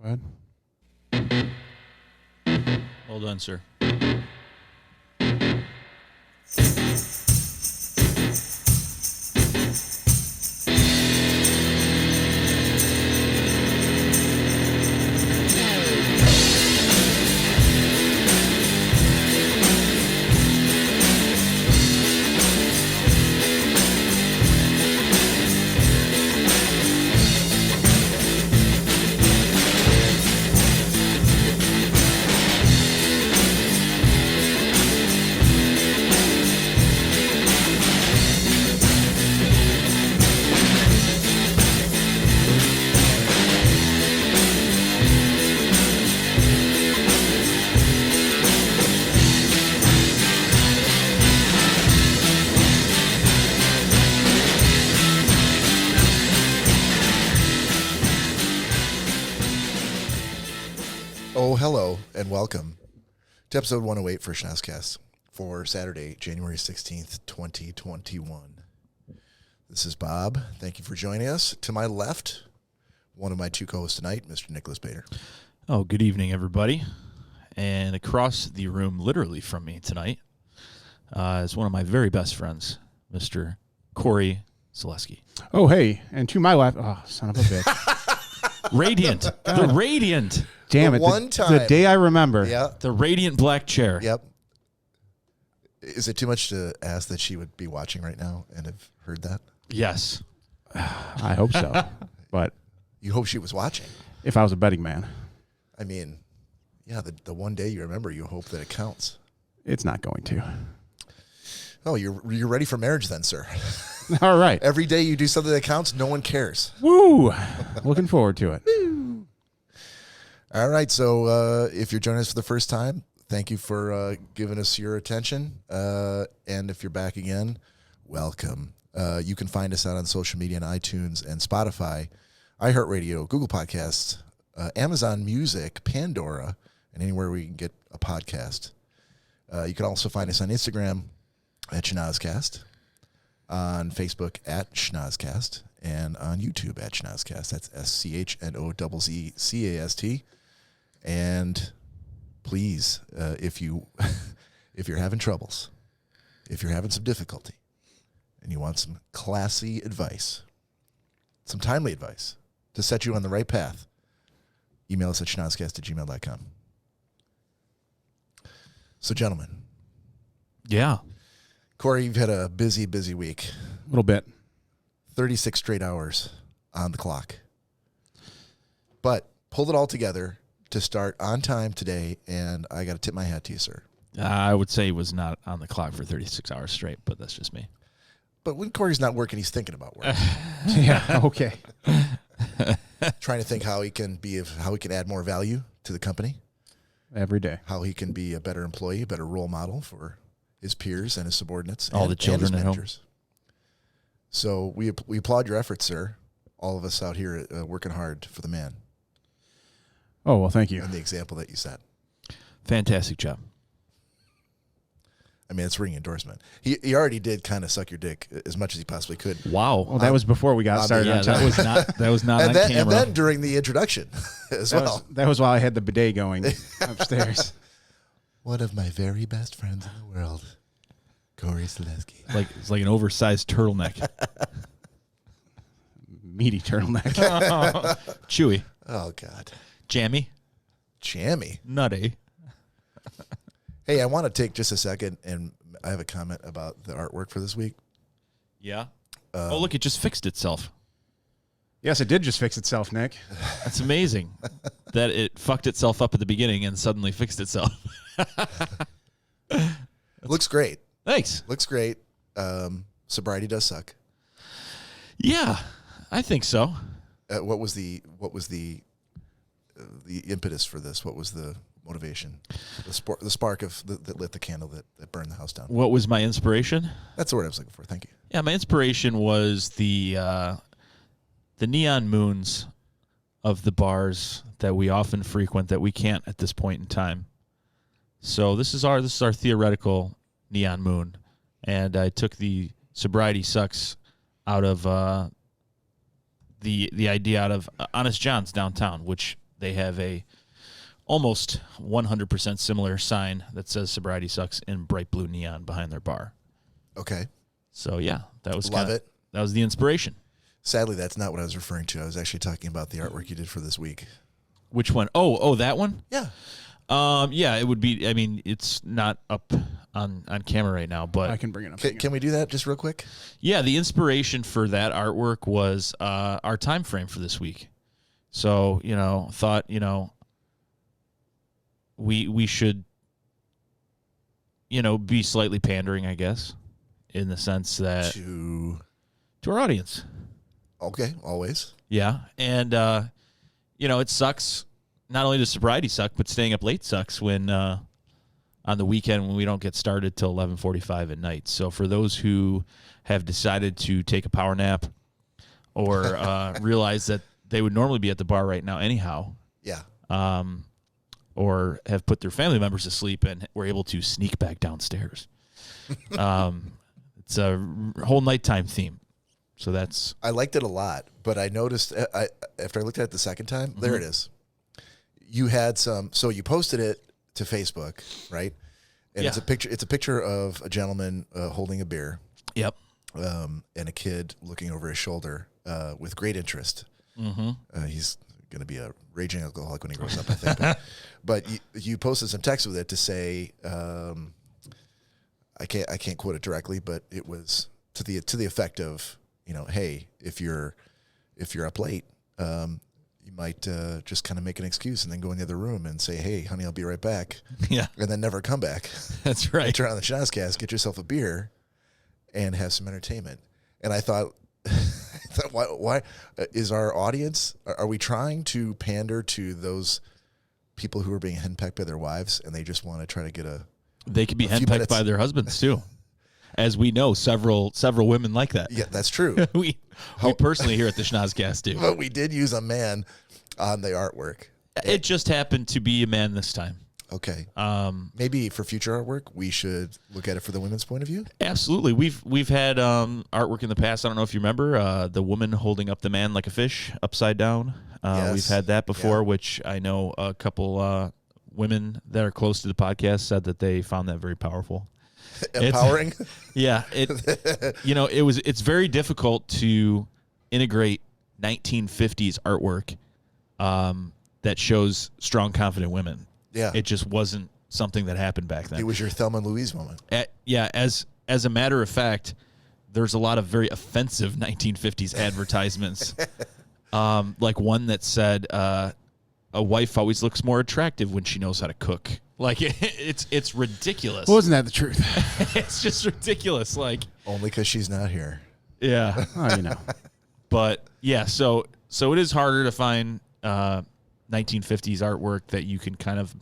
Go ahead. Well done, sir. Oh, hello, and welcome to episode 108 for Schnozzcast for Saturday, January 16th, 2021. This is Bob. Thank you for joining us. To my left, one of my two co-hosts tonight, Mr. Nicholas Bader. Oh, good evening, everybody. And across the room, literally from me tonight, is one of my very best friends, Mr. Cory Zaleski. Oh, hey. And to my left, oh, son of a bitch. Radiant. The Radiant. Damn it. One time. The day I remember. Yeah. The Radiant Black Chair. Yep. Is it too much to ask that she would be watching right now and have heard that? Yes. I hope so. But You hope she was watching. if I was a betting man, I mean, yeah, the one day you remember, you hope that it counts. it's not going to. Oh, you're ready for marriage then, sir. All right. Every day you do something that counts, no one cares. Woo. Looking forward to it. All right, so if you're joining us for the first time, thank you for giving us your attention. And if you're back again, welcome. You can find us out on social media on iTunes and Spotify, iHeartRadio, Google Podcasts, Amazon Music, Pandora, and anywhere we can get a podcast. You can also find us on Instagram at Schnozzcast, on Facebook at Schnozzcast, and on YouTube at Schnozzcast. That's SCHNOZZCAST. And please, if you're having troubles, if you're having some difficulty, and you want some classy advice, some timely advice to set you on the right path, email us at schnozzcast@gmail.com. So, gentlemen. Yeah. Cory, you've had a busy, busy week. A little bit. 36 straight hours on the clock. But pulled it all together to start on time today, and I got to tip my hat to you, sir. I would say he was not on the clock for 36 hours straight, but that's just me. But when Cory's not working, he's thinking about work. Yeah. Okay. Trying to think how he can add more value to the company, Every day. how he can be a better employee, a better role model for his peers and his subordinates. All the children and his at home. managers. So we applaud your efforts, sir. All of us out here working hard for the man Oh, well, thank you. and the example that you set. Fantastic job. I mean, it's a ringing endorsement. He already did kind of suck your dick as much as he possibly could. Wow. Well, that was before we got started yeah, on time. that was not And on then, camera. and then during the introduction as well. That was while I had the bidet going upstairs. One of my very best friends in the world, Cory Zaleski. It's like an oversized turtleneck. Meaty turtleneck. Chewy. Oh, God. Jammy. Jammy. Nutty. Hey, I want to take just a second, and I have a comment about the artwork for this week. Yeah. Oh, look, it just fixed itself. Yes, it did just fix itself, Nick. That's amazing that it fucked itself up at the beginning and suddenly fixed itself. Looks great. Thanks. Looks great. Sobriety does suck. Yeah, I think so. What was the impetus for this? What was the motivation? The spark that lit the candle that burned the house down. What was my inspiration? That's the word I was looking for. Thank you. Yeah, my inspiration was the neon moons of the bars that we often frequent that we can't at this point in time. So this is our theoretical neon moon, and I took the sobriety sucks out of the idea out of Honest John's downtown, which they have a almost 100% similar sign that says "Sobriety Sucks" in bright blue neon behind their bar. Okay. So yeah, that was Love it. That was the inspiration. Sadly, that's not what I was referring to. I was actually talking about the artwork you did for this week. Which one? Oh, that one? Yeah. Yeah, it would be. I mean, it's not up on camera right now, but I can bring it up. Can we do that just real quick? yeah, the inspiration for that artwork was our time frame for this week. So thought we should be slightly pandering, I guess, in the sense that To our audience. Okay, always. Yeah, and it sucks. Not only does sobriety suck, but staying up late sucks when on the weekend when we don't get started till 11:45 at night. So for those who have decided to take a power nap or realize that they would normally be at the bar right now anyhow, Yeah. or have put their family members to sleep and were able to sneak back downstairs, it's a whole nighttime theme. So I liked it a lot, but I noticed after I looked at it the second time, there it is. You had so you posted it to Facebook, right? And Yeah. it's a picture of a gentleman holding a beer, Yep. and a kid looking over his shoulder with great interest. Mm-hmm. He's going to be a raging alcoholic when he grows up, I think. But you posted some text with it to say, I can't quote it directly, but it was to the effect of, hey, if you're up late, you might just kind of make an excuse and then go in the other room and say, hey, honey, I'll be right back. Yeah. And then never come back. That's right. Turn on the Schnozzcast, get yourself a beer, and have some entertainment. And I thought, why is our audience, are we trying to pander to those people who are being henpecked by their wives and they just want to try to get They could be few henpecked minutes. by their husbands too. As we know, several women like that. Yeah, that's true. we personally here at the Schnozzcast do. But we did use a man on the artwork. It just happened to be a man this time. Okay. Maybe for future artwork, we should look at it for the women's point of view. Absolutely. We've had artwork in the past. I don't know if you remember the woman holding up the man like a fish upside down. Yes. We've had that before, Yeah. which I know a couple women that are close to the podcast said that they found that very powerful. Empowering. Yeah, it's very difficult to integrate 1950s artwork that shows strong, confident women. Yeah. It just wasn't something that happened back then. It was your Thelma and Louise moment. As a matter of fact, there's a lot of very offensive 1950s advertisements, like one that said, "A wife always looks more attractive when she knows how to cook." Like it's ridiculous. Well, isn't that the truth? It's just ridiculous. Like Only because she's not here. yeah, Oh, but yeah. So it is harder to find 1950s artwork that you can kind of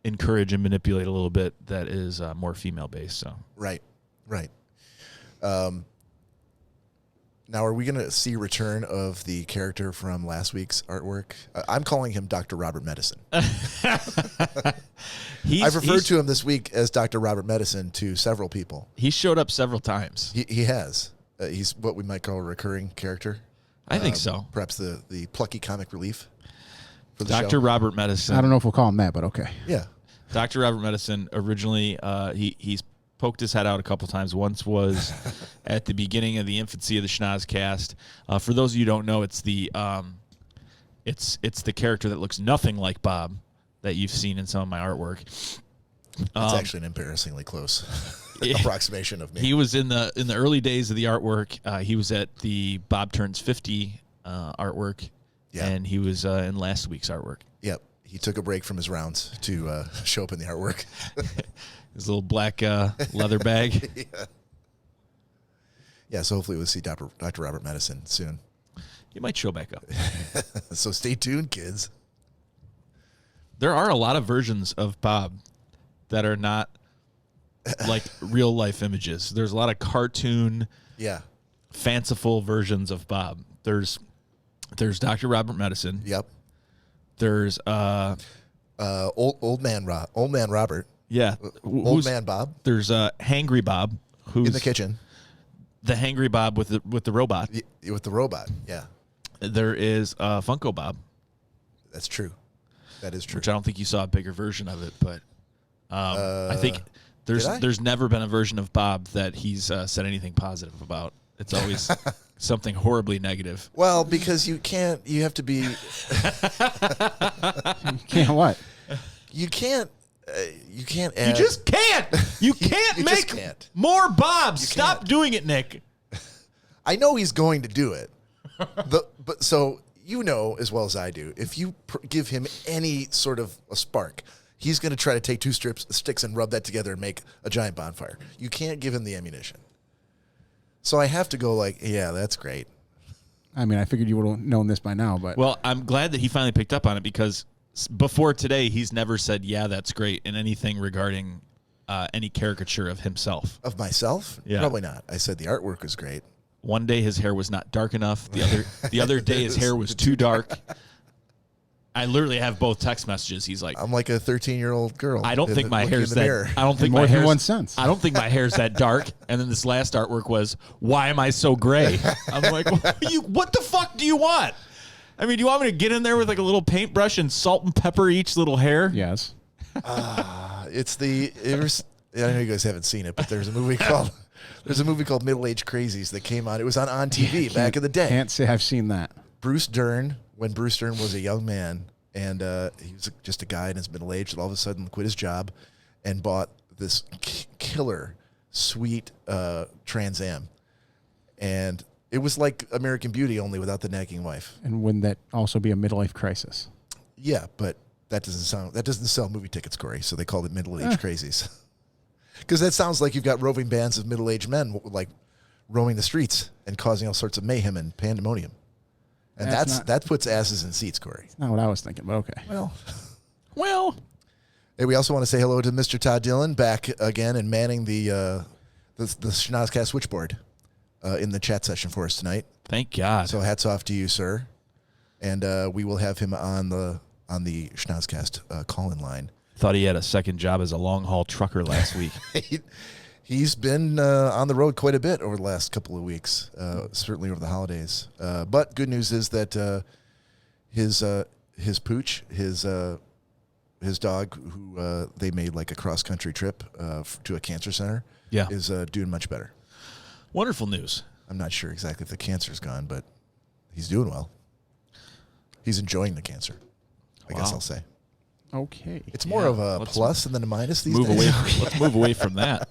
encourage and manipulate a little bit that is more female based. So Right. Now, are we going to see return of the character from last week's artwork? I'm calling him Dr. Robert Medicine. I've referred to him this week as Dr. Robert Medicine to several people. He showed up several times. He has. He's what we might call a recurring character. I think so. Perhaps the plucky comic relief for the Dr. show. Robert Medicine. I don't know if we'll call him that, but okay. Yeah. Dr. Robert Medicine originally he's poked his head out a couple times. Once was at the beginning of the infancy of the Schnozzcast. For those of you who don't know, it's the character that looks nothing like Bob that you've seen in some of my artwork. It's actually an embarrassing close approximation of me. He was in the early days of the artwork. He was at the Bob Turns 50 artwork, Yeah. and he was in last week's artwork. Yep. He took a break from his rounds to show up in the artwork. His little black leather bag. Yeah, so hopefully we'll see Dr. Robert Medicine soon. He might show back up. So stay tuned, kids. There are a lot of versions of Bob that are not like real life images. There's a lot of cartoon, Yeah. fanciful versions of Bob. There's Dr. Robert Medicine. Yep. There's Old man Robert. yeah, Old man Bob There's Hangry Bob, who's in the kitchen the Hangry Bob with the robot. with the robot. Yeah. There is Funko Bob. That's true. That is true. which I don't think you saw a bigger version of it, but I think did I? there's never been a version of Bob that he's said anything positive about. It's always something horribly negative. Well, because you have to be, Can't what? you can't add. You just can't. You can't You just make can't. more Bobs. Stop can't. doing it, Nick. I know he's going to do it. But so you know as well as I do, if you give him any sort of a spark, he's going to try to take two sticks and rub that together and make a giant bonfire. You can't give him the ammunition. So I have to go like, yeah, that's great. I mean, I figured you would have known this by now, but Well, I'm glad that he finally picked up on it because before today, he's never said, yeah, that's great in anything regarding any caricature of himself. Of myself? Yeah. Probably not. I said the artwork was great. One day his hair was not dark enough. The other day his hair was too dark. I literally have both text messages. He's like, I'm like a 13-year-old girl. I don't think my looking in hair's the that. mirror. I don't think in more my than hair's one sense. I don't think my hair's that dark. And then this last artwork was, why am I so gray? I'm like, what the fuck do you want? I mean, do you want me to get in there with like a little paintbrush and salt and pepper each little hair? yes. It's the. I know you guys haven't seen it, but there's a movie called Middle Age Crazies that came on. It was on TV back in the day. Can't say I've seen that. Bruce Dern, when Bruce Dern was a young man, and he was just a guy in his middle age that all of a sudden quit his job and bought this killer, sweet Trans Am. And it was like American Beauty, only without the nagging wife. And wouldn't that also be a midlife crisis? Yeah, but that doesn't sell movie tickets, Cory, so they called it Middle Age Crazies. Because that sounds like you've got roving bands of middle-aged men like roaming the streets and causing all sorts of mayhem and pandemonium. And that puts asses in seats, Cory. Not what I was thinking, but okay. Well, Hey, we also want to say hello to Mr. Todd Dillon back again and manning the Schnozzcast switchboard in the chat session for us tonight. thank God. So hats off to you, sir. And we will have him on the Schnozzcast call-in line. Thought he had a second job as a long haul trucker last week. He's been on the road quite a bit over the last couple of weeks, certainly over the holidays. But good news is that his pooch, his dog, who they made like a cross-country trip to a cancer center, Yeah. is doing much better. Wonderful news. I'm not sure exactly if the cancer's gone, but he's doing well. He's enjoying the cancer, I guess Wow. I'll say. Okay. It's more of a plus than a minus these days. Let's move away from that.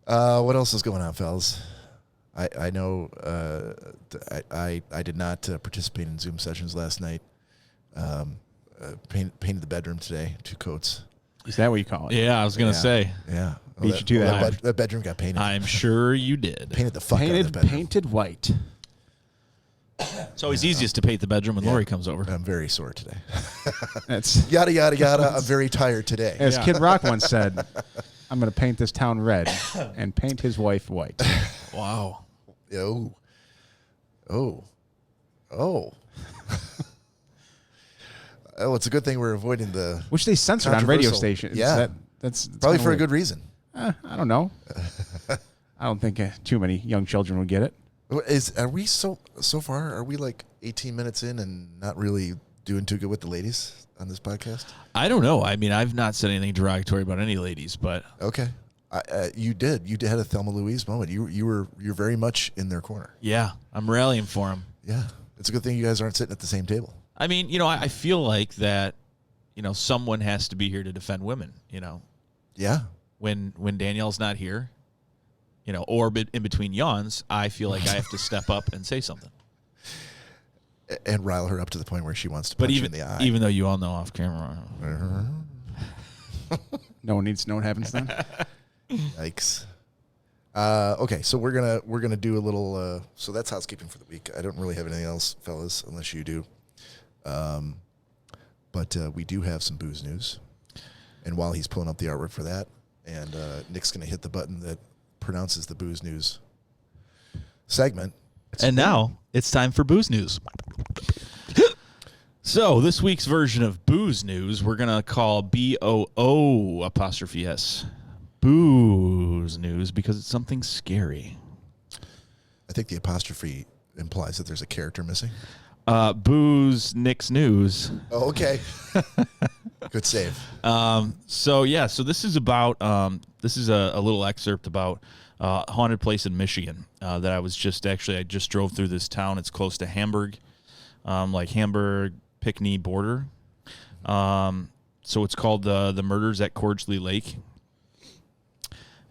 What else is going on, fellas? I know I did not participate in Zoom sessions last night. Painted the bedroom today, 2 coats. Is that what you call it? Yeah, I was gonna say. Yeah. Beat you to that. That bedroom got painted. I'm sure you did. Painted the fuck out of the bedroom. Painted white. It's always easiest to paint the bedroom when Lori comes over. I'm very sore today. That's Yada, yada, yada. I'm very tired today. as Kid Rock once said, I'm going to paint this town red and paint his wife white. Wow. Oh. Oh, it's a good thing we're avoiding the Which they censored on radio Controversial. stations. Yeah. That's probably kinda for a weird. good reason. I don't know. I don't think too many young children would get it. Are we so far? Are we like 18 minutes in and not really doing too good with the ladies on this podcast? I don't know. I mean, I've not said anything derogatory about any ladies, but Okay, you did. You had a Thelma Louise moment. You're very much in their corner. yeah, I'm rallying for them. Yeah, it's a good thing you guys aren't sitting at the same table. I mean, I feel like that, someone has to be here to defend women, Yeah, when Danielle's not here, or in between yawns, I feel like I have to step up and say something. and rile her up to the point where she wants to But punch you in the eye. even though you all know off camera. No one needs to know what happens then. Yikes. Okay, so we're gonna do a little. So that's housekeeping for the week. I don't really have anything else, fellas, unless you do. But we do have some booze news, and while he's pulling up the artwork for that, and Nick's gonna hit the button that pronounces the booze news segment. And now it's time for booze news. So this week's version of booze news, we're gonna call BOO''S booze news because it's something scary. I think the apostrophe implies that there's a character missing. Booze, Nick's News. Oh, okay. Good save. So this is about this is a little excerpt about a haunted place in Michigan that I just drove through this town. It's close to Hamburg, like Hamburg, Pinckney border. So it's called the Murders at Cordsley Lake.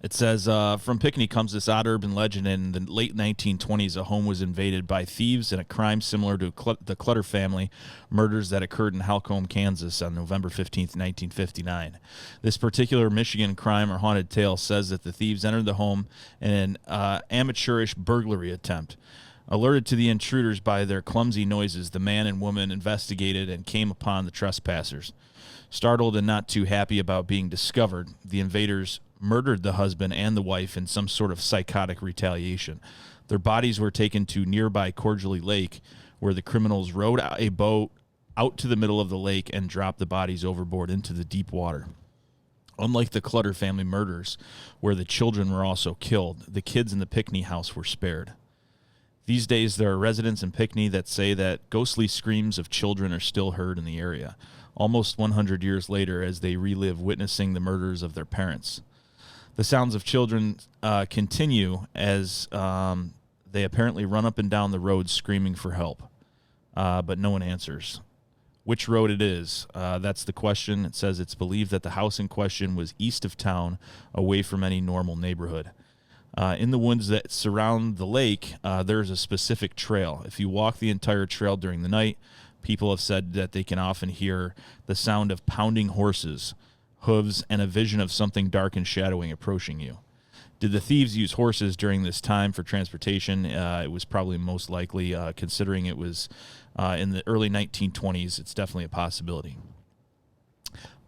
It says, from Pinckney comes this odd urban legend. In the late 1920s, a home was invaded by thieves in a crime similar to the Clutter family murders that occurred in Halcombe, Kansas on November 15th, 1959. This particular Michigan crime or haunted tale says that the thieves entered the home in an amateurish burglary attempt. Alerted to the intruders by their clumsy noises, the man and woman investigated and came upon the trespassers. Startled and not too happy about being discovered, the invaders murdered the husband and the wife in some sort of psychotic retaliation. Their bodies were taken to nearby Cordsley Lake, where the criminals rowed a boat out to the middle of the lake and dropped the bodies overboard into the deep water. Unlike the Clutter family murders, where the children were also killed, the kids in the Pinckney house were spared. These days, there are residents in Pinckney that say that ghostly screams of children are still heard in the area, almost 100 years later as they relive witnessing the murders of their parents. The sounds of children continue as they apparently run up and down the road screaming for help, but no one answers. Which road it is, that's the question. It says it's believed that the house in question was east of town, away from any normal neighborhood. In the woods that surround the lake, there's a specific trail. If you walk the entire trail during the night, people have said that they can often hear the sound of pounding horses, hooves, and a vision of something dark and shadowy approaching you. Did the thieves use horses during this time for transportation? It was probably most likely, considering it was in the early 1920s. It's definitely a possibility.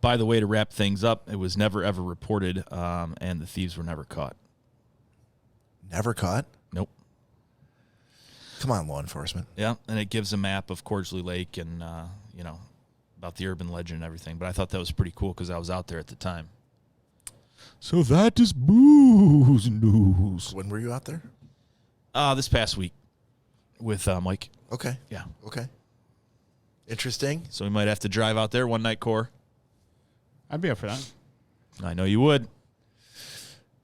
By the way, to wrap things up, it was never, ever reported, and the thieves were never caught. Never caught? Nope. Come on, law enforcement. Yeah, and it gives a map of Cordsley Lake and, about the urban legend and everything. But I thought that was pretty cool because I was out there at the time. So that is Booze News. When were you out there? This past week with Mike. Okay. Yeah. Okay. Interesting. So we might have to drive out there one night, Cor. I'd be up for that. I know you would.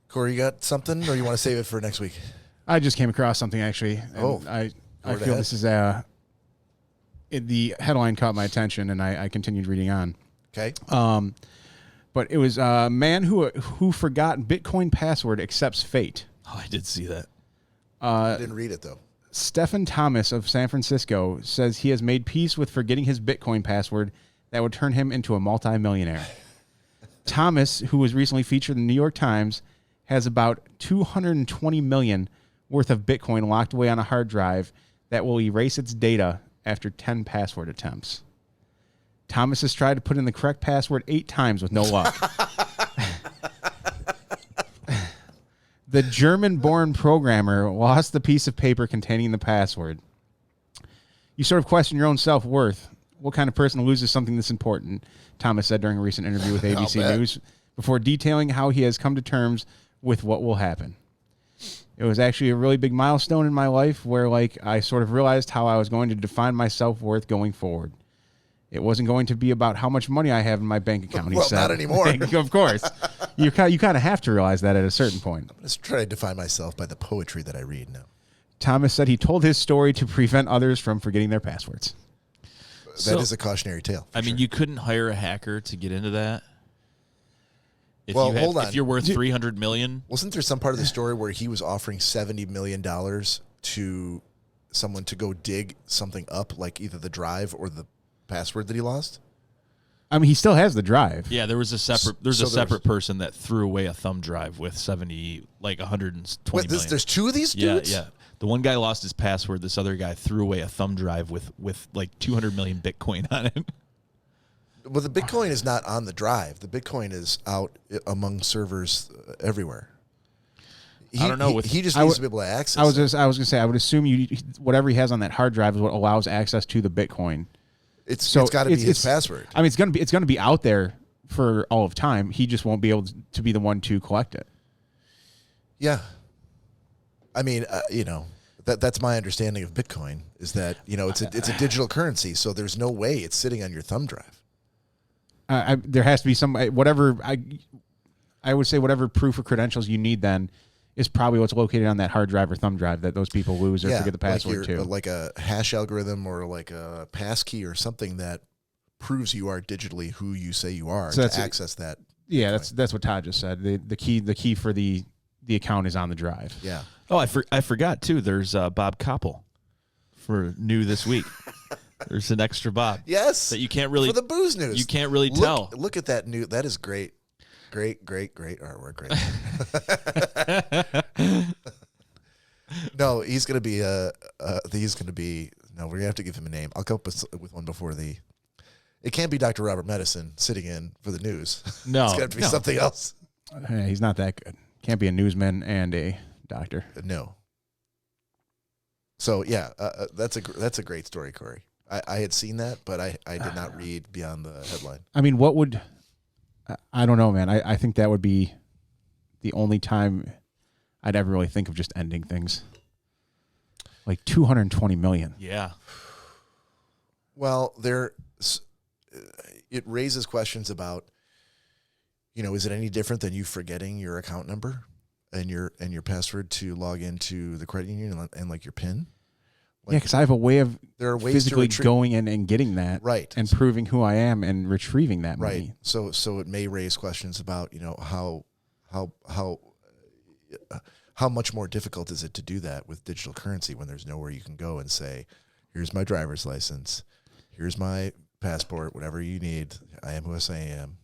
Corey, you got something, or you want to save it for next week? I just came across something, actually. And I feel this is the headline caught my attention, and I continued reading on. Okay. But it was a man who forgot Bitcoin password accepts fate. Oh, I did see that. I didn't read it, though. Stephen Thomas of San Francisco says he has made peace with forgetting his Bitcoin password that would turn him into a multimillionaire. Thomas, who was recently featured in the New York Times, has about 220 million worth of Bitcoin locked away on a hard drive that will erase its data after 10 password attempts. Thomas has tried to put in the correct password 8 times with no luck. The German-born programmer lost the piece of paper containing the password. You sort of question your own self-worth. What kind of person loses something this important? Thomas said during a recent interview with ABC News before detailing how he has come to terms with what will happen. It was actually a really big milestone in my life where, I sort of realized how I was going to define my self-worth going forward. It wasn't going to be about how much money I have in my bank account, he said. Well, not anymore. Of course. You kind of have to realize that at a certain point. I'm going to try to define myself by the poetry that I read now. Thomas said he told his story to prevent others from forgetting their passwords. That is a cautionary tale. I mean, you couldn't hire a hacker to get into that. Hold on. If you're worth $300 million. Wasn't there some part of the story where he was offering $70 million to someone to go dig something up, like either the drive or the password that he lost? I mean, he still has the drive. Yeah, there was a separate person that threw away a thumb drive with 120 million. There's 2 of these dudes? Yeah. The one guy lost his password. This other guy threw away a thumb drive with 200 million Bitcoin on it. Well, the Bitcoin is not on the drive. The Bitcoin is out among servers everywhere. I don't know. He just needs to be able to access it. I was going to say, I would assume whatever he has on that hard drive is what allows access to the Bitcoin. It's got to be his password. I mean, it's going to be out there for all of time. He just won't be able to be the one to collect it. Yeah. I mean, That's my understanding of Bitcoin, is that, it's a digital currency, so there's no way it's sitting on your thumb drive. There has to be some whatever I would say whatever proof or credentials you need then is probably what's located on that hard drive or thumb drive that those people lose or forget the password to. Like a hash algorithm or like a passkey or something that proves you are digitally who you say you are to access that. Yeah, that's what Todd just said. The key for the account is on the drive. Yeah. Oh, I forgot too. There's Bob Koppel for new this week. There's an extra Bob. Yes. That you can't really for the booze news. You can't really tell. Look at that new. That is great. Great artwork. Great. No, he's gonna be No, we're gonna have to give him a name. I'll come up with one before the. It can't be Dr. Robert Medicine sitting in for the news. No, it's got to be something else. Yeah, he's not that good. Can't be a newsman and a doctor. No. So yeah, that's a great story, Cory. I had seen that, but I did not read beyond the headline. I mean, what would I don't know, man. I think that would be the only time I'd ever really think of just ending things. Like 220 million. Yeah. Well, it raises questions about, is it any different than you forgetting your account number and your password to log into the credit union and like your PIN? Yeah, because I have a way of there are ways physically to going in and getting that, right, and proving who I am and retrieving that money. Right. So it may raise questions about how much more difficult is it to do that with digital currency when there's nowhere you can go and say, here's my driver's license, here's my passport, whatever you need. I am who I say I am.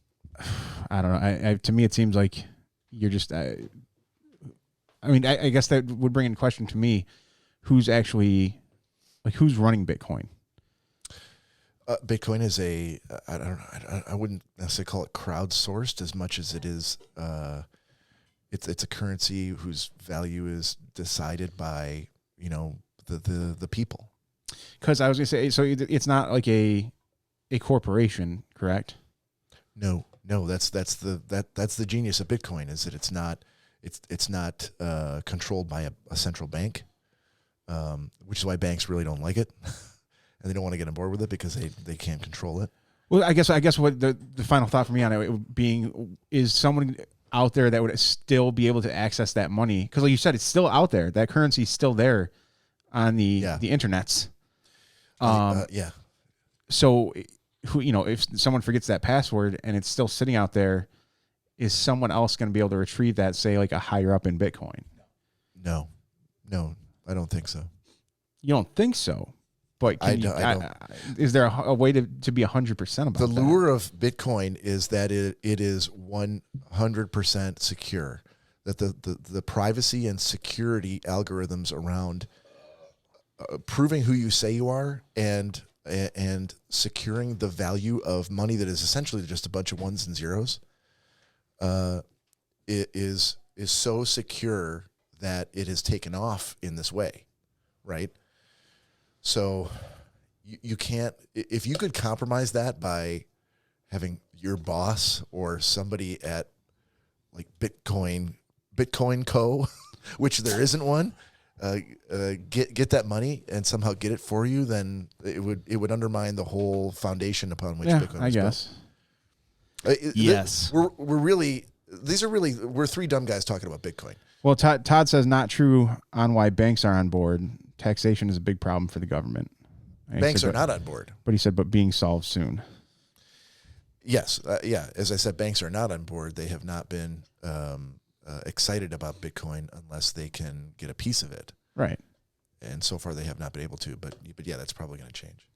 I don't know. To me, it seems like you're just. I guess that would bring into question to me, who's actually. Like, who's running Bitcoin? Bitcoin is I wouldn't necessarily call it crowdsourced as much as it is. It's a currency whose value is decided by the people. Because I was gonna say, so it's not like a corporation, correct? No, that's the genius of Bitcoin, is that it's not controlled by a central bank. Which is why banks really don't like it, and they don't want to get on board with it because they can't control it. Well, I guess what the final thought for me on it being is someone out there that would still be able to access that money, because like you said, it's still out there. That currency is still there on the internets. Yeah. So, if someone forgets that password and it's still sitting out there, is someone else going to be able to retrieve that? Say like a higher up in Bitcoin. No. I don't think so. You don't think so? But I don't. Is there a way to be 100% about the that? lure of Bitcoin is that it is 100% secure. That the privacy and security algorithms around proving who you say you are and securing the value of money that is essentially just a bunch of ones and zeros, it is so secure that it has taken off in this way, right? So you can't, if you could compromise that by having your boss or somebody at like Bitcoin Co., which there isn't one, get that money and somehow get it for you, then it would undermine the whole foundation upon which Bitcoin I is guess. built. Yes. We're three dumb guys talking about Bitcoin. Well, Todd says not true on why banks are on board. Taxation is a big problem for the government. Banks are not on board. But he said, but being solved soon. Yes. As I said, banks are not on board. They have not been excited about Bitcoin unless they can get a piece of it. Right. And so far they have not been able to. But yeah, that's probably going to change.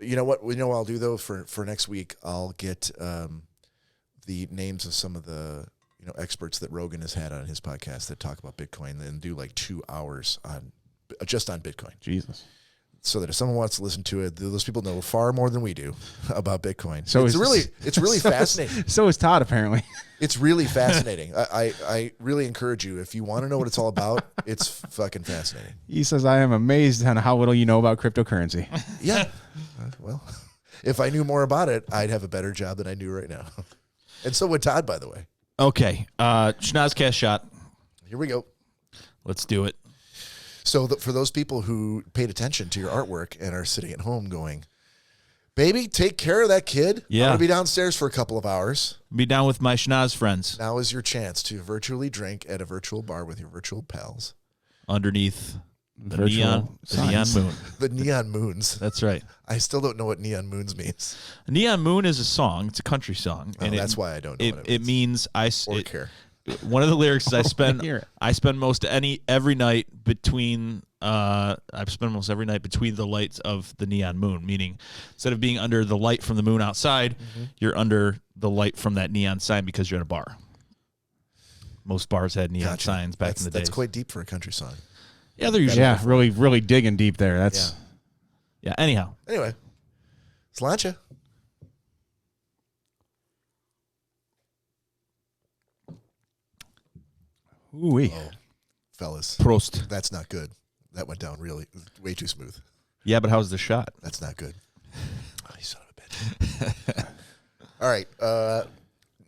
You know what? What I'll do, though, for next week, I'll get the names of some of the experts that Rogan has had on his podcast that talk about Bitcoin and do like 2 hours just on Bitcoin. Jesus. So that if someone wants to listen to it, those people know far more than we do about Bitcoin. So it's really fascinating. So is Todd, apparently. It's really fascinating. I really encourage you, if you want to know what it's all about, it's fucking fascinating. He says, I am amazed on how little you know about cryptocurrency. Yeah. Well, if I knew more about it, I'd have a better job than I do right now. And so would Todd, by the way. Okay. Schnozzcast shot. Here we go. Let's do it. So for those people who paid attention to your artwork and are sitting at home going, baby, take care of that kid. Yeah. I'm going to be downstairs for a couple of hours. Be down with my schnoz friends Now is your chance to virtually drink at a virtual bar with your virtual pals. underneath the Virtual neon signs. moon. The Neon Moons. That's right. I still don't know what Neon Moons means. Neon Moon is a song. It's a country song. Oh, that's why I don't know what it means. Or care. One of the lyrics is hear it. I spend every night between the lights of the neon moon, meaning instead of being under the light from the moon outside, you're under the light from that neon sign because you're at a bar. Most bars had neon signs back in the day. That's quite deep for a country song. Yeah, they're usually really, really digging deep there. That's yeah. Anyhow, Anyway, Slancha. ooh-wee. Oh, fellas, Prost. that's not good. That went down really way too smooth. Yeah, but how's the shot? That's not good. Oh, you son of a bitch. All right,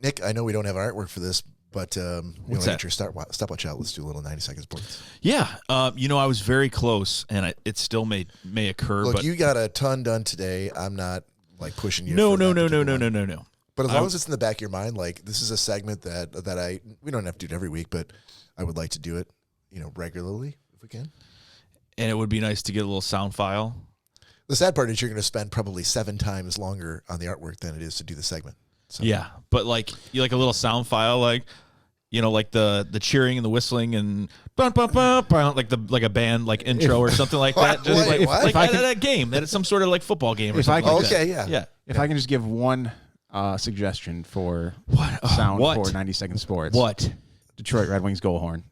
Nick, I know we don't have artwork for this, but you want to get your stopwatch out. Let's do a little 90-second sports. Yeah, I was very close, and it still may occur. Look, but you got a ton done today. I'm not like pushing you. No. But as long as it's in the back of your mind, like this is a segment that we don't have to do it every week, but I would like to do it, regularly if we can. And it would be nice to get a little sound file. The sad part is you're going to spend probably 7 times longer on the artwork than it is to do the segment. So. Yeah, but you like a little sound file, like the cheering and the whistling and bum, bum, bum, bum, like a band like intro or something like that. Just Wait, what? like a game that it's some sort of like football game or something. Yeah. If I can just give one suggestion for sound for 90-second sports. What? Detroit Red Wings goal horn.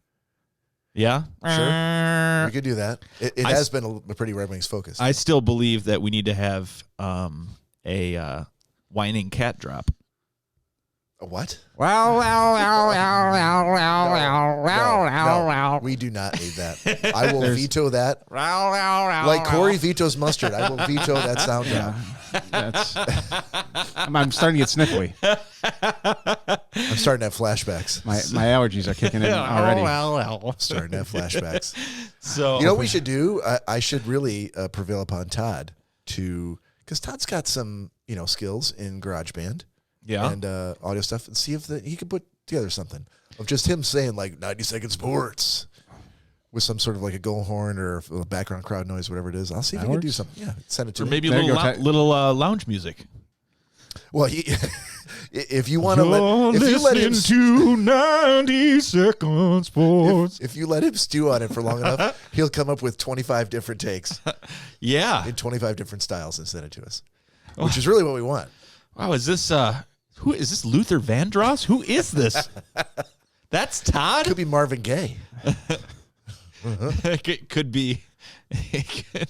Yeah, Sure. We could do that. It has been a pretty Red Wings focus. I still believe that we need to have a whining cat drop. A what? Wow. No, we do not need that. I will veto that. Like Cory vetoes mustard. I will veto that sound drop. I'm starting to get sniffly. I'm starting to have flashbacks. My allergies are kicking in already. Starting to have flashbacks. So you know what we should do? I should really prevail upon Todd because Todd's got some skills in GarageBand. Yeah. And audio stuff, and see if he could put together something of just him saying like 90-second sports with some sort of like a goal horn or a background crowd noise, whatever it is. I'll see if he can do something. Yeah, send it to or me. maybe a little lounge music. Well, if you want to let him to 90-second sports. if you let him stew on it for long enough, he'll come up with 25 different takes. Yeah, in 25 different styles and send it to us, which is really what we want. Wow, is this who is this? Luther Vandross? Who is this? That's Todd. Could be Marvin Gaye. It could be. It could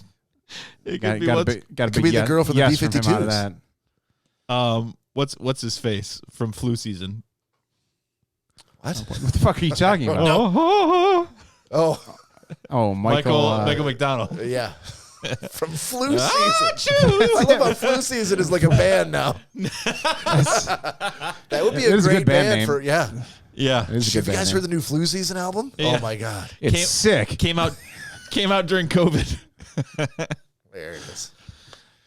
be. Could be the girl from the B-52s. What's his face from Flu Season? What? What the fuck are you talking about? Oh, Michael McDonald. yeah. From Flu Season. I love how Flu Season is like a band now. That would be a great good band name. for Yeah. It is a Have good you guys band heard the new Flu Season album? Yeah. Oh my god, It's sick. Came out during COVID. there it is.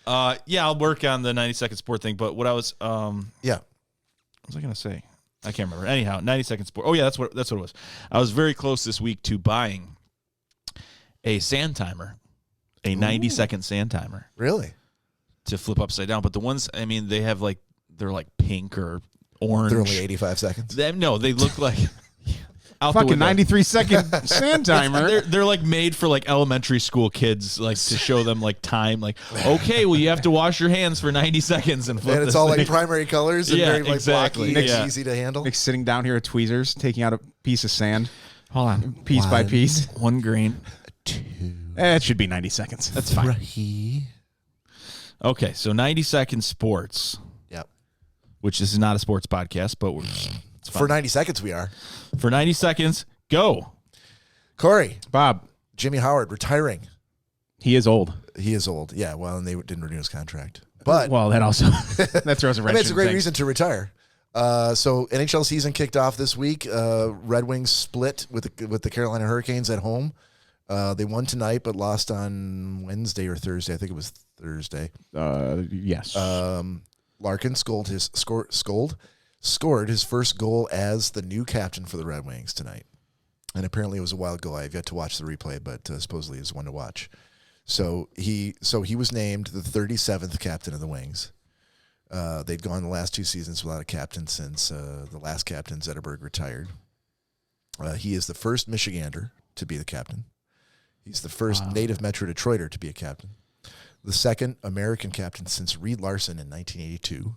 Yeah, I'll work on the 90-second sport thing. But what I was Yeah, what was I gonna say? I can't remember. Anyhow, 90-second sport. Oh yeah, that's what it was. I was very close this week to buying a sand timer. A 90-second sand timer really? to flip upside down. But the ones, I mean, they're like pink or orange. They're only 85 seconds. They look like Fucking 93-second sand timer. They're like made for like elementary school kids, like to show them like time. Like, okay, well, you have to wash your hands for 90 seconds and flip. And it's all like primary colors and very like exactly. blocky, Yeah. easy to handle. Nick's sitting down here at Tweezers, taking out a piece of sand. Hold on. Piece by piece. 1 grain. 2. It should be 90 seconds. That's fine. Okay, so 90-second sports. Yep. Which this is not a sports podcast, but it's fine. For 90 seconds, we are. For 90 seconds, go. Cory. Bob. Jimmy Howard retiring. He is old. He is old. Yeah, well, and they didn't renew his contract. But That also that throws a wrench. it's a great reason to retire. So NHL season kicked off this week. Red Wings split with the Carolina Hurricanes at home. They won tonight, but lost on Wednesday or Thursday. I think it was Thursday. Yes. Larkin scored his first goal as the new captain for the Red Wings tonight. And apparently it was a wild goal. I've yet to watch the replay, but supposedly it's one to watch. So he was named the 37th captain of the Wings. They'd gone the last 2 seasons without a captain since the last captain, Zetterberg, retired. He is the first Michigander to be the captain. He's the first native Metro Detroiter to be a captain. The second American captain since Reed Larson in 1982.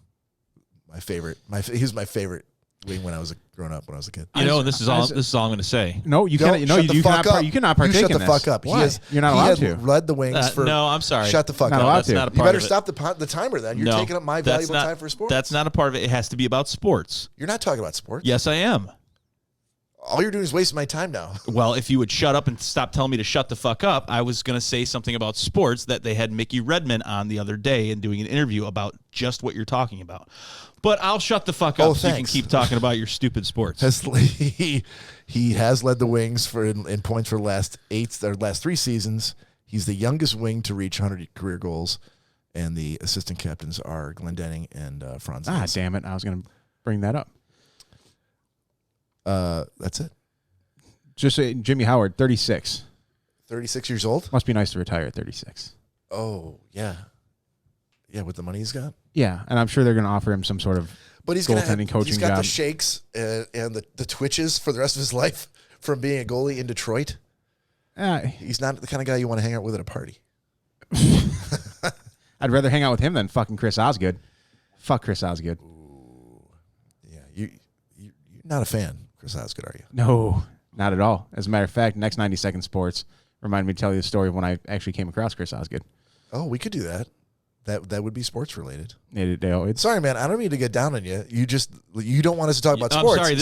My favorite. He was my favorite wing when I was growing up, when I was a kid. You know, this is all I'm going to say. No, you cannot. No, you cannot partake shut in the this. fuck up. Why? You're not allowed to. He had led the Wings for. No, I'm sorry. Shut the fuck Not up. allowed That's to. not a You part better of it. stop the timer then. You're taking up my valuable time for sports. That's not a part of it. It has to be about sports. You're not talking about sports. Yes, I am. All you're doing is wasting my time now. Well, if you would shut up and stop telling me to shut the fuck up, I was going to say something about sports that they had Mickey Redmond on the other day and doing an interview about just what you're talking about. But I'll shut the fuck up so you can keep talking about your stupid sports. He has led the Wings in points for the last 3 seasons. He's the youngest wing to reach 100 career goals, and the assistant captains are Glendening and Franz. Damn it! I was going to bring that up. That's it. Just say Jimmy Howard, 36. 36 years old? Must be nice to retire at 36. Oh, yeah. Yeah, with the money he's got. Yeah, and I'm sure they're going to offer him some sort of goaltending coaching he's got job. the shakes and the twitches for the rest of his life from being a goalie in Detroit. He's not the kind of guy you want to hang out with at a party. I'd rather hang out with him than fucking Chris Osgood. Fuck Chris Osgood. Ooh. Yeah, you're not a fan, Chris Osgood, are you? No, not at all. As a matter of fact, next 90 Second Sports reminded me to tell you the story of when I actually came across Chris Osgood. Oh, we could do that. That would be sports related. It's Sorry, man. I don't mean to get down on you. You don't want us to talk about sports. I'm sorry.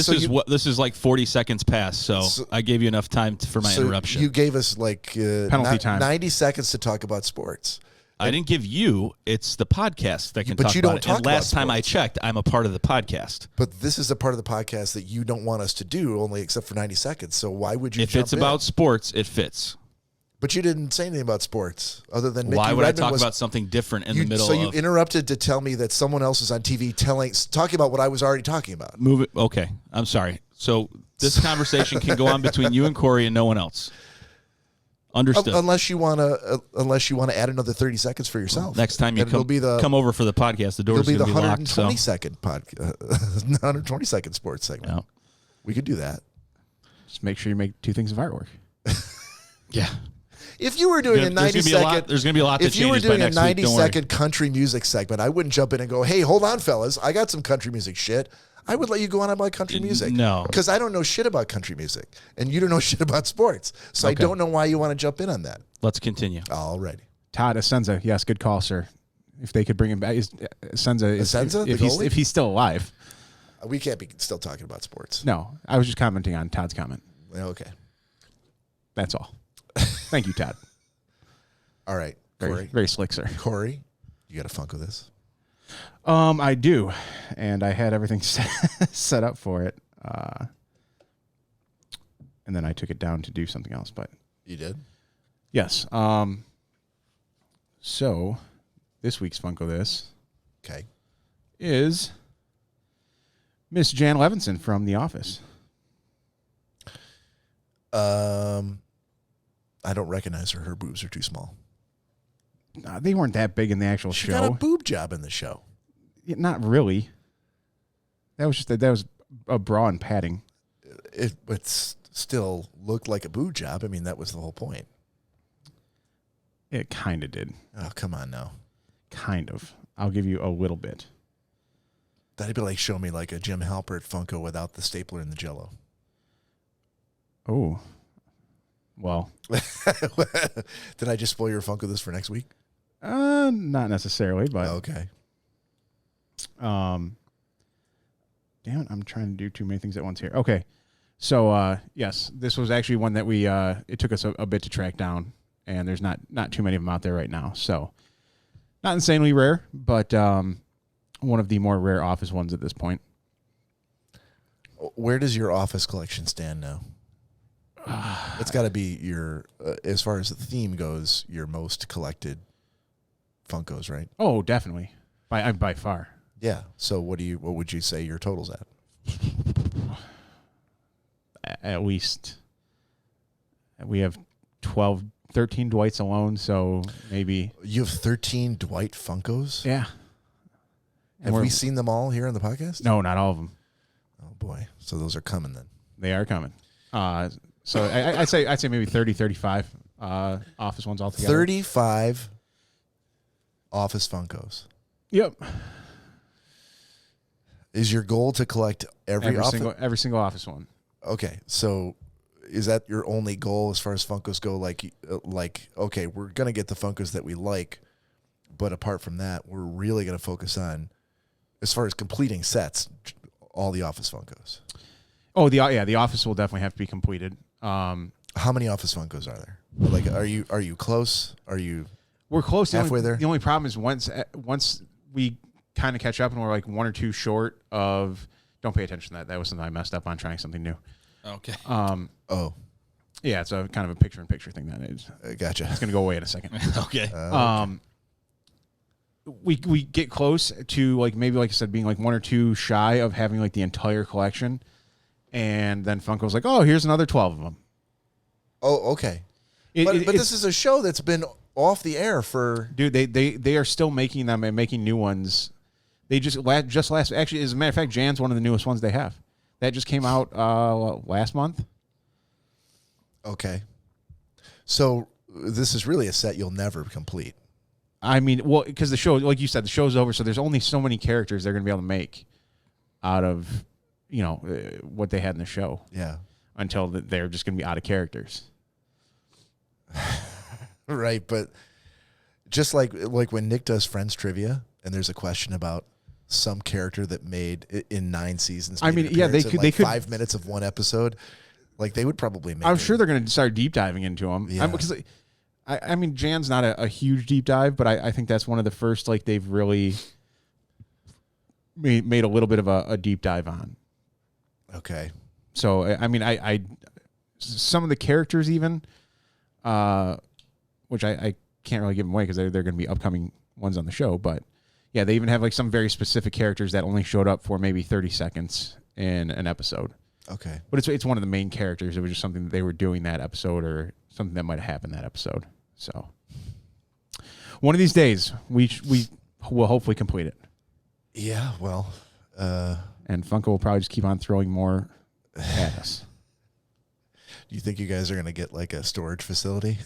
This is like 40 seconds past, so I gave you enough time for my interruption. You gave us like penalty time, 90 seconds to talk about sports. I didn't give you. It's the podcast that can talk about it. And last time I checked, I'm a part of the podcast. But this is a part of the podcast that you don't want us to do, only except for 90 seconds. So why would you? If it's about sports, it fits. But you didn't say anything about sports other than Mickey why would Redmond I talk about something different in the middle? So you interrupted to tell me that someone else is on TV talking about what I was already talking about. Move it. Okay, I'm sorry. So this conversation can go on between you and Cory and no one else. Understood. Unless you want to add another 30 seconds for yourself. Next time you come over for the podcast, the door's going to be locked. It'll be the 120 second sports segment. Yeah. We could do that. Just make sure you make 2 things of artwork. Yeah. If you were doing a 90-second, there's going to be a lot. If you were doing a 90-second country music segment, I wouldn't jump in and go, "Hey, hold on, fellas, I got some country music shit." I would let you go on about country music. No, because I don't know shit about country music, and you don't know shit about sports. So I don't know why you want to jump in on that. Let's continue. Alrighty. Todd Asenza, yes, good call, sir. If they could bring him back, Asenza, if he's still alive. We can't be still talking about sports. No, I was just commenting on Todd's comment. Okay. That's all. Thank you, Todd. All right, Cory. Very slick, sir. Cory, you got a Funko This? I do, and I had everything set up for it, and then I took it down to do something else. But you did? Yes. So this week's Funko This, is Miss Jan Levinson from The Office. I don't recognize her. Her boobs are too small. They weren't that big in the actual show. She got a boob job in the show. Yeah, not really. That was a bra and padding. It still looked like a boob job. I mean, that was the whole point. It kind of did. Oh, come on now. Kind of. I'll give you a little bit. That'd be like showing me like a Jim Halpert Funko without the stapler and the Jello. Oh. Well. Did I just spoil your Funko This for next week? Not necessarily, but okay. Damn it, I'm trying to do too many things at once here. Okay. So yes, this was actually one that we it took us a bit to track down, and there's not too many of them out there right now. So not insanely rare, but one of the more rare Office ones at this point. Where does your office collection stand now? It's got to be your, as far as the theme goes, your most collected Funkos, right? Oh, definitely. By far. Yeah. So what would you say your total's at? At least we have 13 Dwights alone, so maybe. You have 13 Dwight Funkos? Yeah. Have we seen them all here on the podcast? No, not all of them. Oh boy. So those are coming then. They are coming. So I'd say maybe 30, 35 office ones altogether. 35 office Funkos. Yep. Is your goal to collect every single office one? Okay, so is that your only goal as far as Funkos go? Like, okay, we're gonna get the Funkos that we like, but apart from that, we're really gonna focus on, as far as completing sets, all the office Funkos. Oh, the office will definitely have to be completed. How many office Funkos are there? Like, are you close? We're close. Halfway there? The only problem is once we kind of catch up and we're like one or two short of. Don't pay attention to that. That was something I messed up on trying something new. Okay. Yeah, it's a kind of a picture-in-picture thing that is. Gotcha. It's going to go away in a second. Okay. We get close to maybe like I said, being like one or two shy of having like the entire collection, and then Funko's like, oh, here's another 12 of them. Oh, okay. But this is a show that's been off the air for. Dude, they are still making them and making new ones. They just last. Actually, as a matter of fact, Jan's one of the newest ones they have. That just came out last month. Okay. So this is really a set you'll never complete. I mean, well, because the show, like you said, the show's over, so there's only so many characters they're going to be able to make out of, what they had in the show. Yeah. Until they're just going to be out of characters. Right, but just like when Nick does Friends Trivia, and there's a question about some character that made in 9 seasons. I mean, yeah, they could 5 minutes of one episode. Like they would probably make. I'm sure they're going to start deep diving into them. Yeah. Because I mean, Jan's not a huge deep dive, but I think that's one of the first they've really made a little bit of a deep dive on. Okay. So I mean, I some of the characters even, which I can't really give them away because they're going to be upcoming ones on the show, but. Yeah, they even have some very specific characters that only showed up for maybe 30 seconds in an episode. Okay. But it's one of the main characters. It was just something that they were doing that episode or something that might have happened that episode. So one of these days, we will hopefully complete it. Yeah, well. And Funko will probably just keep on throwing more at us. Do you think you guys are going to get a storage facility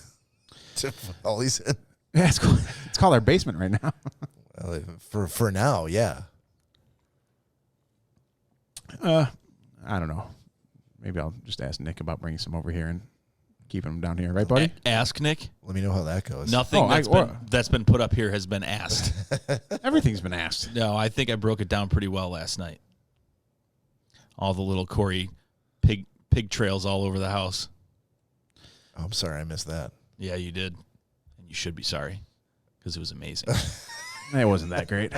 to put all these in? Yeah, it's called our basement right now. Well, for now, yeah. I don't know. Maybe I'll just ask Nick about bringing some over here and keeping them down here, right, buddy? Ask Nick. Let me know how that goes. Nothing that's been put up here has been asked. Everything's been asked. No, I think I broke it down pretty well last night. All the little Cory pig trails all over the house. Oh, I'm sorry I missed that. Yeah, you did. And you should be sorry because it was amazing. It wasn't that great.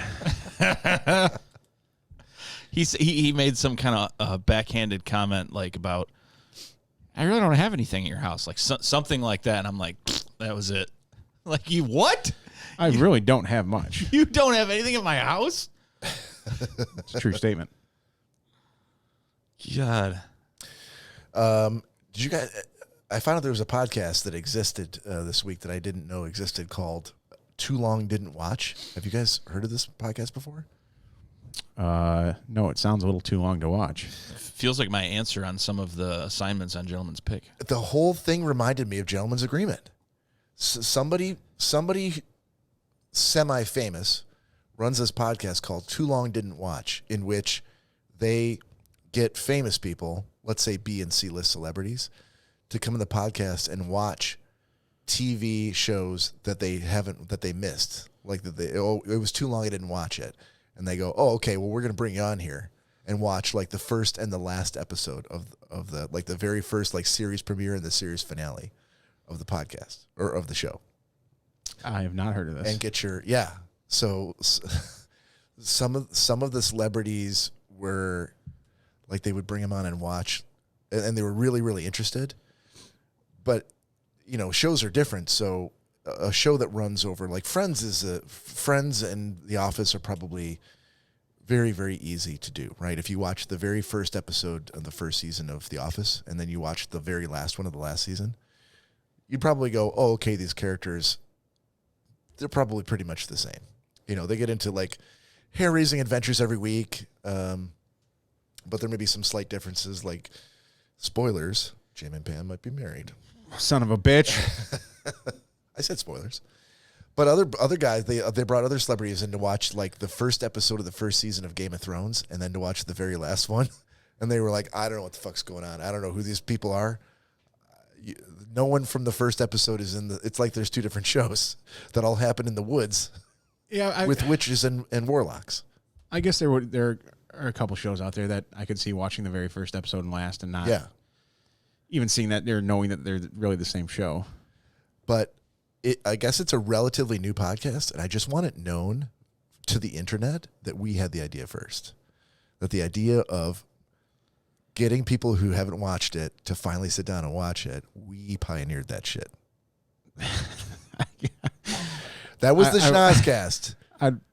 He made some kind of backhanded comment about, I really don't have anything in your house, something like that, and I'm like, that was it. You what? I really don't have much. You don't have anything in my house? It's a true statement. God. Did you guys? I found out there was a podcast that existed this week that I didn't know existed called Too Long Didn't Watch. Have you guys heard of this podcast before? No, it sounds a little too long to watch. Feels like my answer on some of the assignments on Gentleman's Pick. The whole thing reminded me of Gentleman's Agreement. Somebody semi-famous runs this podcast called Too Long Didn't Watch, in which they get famous people, let's say B and C list celebrities, to come on the podcast and watch TV shows that they missed. It was too long I didn't watch it. And they go, oh, okay, well, we're going to bring you on here and watch the first and the last episode of the very first series premiere and the series finale of the podcast or of the show. I have not heard of this. And get so some of the celebrities were Like they would bring them on and watch, and they were really, really interested. But, shows are different. So a show that runs over, like Friends Friends and The Office are probably very, very easy to do, right? If you watch the very first episode of the first season of The Office, and then you watch the very last one of the last season, you'd probably go, oh, okay, these characters, they're probably pretty much the same. They get into like hair-raising adventures every week, but there may be some slight differences, like spoilers, Jim and Pam might be married. Son of a bitch. I said spoilers. But other guys, they brought other celebrities in to watch like the first episode of the first season of Game of Thrones and then to watch the very last one. And they were like, I don't know what the fuck's going on. I don't know who these people are. No one from the first episode is in it's like there's two different shows that all happen in the woods with witches and warlocks. I guess there are a couple shows out there that I could see watching the very first episode and last and not even seeing that knowing that they're really the same show. But I guess it's a relatively new podcast, and I just want it known to the internet that we had the idea first. That the idea of getting people who haven't watched it to finally sit down and watch it, we pioneered that shit. That was the Schnozzcast.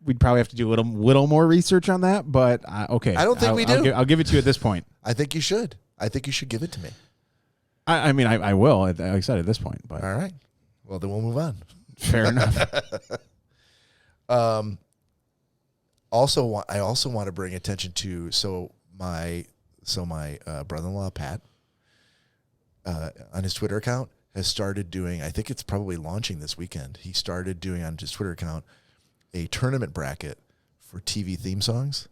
We'd probably have to do a little more research on that, but okay. I don't think we do. I'll give it to you at this point. I think you should. I think you should give it to me. I mean, I will, like I said, at this point. But all right. Well, then we'll move on. Fair enough. I also want to bring attention to my brother-in-law Pat on his Twitter account has started doing. I think it's probably launching this weekend. He started doing on his Twitter account a tournament bracket for TV theme songs,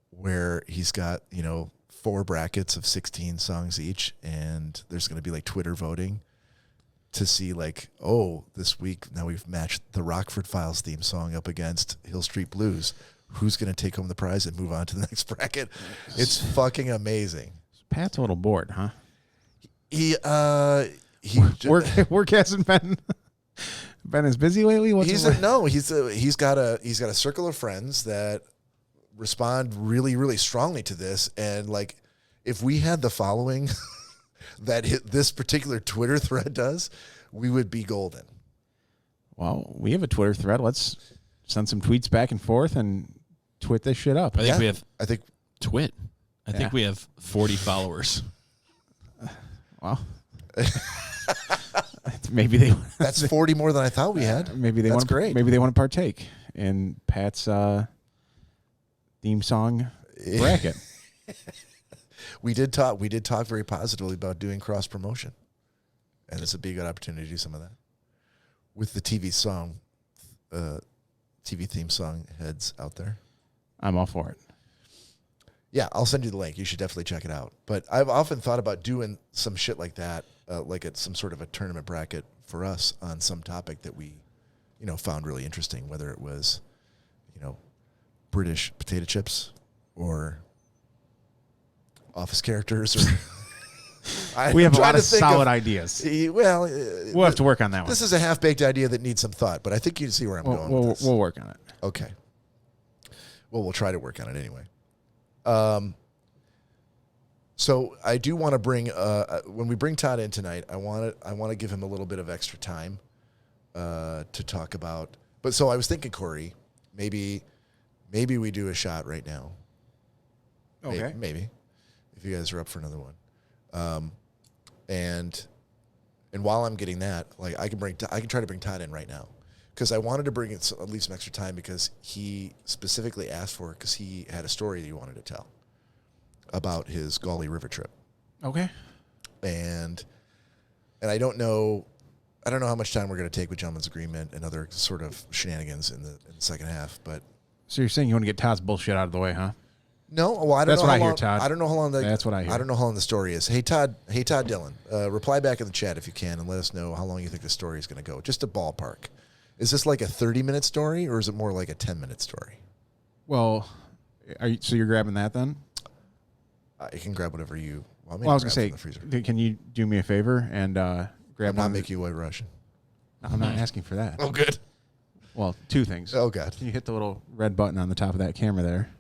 where he's got 4 brackets of 16 songs each, and there's going to be like Twitter voting to see like, oh, this week now we've matched the Rockford Files theme song up against Hill Street Blues. Who's going to take home the prize and move on to the next bracket? It's fucking amazing. Pat's a little bored, huh? Work hasn't been been as busy lately. He's got a circle of friends that respond really, really strongly to this, and like if we had the following that this particular Twitter thread does, we would be golden. Well, we have a Twitter thread. Let's send some tweets back and forth and twit this shit up. I think twit. I think Yeah. we have 40 followers. Well, maybe they. That's 40 more than I thought we had. Maybe they That's want. great. Maybe they want to partake in Pat's theme song bracket. We did talk very positively about doing cross promotion, and this would be a good opportunity to do some of that with the TV theme song heads out there. I'm all for it. Yeah, I'll send you the link. You should definitely check it out. But I've often thought about doing some shit like that, like at some sort of a tournament bracket for us on some topic that we, found really interesting, whether it was, British potato chips or Office characters. Or We have a lot of solid ideas. Well, We'll have to work on that one. This is a half-baked idea that needs some thought, but I think you see where I'm going with this. We'll work on it. Okay. Well, we'll try to work on it anyway. So I do want to bring when we bring Todd in tonight, I want to give him a little bit of extra time to talk about. But so I was thinking, Cory, maybe we do a shot right now. Okay. Maybe if you guys are up for another one. And while I'm getting that, like I can try to bring Todd in right now. Because I wanted to bring at least some extra time because he specifically asked for it because he had a story that he wanted to tell about his Gauley River trip. Okay. And I don't know how much time we're going to take with gentleman's agreement and other sort of shenanigans in the second half. But So you're saying you want to get Todd's bullshit out of the way, huh? no, well, I don't That's know what how I hear, long, Todd. I don't know how long That's what I hear. I don't know how long the story is. Hey Todd Dillon, reply back in the chat if you can and let us know how long you think the story is going to go. Just a ballpark. Is this like a 30-minute story or is it more like a 10-minute story? Well, so you're grabbing that then? You can grab whatever you want me Well, I was to going grab to say, from the freezer. can you do me a favor and grab I'm not one? make you White Russian. I'm not asking for that. Oh, good. Well, two things. Oh, God. Can you hit the little red button on the top of that camera there?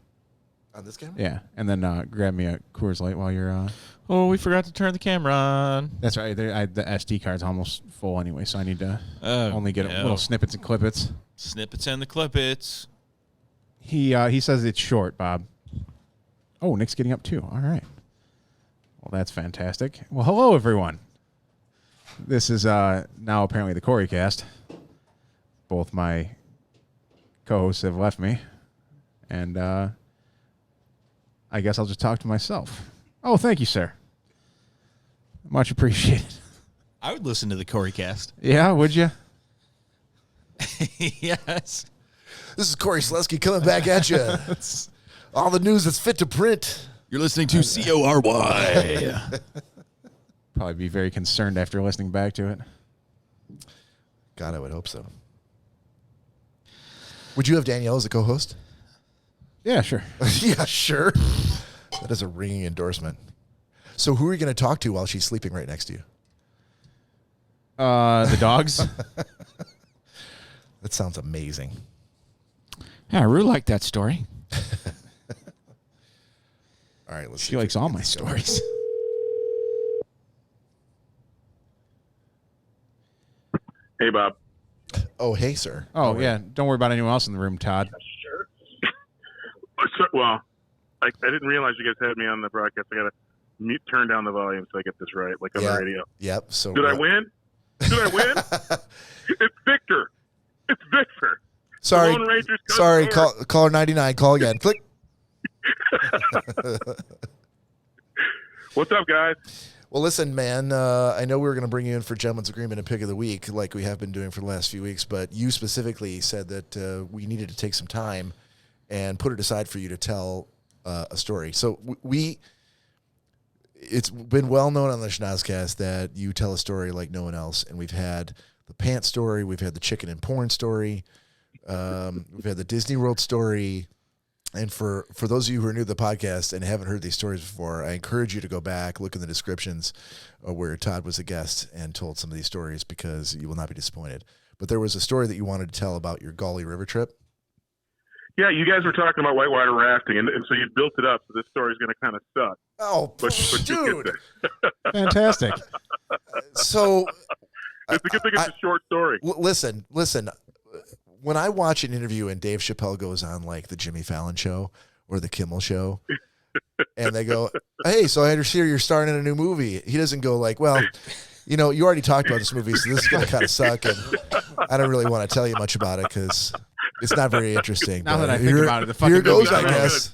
On this camera? Yeah, and then grab me a Coors Light while you're. Oh, we forgot to turn the camera on. That's right. The SD card's almost full anyway, so I need to only get little snippets and clippets. Snippets and the clippets. He says it's short, Bob. Oh, Nick's getting up too. All right. Well, that's fantastic. Well, hello everyone. This is now apparently the Cory cast. Both my co-hosts have left me, and I guess I'll just talk to myself. Oh, thank you, sir. Much appreciated. I would listen to the Cory cast. Yeah, would you? Yes. This is Cory Schnozzcast coming back at you. All the news that's fit to print. You're listening to CORY. Probably be very concerned after listening back to it. God, I would hope so. Would you have Danielle as a co-host? Yeah, sure. Yeah, sure. That is a ringing endorsement. So who are you going to talk to while she's sleeping right next to you? The dogs. That sounds amazing. Yeah, I really like that story. All right, let's see. She likes all my stories. Hey, Bob. Oh, hey, sir. Oh, yeah. Don't worry about anyone else in the room, Todd. Sure. Well, I didn't realize you guys had me on the broadcast. I got to turn down the volume so I get this right, like on the radio. Yep. So Did I win? Did I win? It's Victor. It's Victor. Sorry. Lone Ranger's Sorry. cousin. Caller 99. Call again. Click. What's up, guys? Well, listen, man, I know we were going to bring you in for Gentleman's Agreement and Pick of the Week like we have been doing for the last few weeks, but you specifically said that we needed to take some time and put it aside for you to tell a story. So it's been well known on the Schnozzcast that you tell a story like no one else, and we've had the pants story, we've had the chicken and porn story, we've had the Disney World story. And for those of you who are new to the podcast and haven't heard these stories before, I encourage you to go back, look in the descriptions where Todd was a guest and told some of these stories because you will not be disappointed. But there was a story that you wanted to tell about your Gauley River trip. Yeah, you guys were talking about whitewater rafting, and so you built it up, so this story's going to kind of suck. Oh, but you'll get there. Fantastic. So it's a good thing it's a short story. Listen. When I watch an interview and Dave Chappelle goes on like the Jimmy Fallon show or the Kimmel show and they go, hey, so I understand you're starring in a new movie. He doesn't go like, well, you know, you already talked about this movie, so this is going to kind of suck. And I don't really want to tell you much about it because it's not very interesting. Now that I think about it, the fucking here goes, movie's I not guess.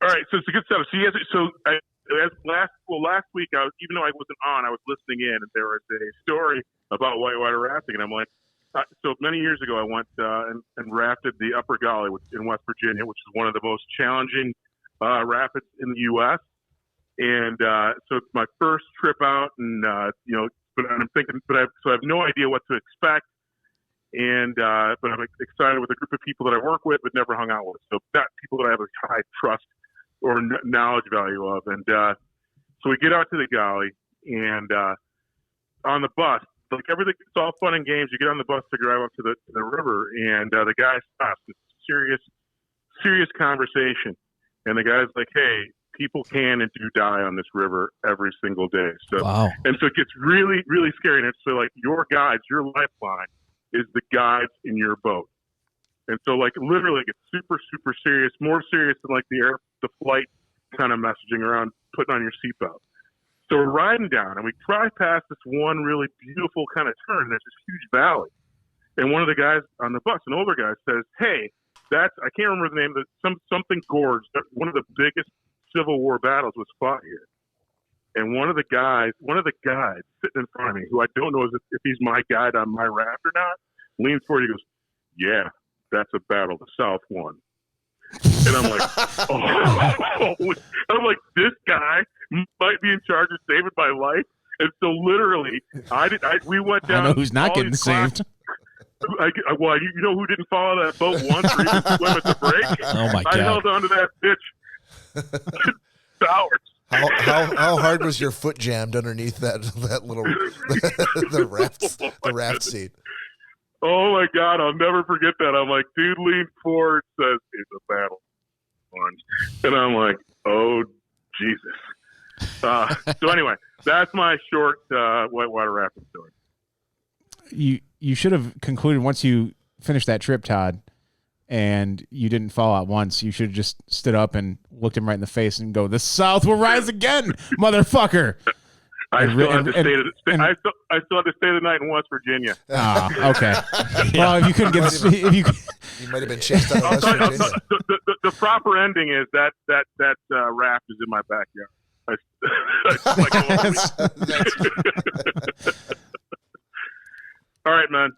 All right, so it's a good stuff. So last week, even though I wasn't on, I was listening in, and there was a story about whitewater rafting, and I'm like, so many years ago, I went and rafted the Upper Gauley in West Virginia, which is one of the most challenging rapids in the U.S. And so it's my first trip out, and but I'm thinking, I have no idea what to expect, and but I'm excited with a group of people that I work with, but never hung out with. So not people that I have a high trust or knowledge value of, and so we get out to the Gauley, and on the bus. Like everything, it's all fun and games. You get on the bus to drive up to the river, and the guy stops. It's serious conversation, and the guy's like, "Hey, people can and do die on this river every single day." So, wow. And so it gets really, really scary. And it's so like your guides, your lifeline is the guides in your boat, and so like literally it gets super, super serious, more serious than like the flight kind of messaging around putting on your seatbelt. So we're riding down, and we drive past this one really beautiful kind of turn. There's this huge valley. And one of the guys on the bus, an older guy, says, hey, I can't remember the name, something gorge. One of the biggest Civil War battles was fought here. And one of the guys sitting in front of me, who I don't know if he's my guide on my raft or not, leans forward. He goes, yeah, that's a battle the South won. And I'm like, I'm like, this guy might be in charge of saving my life. And so literally, we went down. I know who's not getting saved. Well, you know who didn't follow that boat once or even swim at the break? Oh my God! I held onto that bitch. Hours. How hard was your foot jammed underneath that little the raft seat? Oh my God, I'll never forget that. I'm like, dude leaned forward, says it's a battle one, and I'm like, oh Jesus. So anyway, that's my short whitewater rafting story. You should have concluded once you finished that trip, Todd, and you didn't fall out once. You should have just stood up and looked him right in the face and go, "The South will rise again, motherfucker." I still have to stay the night in West Virginia. Okay. Well, if you couldn't get, if you might have been chased out of West Virginia. The proper ending is that raft is in my backyard. All right, man.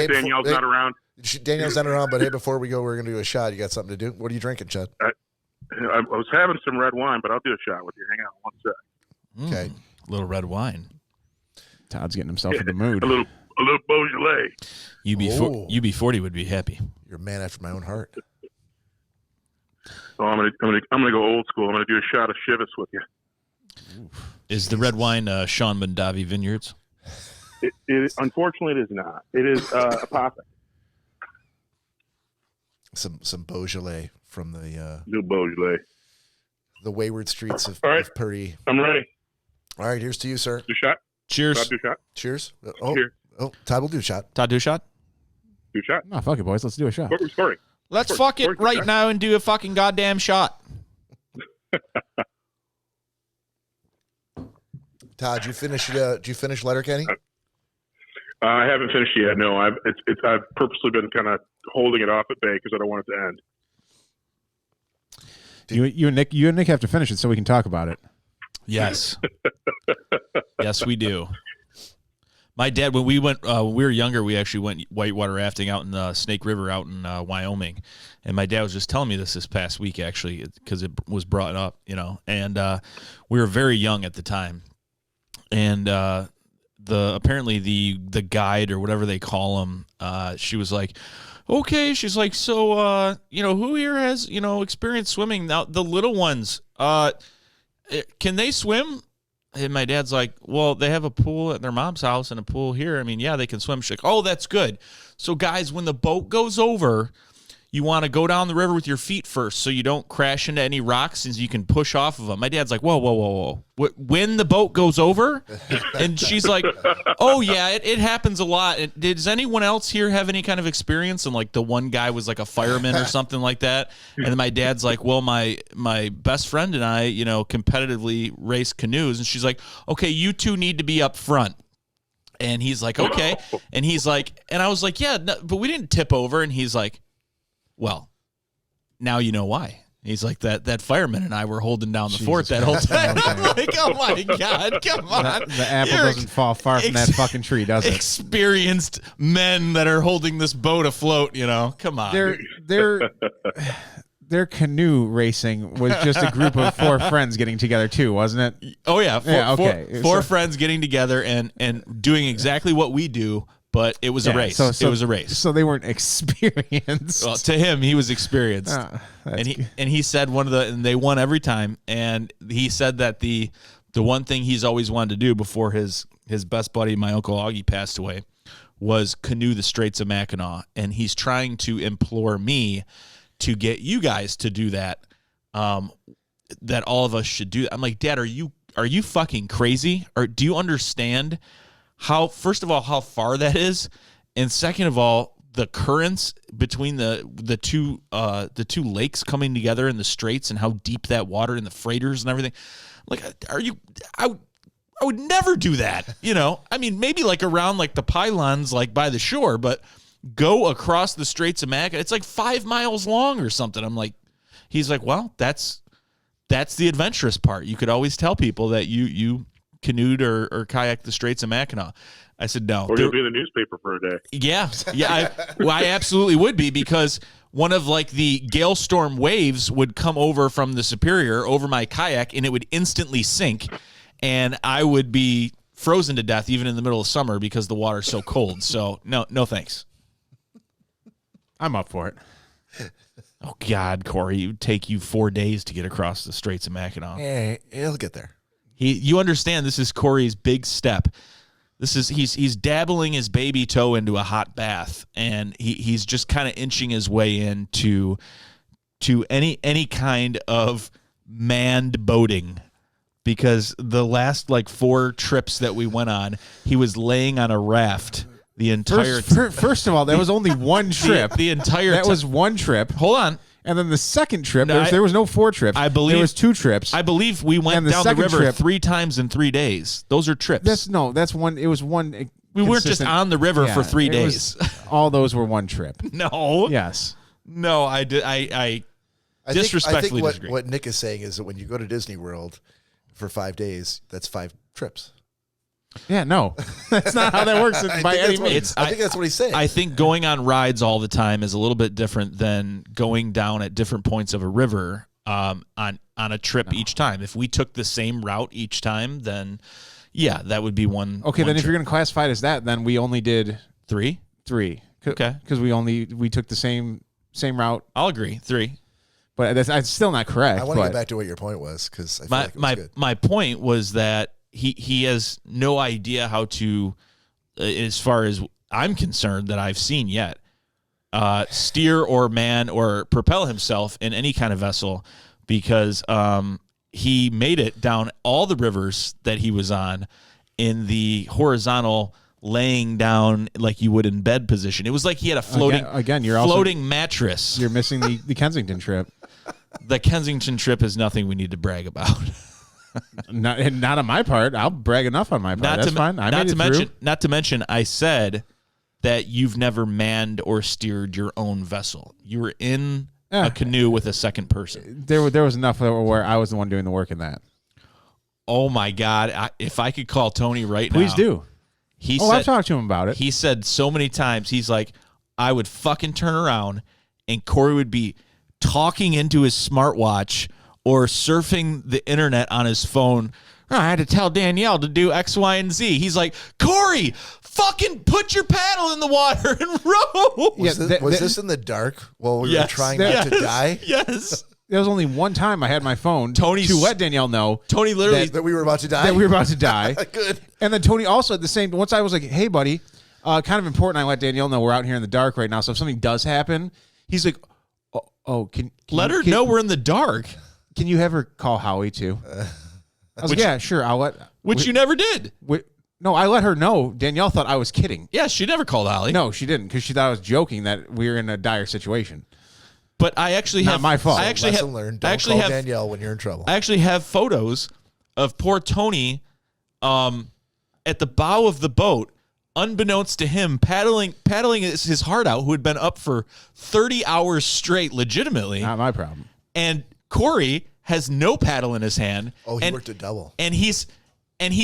Danielle's not around. Danielle's not around, but hey, before we go, we're going to do a shot. You got something to do? What are you drinking, Chad? I was having some red wine, but I'll do a shot with you. Hang on one sec. Okay. A little red wine. Todd's getting himself in the mood. A little Beaujolais. UB40 would be happy. You're a man after my own heart. So I'm gonna go old school. I'm gonna do a shot of Chivas with you. Is the red wine Sean Mondavi Vineyards? Unfortunately, it is not. It is Apothic. Some Beaujolais from the New Beaujolais. The wayward streets of Paris. I'm ready. All right, here's to you, sir. Do a shot. Cheers. Todd, do a shot. Cheers. Cheers. Todd will do a shot. Todd, do a shot. Do a shot. Oh, fuck it, boys. Let's do a shot. What we're scoring? Let's fuck it right now and do a fucking goddamn shot. Todd, did you finish Letterkenny? I haven't finished yet. No, I've purposely been kind of holding it off at bay because I don't want it to end. You and Nick have to finish it so we can talk about it. Yes. Yes, we do. My dad, when we were younger, we actually went whitewater rafting out in the Snake River out in Wyoming. And my dad was just telling me this past week, actually, because it was brought up, and we were very young at the time. And apparently the guide or whatever they call them, she was like, okay, she's like, so, who here has, experience swimming? Now, the little ones, can they swim? And my dad's like, well, they have a pool at their mom's house and a pool here. I mean, yeah, they can swim. She's like, oh, that's good. So, guys, when the boat goes over, you want to go down the river with your feet first so you don't crash into any rocks and you can push off of them. My dad's like, whoa. When the boat goes over? And she's like, oh, yeah, it happens a lot. Does anyone else here have any kind of experience? And, like, the one guy was, like, a fireman or something like that. And then my dad's like, well, my best friend and I, competitively race canoes. And she's like, okay, you two need to be up front. And he's like, okay. And he's like, and I was like, yeah, no, but we didn't tip over. And he's like, well, now you know why. He's like, that fireman and I were holding down the fort that whole time. I'm like, oh, my God, come on. The apple doesn't fall far from that fucking tree, does it? Experienced men that are holding this boat afloat, come on. Their canoe racing was just a group of four friends getting together, too, wasn't it? Oh, yeah. Four Okay. friends getting together and doing exactly what we do. But it was a race. It was a race. So they weren't experienced. Well, to him, he was experienced, and he said and they won every time. And he said that the one thing he's always wanted to do before his best buddy, my Uncle Augie, passed away, was canoe the Straits of Mackinac. And he's trying to implore me to get you guys to do that. That all of us should do. I'm like, Dad, are you fucking crazy? Or do you understand? First of all, how far that is, and second of all, the currents between the two lakes coming together in the straits and how deep that water and the freighters and everything. Like, I would never do that. I mean, maybe like around like the pylons, like by the shore, but go across the Straits of Mackinac. It's like 5 miles long or something. I'm like, he's like, well, that's the adventurous part. You could always tell people that you canoed or kayaked the Straits of Mackinac. I said no. Or you'll be in the newspaper for a day. Yeah. I absolutely would be, because one of like the gale storm waves would come over from the Superior over my kayak and it would instantly sink, and I would be frozen to death even in the middle of summer because the water's so cold. So no thanks. I'm up for it. Oh God, Cory, it would take you 4 days to get across the Straits of Mackinac. Yeah, he'll get there. You understand this is Cory's big step. He's dabbling his baby toe into a hot bath, and he's just kind of inching his way into any kind of manned boating, because the last 4 trips that we went on, he was laying on a raft the entire First of all, that was only one trip. The entire that was one trip. Hold on. And then the second trip, there was no 4 trips. I believe there was 2 trips. I believe we went down the river 3 times in 3 days. Those are trips. That's one. It was one. We weren't just on the river for 3 days. All those were one trip. No. Yes. No, I did. I disrespectfully disagree. What Nick is saying is that when you go to Disney World for 5 days, that's 5 trips. Yeah, no, that's not how that works by any means. I think that's what he's saying. I think going on rides all the time is a little bit different than going down at different points of a river on a trip each time. If we took the same route each time, then yeah, that would be one. Okay, one then if trip. you're going to classify it as that, then we only did 3. Okay, because we took the same route. I'll agree 3. But that's still not correct. I want to get back to what your point was, because I feel like it was good. My point was that he has no idea how to, as far as I'm concerned, that I've seen yet, steer or man or propel himself in any kind of vessel, because he made it down all the rivers that he was on in the horizontal laying down like you would in bed position. It was like he had a floating mattress. You're missing the Kensington trip. The Kensington trip is nothing we need to brag about. Not on my part. I'll brag enough on my part. That's fine. Not to mention, I said that you've never manned or steered your own vessel. You were in a canoe with a second person. There was enough where I was the one doing the work in that. Oh my God! If I could call Tony right now, please do. I've talked to him about it. He said so many times, he's like, I would fucking turn around and Cory would be talking into his smartwatch or surfing the internet on his phone. Oh, I had to tell Danielle to do X, Y, and Z. He's like, Cory, fucking put your paddle in the water and row. Was this in the dark while we were trying not to die? Yes. There was only one time I had my phone to let Danielle know. Tony literally that we were about to die. That we were about to die. Good. And then Tony also at the same. Once I was like, "Hey, buddy, kind of important. I let Danielle know we're out here in the dark right now. So if something does happen, he's like, oh, can let her know we're in the dark. Can you have her call Howie too?" I was like, "Yeah, sure. I'll let." Which you never did. No, I let her know. Danielle thought I was kidding. Yeah, she never called Holly. No, she didn't, because she thought I was joking that we were in a dire situation. But I actually not my fault. I actually Lesson learned. Don't call Danielle when you're in trouble. I actually have photos of poor Tony at the bow of the boat, unbeknownst to him, paddling his heart out, who had been up for 30 hours straight, legitimately. Not my problem. And Cory has no paddle in his hand. Oh, he worked a double. And he's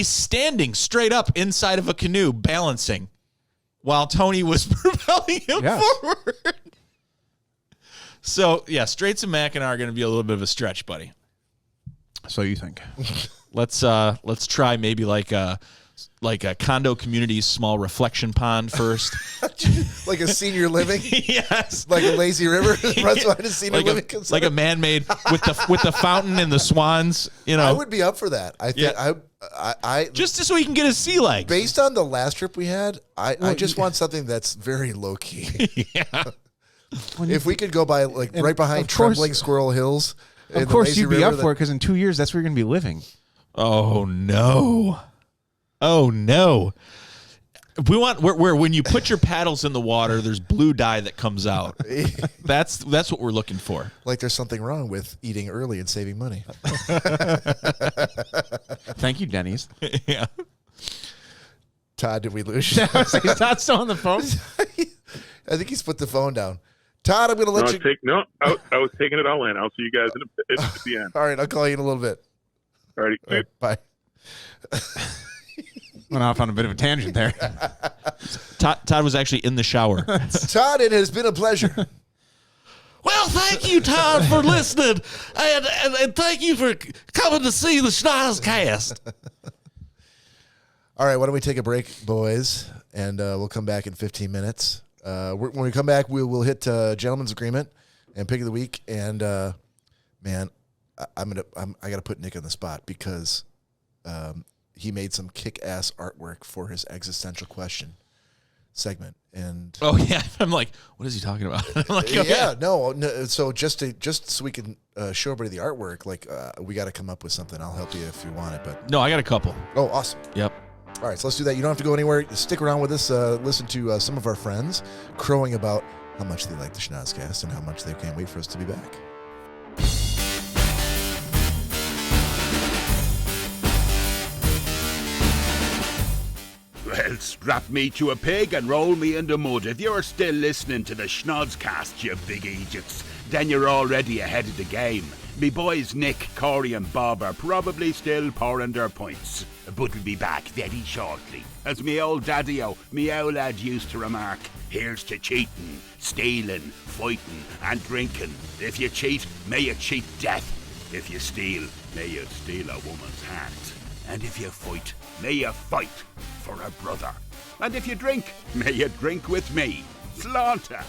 standing straight up inside of a canoe, balancing, while Tony was propelling him forward. So, yeah, Straits and Mackinac are going to be a little bit of a stretch, buddy. So you think? Let's try maybe like a condo community's small reflection pond first. Like a senior living? Yes. Like a lazy river runs behind a senior living. Like a man-made with the fountain and the swans, you know. I would be up for that. I think I just so he can get his sea legs. Based on the last trip we had, I just want something that's very low key. Yeah. If we could go by right behind Trembling Squirrel Hills. Of course you'd be up for it, because in 2 years that's where you're going to be living. Oh no. Oh no. We want where when you put your paddles in the water, there's blue dye that comes out. That's what we're looking for. Like there's something wrong with eating early and saving money. Thank you, Denny's. Yeah. Todd, did we lose you? Is Todd still on the phone? I think he's put the phone down. Todd, I'm going to let you. I was taking it all in. I'll see you guys at the end. All right, I'll call you in a little bit. All right, bye. Went off on a bit of a tangent there. Todd was actually in the shower. Todd, it has been a pleasure. Well, thank you, Todd, for listening, and thank you for coming to see the Schnozzcast. All right, why don't we take a break, boys, and we'll come back in 15 minutes. When we come back, we'll hit Gentleman's Agreement and Pick of the Week. And man, I got to put Nick on the spot, because he made some kick-ass artwork for his existential question segment. And Oh yeah, I'm like, what is he talking about? I'm like, yeah, no. So just so we can show everybody the artwork, like we got to come up with something. I'll help you if you want it. But No, I got a couple. oh, awesome. Yep. All right, so let's do that. You don't have to go anywhere. Stick around with us. Listen to some of our friends crowing about how much they like the Schnozzcast and how much they can't wait for us to be back. Well, strap me to a pig and roll me in the mud. If you're still listening to the Schnozzcast, you big idiots, then you're already ahead of the game. Me boys Nick, Cory and Bob are probably still pouring their pints, but we'll be back very shortly. As me old daddy-o, me old lad used to remark, here's to cheating, stealing, fighting and drinking. If you cheat, may you cheat death. If you steal, may you steal a woman's heart. And if you fight, may you fight for a brother. And if you drink, may you drink with me. Slaughter.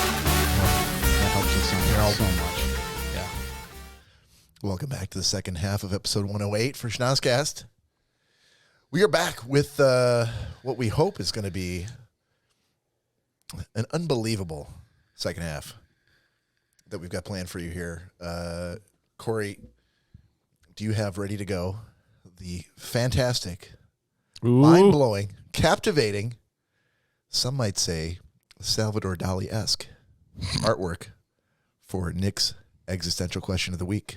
That helps us out so much. Yeah. Welcome back to the second half of episode 108 for Schnozzcast. We are back with what we hope is going to be an unbelievable second half that we've got planned for you here. Cory, do you have ready to go the fantastic, mind-blowing, captivating, some might say Salvador Dali-esque artwork for Nick's existential question of the week?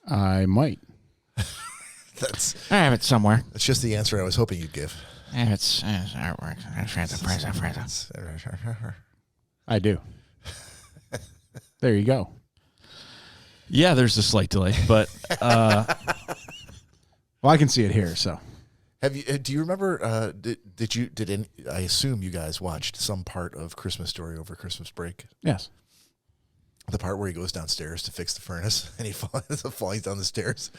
I might. That's I have it somewhere. just the answer I was hoping you'd give. I have it's artwork. I do. There you go. Yeah, there's a slight delay, but Well, I can see it here, so. Have you? Do you remember? I assume you guys watched some part of Christmas Story over Christmas break. Yes. The part where he goes downstairs to fix the furnace and he falls down the stairs,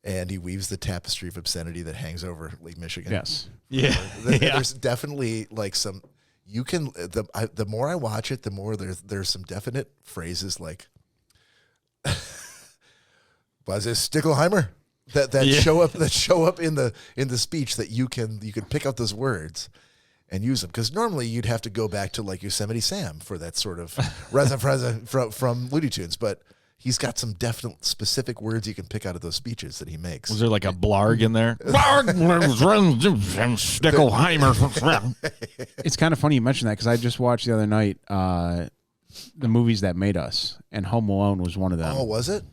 and he weaves the tapestry of obscenity that hangs over Lake Michigan. Yes. yeah. There's definitely like some. You can the more I watch it, the more there's some definite phrases like, "Was this Stickelheimer?" That show up in the speech that you can pick out those words and use them, because normally you'd have to go back to like Yosemite Sam for that sort of resin from Looney Tunes, but he's got some definite specific words you can pick out of those speeches that he makes. Was there like a blarg in there? It's kind of funny you mentioned that, because I just watched the other night the movies that made us, and Home Alone was one of them. Oh, was it?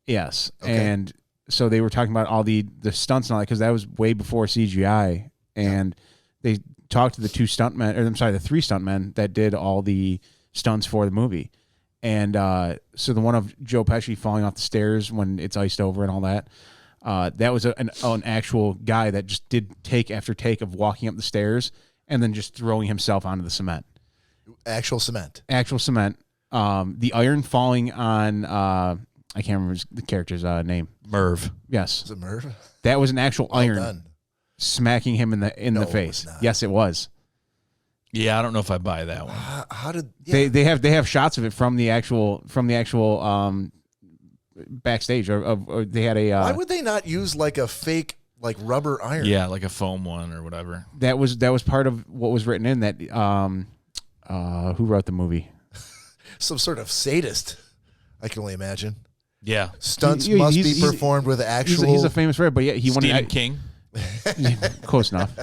Yes. Okay. And so they were talking about all the stunts and all that, because that was way before CGI. And they talked to the three stuntmen that did all the stunts for the movie. And so the one of Joe Pesci falling off the stairs when it's iced over and all that, that was an actual guy that just did take after take of walking up the stairs and then just throwing himself onto the cement. Actual cement. The iron falling on, I can't remember the character's name. Merv. Yes. Is it Merv? That was an actual iron Done. smacking him in the No, it face. was not. Yes, it was. Yeah, I don't know if I buy that one. How did They have shots of it from the actual backstage, or they had a why would they not use like a fake like rubber iron? Yeah, like a foam one or whatever. that was part of what was written in that. Who wrote the movie? Some sort of sadist, I can only imagine. Yeah. Stunts He- must he's- be he's- performed with actual. He's a famous writer, but yeah, he Stephen wanted King. close enough.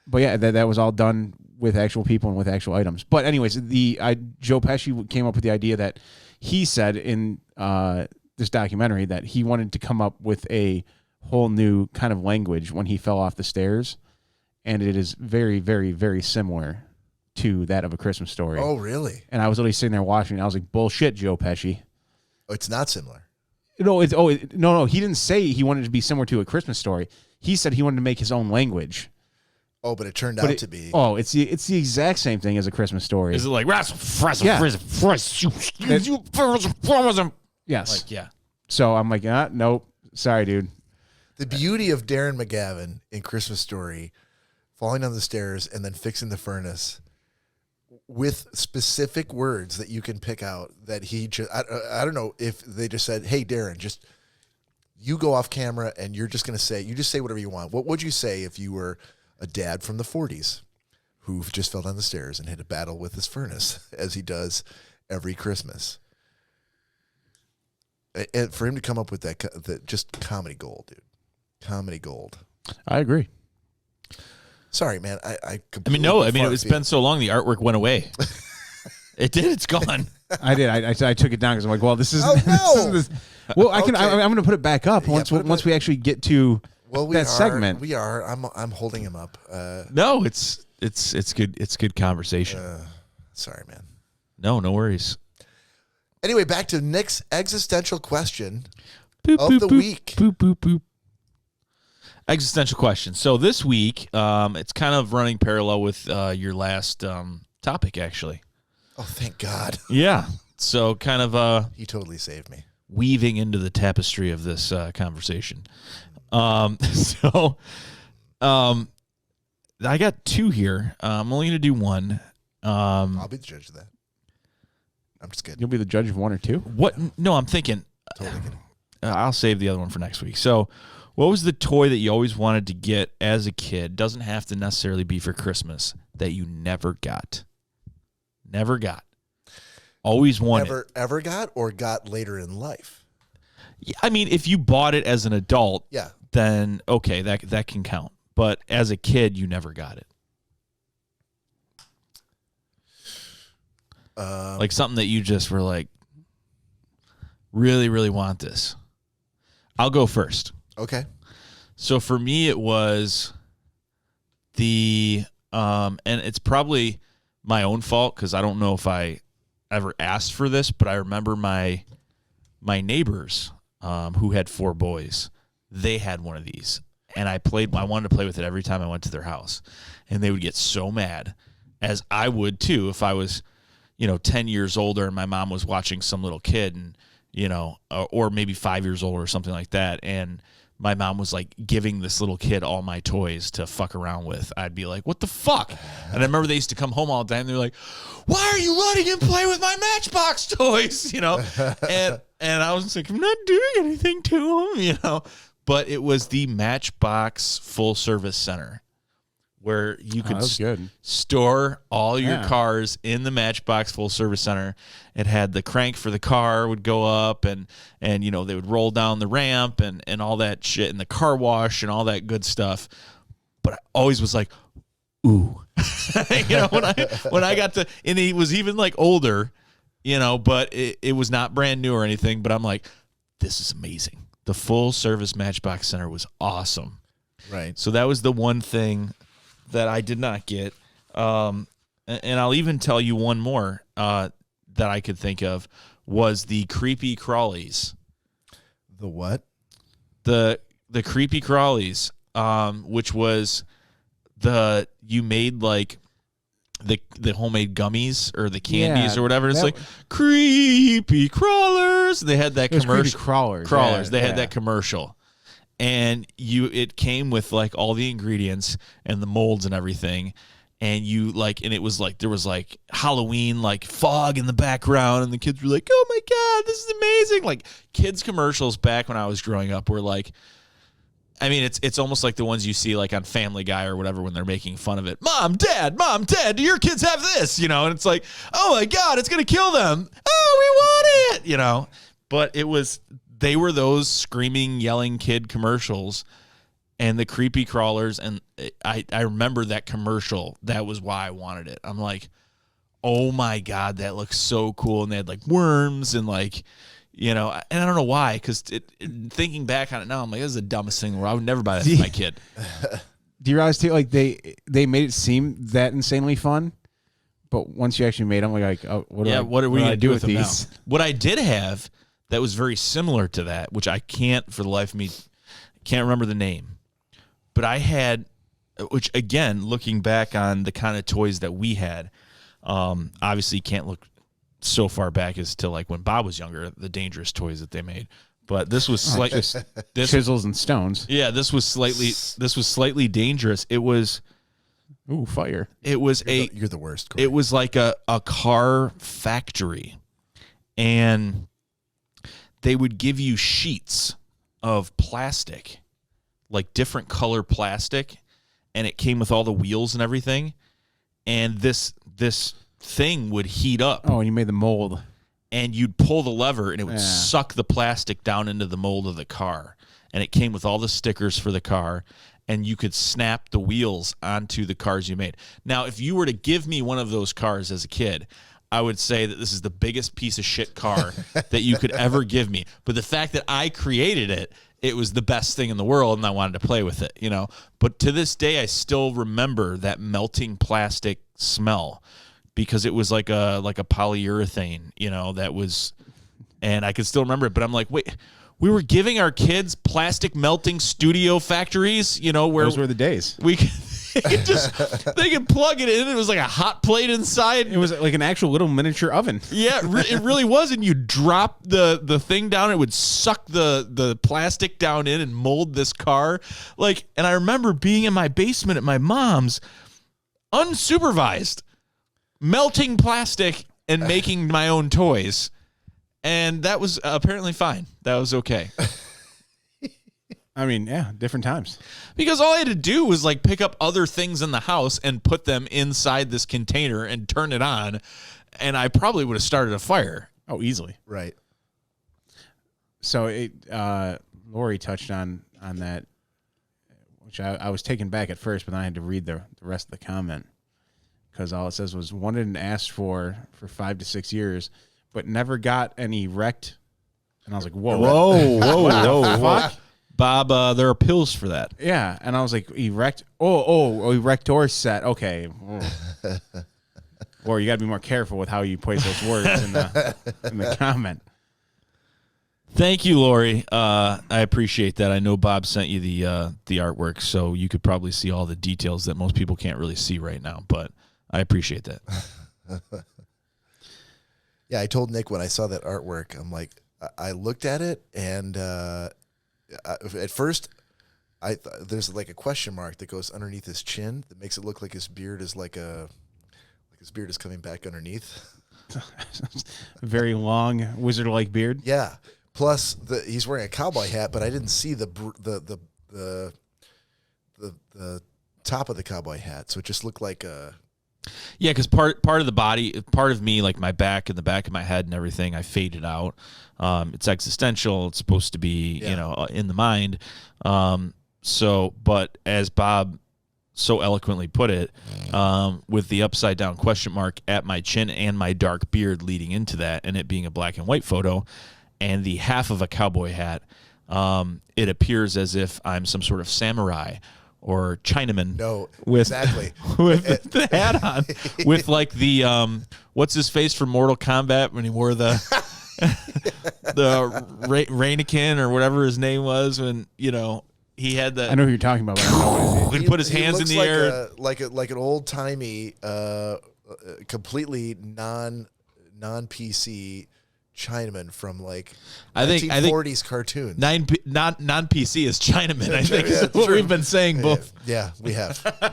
But yeah, that was all done with actual people and with actual items. But anyways, Joe Pesci came up with the idea that he said in this documentary that he wanted to come up with a whole new kind of language when he fell off the stairs, and it is very, very, very similar to that of A Christmas Story. Oh, really? And I was literally sitting there watching, and I was like, "Bullshit, Joe Pesci." Oh, it's not similar. No, no. He didn't say he wanted it to be similar to A Christmas Story. He said he wanted to make his own language. Oh, but it turned But out it- to be. Oh, it's the exact same thing as A Christmas Story. Is it like Yeah. Yes. Like, yeah. So I'm like, nope. Sorry, dude. The beauty of Darren McGavin in Christmas Story, falling down the stairs and then fixing the furnace with specific words that you can pick out that he just, I don't know if they just said, hey, Darren, just you go off camera and you're just going to say, you just say whatever you want. What would you say if you were a dad from the 40s who just fell down the stairs and had a battle with his furnace as he does every Christmas? And for him to come up with that just comedy gold, dude. Comedy gold. I agree. Sorry, man. I mean, no. I mean, it's been so long. The artwork went away. It did. It's gone. I did. I took it down because I'm like, well, this is. Oh, no. This is well, I can. Okay. I'm going to put it back up once we actually get to that segment. We are. I'm holding him up. No, it's good. It's good conversation. Sorry, man. No worries. Anyway, back to Nick's existential question Boop, of boop, the boop, week. Boop, boop, boop. Existential question. So this week, it's kind of running parallel with your last topic, actually. Oh, thank God. Yeah. So kind of He totally saved me. weaving into the tapestry of this conversation. I got two here. I'm only going to do one. I'll be the judge of that. I'm just kidding. You'll be the judge of one or two. What? No, I'm thinking. Totally kidding. I'll save the other one for next week. So, what was the toy that you always wanted to get as a kid? Doesn't have to necessarily be for Christmas, that you never got. Never got. Always wanted. Never ever got or got later in life? Yeah, I mean, if you bought it as an adult, Yeah. then okay, that can count. But as a kid, you never got it. Like something that you just were like, really, really want this. I'll go first. Okay. So for me, it was the, and it's probably my own fault because I don't know if I ever asked for this, but I remember my neighbors who had 4 boys, they had one of these. And I wanted to play with it every time I went to their house. And they would get so mad, as I would too, if I was, 10 years older and my mom was watching some little kid and, or maybe 5 years old or something like that. And my mom was like giving this little kid all my toys to fuck around with. I'd be like, what the fuck? And I remember they used to come home all the time. They're like, why are you letting him play with my Matchbox toys? And I was like, I'm not doing anything to him, But it was the Matchbox Full Service Center where you could store all your cars in the Matchbox Full Service Center. It had the crank for the car would go up and they would roll down the ramp and all that shit, and the car wash and all that good stuff. But I always was like, ooh. when I got to, and he was even like older, but it was not brand new or anything, but I'm like, this is amazing. The Full Service Matchbox Center was awesome. Right. So that was the one thing that I did not get. And I'll even tell you one more that I could think of was the Creepy Crawlies. The what? The Creepy Crawlies, which was you made like the homemade gummies or the candies or whatever. It's like creepy crawlers. They had that commercial. Crawlers. They had that commercial, and it came with like all the ingredients and the molds and everything. And and it was like there was like Halloween like fog in the background, and the kids were like, "Oh my god, this is amazing!" Like kids commercials back when I was growing up were like. I mean, it's almost like the ones you see like on Family Guy or whatever when they're making fun of it. Mom, Dad, do your kids have this? And it's like, oh my God, it's going to kill them. Oh, we want it, But they were those screaming, yelling kid commercials and the creepy crawlers. And I remember that commercial. That was why I wanted it. I'm like, oh my God, that looks so cool. And they had like worms and like, and I don't know why, because thinking back on it now, I'm like, this is the dumbest thing where I would never buy that for my kid. Do you realize too, like they made it seem that insanely fun, but once you actually made them, like, oh, what are we gonna do with these? Now? What I did have that was very similar to that, which I can't for the life of me, can't remember the name, but I had, which again, looking back on the kind of toys that we had, obviously you can't look so far back as to like when Bob was younger, the dangerous toys that they made. But this was slightly chisels and stones. Yeah, this was slightly dangerous. It was fire. It was You're the worst, Cory. It was like a car factory, and they would give you sheets of plastic, like different color plastic, and it came with all the wheels and everything. And this thing would heat up. Oh, and you made the mold. And you'd pull the lever, and it would suck the plastic down into the mold of the car. And it came with all the stickers for the car, and you could snap the wheels onto the cars you made. Now, if you were to give me one of those cars as a kid, I would say that this is the biggest piece of shit car that you could ever give me. But the fact that I created it, it was the best thing in the world, and I wanted to play with it, you know. But to this day, I still remember that melting plastic smell, because it was like a polyurethane, you know, that was, and I can still remember it. But I'm like, wait, we were giving our kids plastic melting studio factories, you know, where those were the days. We could, they could plug it in. It was like a hot plate inside. It was like an actual little miniature oven. Yeah, it really was. And you drop the thing down, it would suck the plastic down in and mold this car. Like, and I remember being in my basement at my mom's, unsupervised, melting plastic and making my own toys. And that was apparently fine. That was okay. I mean, yeah, different times. Because all I had to do was like pick up other things in the house and put them inside this container and turn it on, and I probably would have started a fire. Oh, easily. Right. So Lori touched on that, which I was taken back at first, but then I had to read the rest of the comment, because all it says was wanted and asked for 5 to 6 years, but never got any wrecked. And I was like, whoa. Fuck? Bob, there are pills for that. Yeah, and I was like, erect. Erect or set. Okay. Or you got to be more careful with how you place those words in the comment. Thank you, Lori. I appreciate that. I know Bob sent you the artwork, so you could probably see all the details that most people can't really see right now. But I appreciate that. Yeah, I told Nick when I saw that artwork, I'm like, I looked at it, and at first, there's like a question mark that goes underneath his chin that makes it look like his beard is his beard is coming back underneath. Very long wizard-like beard. Yeah. Plus, he's wearing a cowboy hat, but I didn't see the top of the cowboy hat, so it just looked like a. Yeah, because part of the body, part of me, like my back and the back of my head and everything, I faded out. It's existential. It's supposed to be, in the mind. But as Bob so eloquently put it, with the upside down question mark at my chin and my dark beard leading into that, and it being a black and white photo, and the half of a cowboy hat, it appears as if I'm some sort of samurai or Chinaman. No, exactly. With the hat on. With like the, what's his face from Mortal Kombat when he wore the Rainikin or whatever his name was, when, he had the. I know who you're talking about. But I don't know what it is. He'd put his hands in the air. Like an old-timey, completely non-PC Chinaman from like 1940s cartoons. Non-PC is Chinaman. I think is what we've been saying both. Yeah, we have. I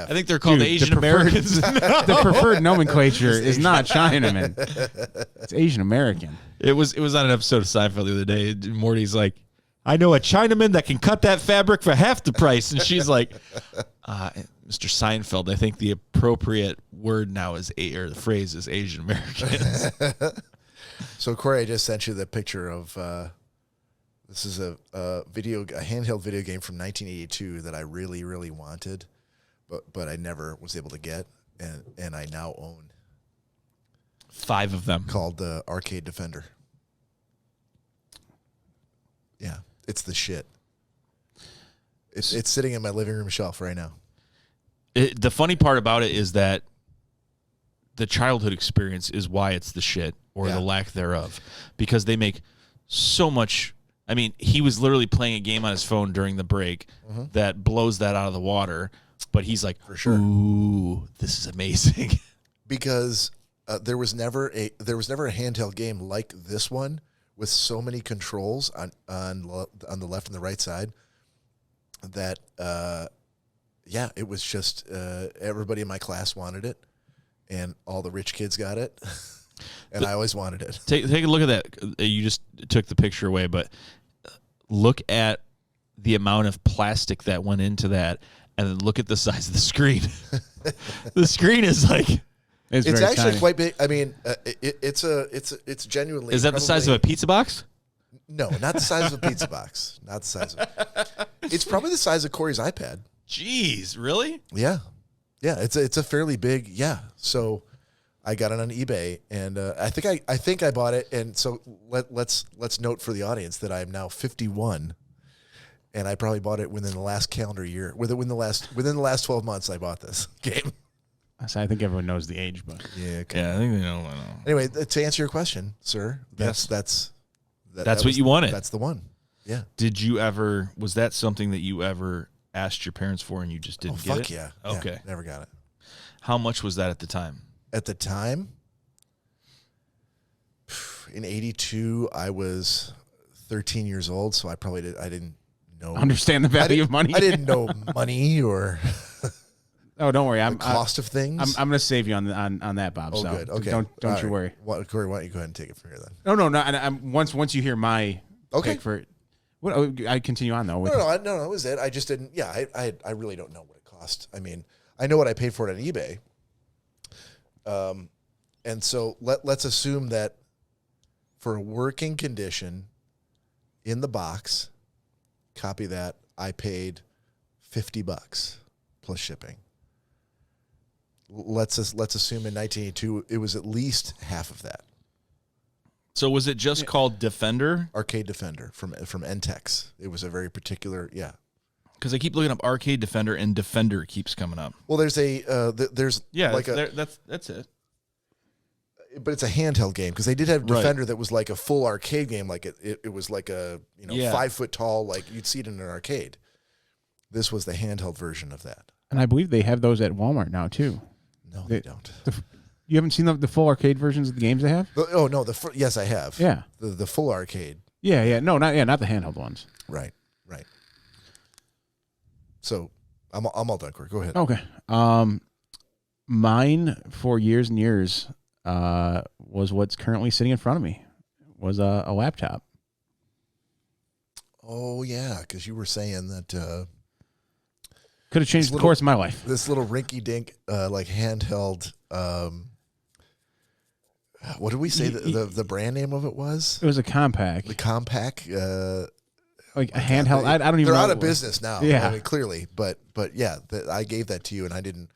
think they're called Asian Americans. The preferred nomenclature is not Chinaman. It's Asian American. It was on an episode of Seinfeld the other day. Morty's like, I know a Chinaman that can cut that fabric for half the price. And she's like, Mr. Seinfeld, I think the appropriate word now is, or the phrase is Asian Americans. So, Cory, I just sent you the picture of, this is a handheld video game from 1982 that I really, really wanted, but I never was able to get, and I now own 5 of them. Called the Arcade Defender. Yeah, it's the shit. It's sitting in my living room shelf right now. The funny part about it is that the childhood experience is why it's the shit, or the lack thereof, because they make so much. I mean, he was literally playing a game on his phone during the break that blows that out of the water, but he's like, for sure, ooh, this is amazing. Because there was never a handheld game like this one with so many controls on the left and the right side that it was just everybody in my class wanted it, and all the rich kids got it, and I always wanted it. Take a look at that. You just took the picture away, but look at the amount of plastic that went into that, and then look at the size of the screen. The screen is like. It's actually tiny. Quite big. I mean, it's genuinely. Is that the size of a pizza box? No, not the size of a pizza box. Not the size of. It's probably the size of Cory's iPad. Jeez, really? Yeah. It's a fairly big. Yeah. So, I got it on eBay, and I think I bought it. And so let's note for the audience that I am now 51, and I probably bought it within the last calendar year. Within the last 12 months, I bought this game. So I think everyone knows the age, but yeah, okay. Yeah, I think they know. Anyway, to answer your question, sir, that's what you wanted. That's the one. Yeah. Did you ever? Was that something that you ever asked your parents for and you just didn't get it? Fuck yeah. Okay. Yeah, never got it. How much was that at the time? At the time, in '82, I was 13 years old, so I didn't know. Understand the value of money. I didn't know money or. Oh, don't worry. The cost of things. I'm going to save you on that, Bob. Oh, so good. Okay. Don't you worry. Cory, why don't you go ahead and take it from here then? No. And once you hear my pick for it, I continue on though. No, it was it. I just didn't. Yeah, I really don't know what it cost. I mean, I know what I paid for it on eBay. And so let's assume that for a working condition in the box, copy that, I paid $50 plus shipping. Let's assume in 1982 it was at least half of that. So was it just called Defender? Arcade Defender from Entex. It was a very particular, yeah. Because I keep looking up Arcade Defender and Defender keeps coming up. Well, there's that's it. But it's a handheld game because they did have Defender that was like a full arcade game, like it was like a 5 foot tall, like you'd see it in an arcade. This was the handheld version of that, and I believe they have those at Walmart now too. No, they don't. You haven't seen the full arcade versions of the games they have? Oh no, yes I have. Yeah, the full arcade. Yeah. No, not the handheld ones. Right. So I'm all done, Cory. Go ahead. Okay. Mine for years and years was what's currently sitting in front of me, was a laptop. Oh yeah, because you were saying that could have changed the course of my life. This little rinky-dink like handheld. What did we say the brand name of it was? It was a compact. The compact. Like a handheld. I don't even know. They're out of business now. Yeah. I mean, clearly. But yeah, I gave that to you, and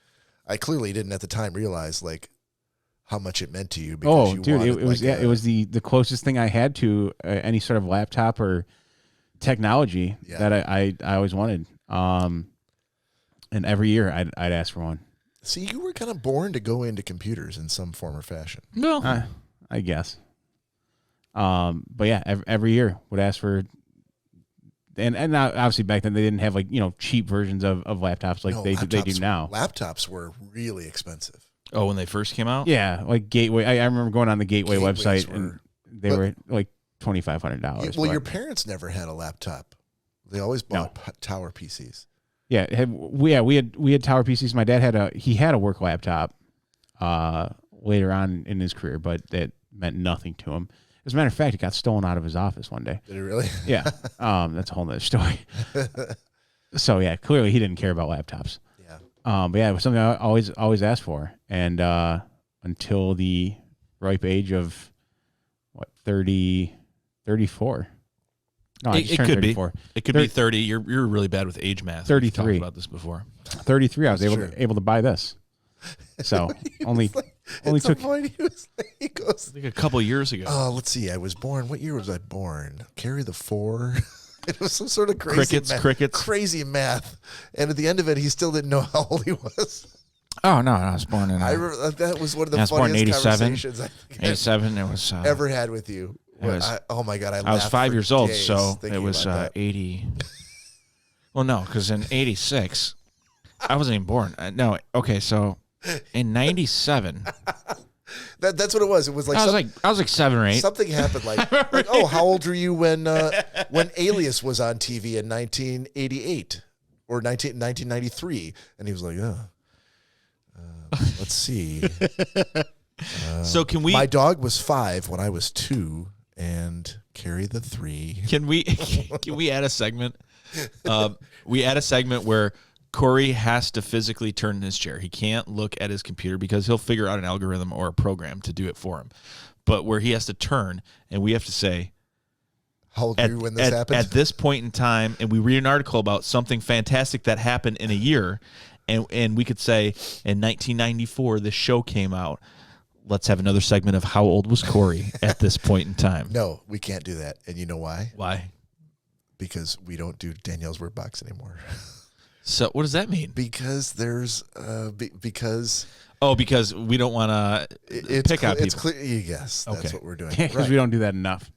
I clearly didn't at the time realize like how much it meant to you. Because it was the closest thing I had to any sort of laptop or technology that I always wanted. And every year I'd ask for one. See, you were kind of born to go into computers in some form or fashion. No, I guess. But yeah, every year would ask for. And obviously back then they didn't have like cheap versions of laptops like they do now. Laptops were really expensive. Oh, when they first came out? Yeah, like Gateway. I remember going on the Gateway website and they were like $2,500. Well, your parents never had a laptop. They always bought tower PCs. Yeah, we had tower PCs. My dad had a work laptop later on in his career, but that meant nothing to him. As a matter of fact, it got stolen out of his office one day. Did it really? Yeah. That's a whole nother story. So yeah, clearly he didn't care about laptops. Yeah. But yeah, it was something I always asked for. And until the ripe age of 34. No, it could 34. Be. It could be 30. You're really bad with age math. 33. We've talked about this before. 33. I was able to buy this. So only took. He goes like a couple years ago. Oh, let's see. I was born. What year was I born? Carry the 4. It was some sort of crazy math. And at the end of it, he still didn't know how old he was. Oh no, I was born in. That was one of the funniest conversations I 87. It was ever had with you. Oh my god, I was 5 years old, so it was 80. Well, no, because in 86, I wasn't even born. No, okay, so in 97, That's what it was. It was like I was like 7 or 8. Something happened like oh, how old were you when Alias was on TV in 1988 or 1993? And he was like, let's see. So can we? My dog was 5 when I was 2, and carry the 3. Can we add a segment? We add a segment where Cory has to physically turn in his chair. He can't look at his computer because he'll figure out an algorithm or a program to do it for him. But where he has to turn, and we have to say, how old were you when this happened? At this point in time, and we read an article about something fantastic that happened in a year, and we could say, in 1994, this show came out. Let's have another segment of how old was Cory at this point in time. No, we can't do that. And you know why? Why? Because we don't do Danielle's Word Box anymore. So what does that mean? Because there's because we don't want to pick on people. It's clear. Yes, that's what we're doing. Because we don't do that enough.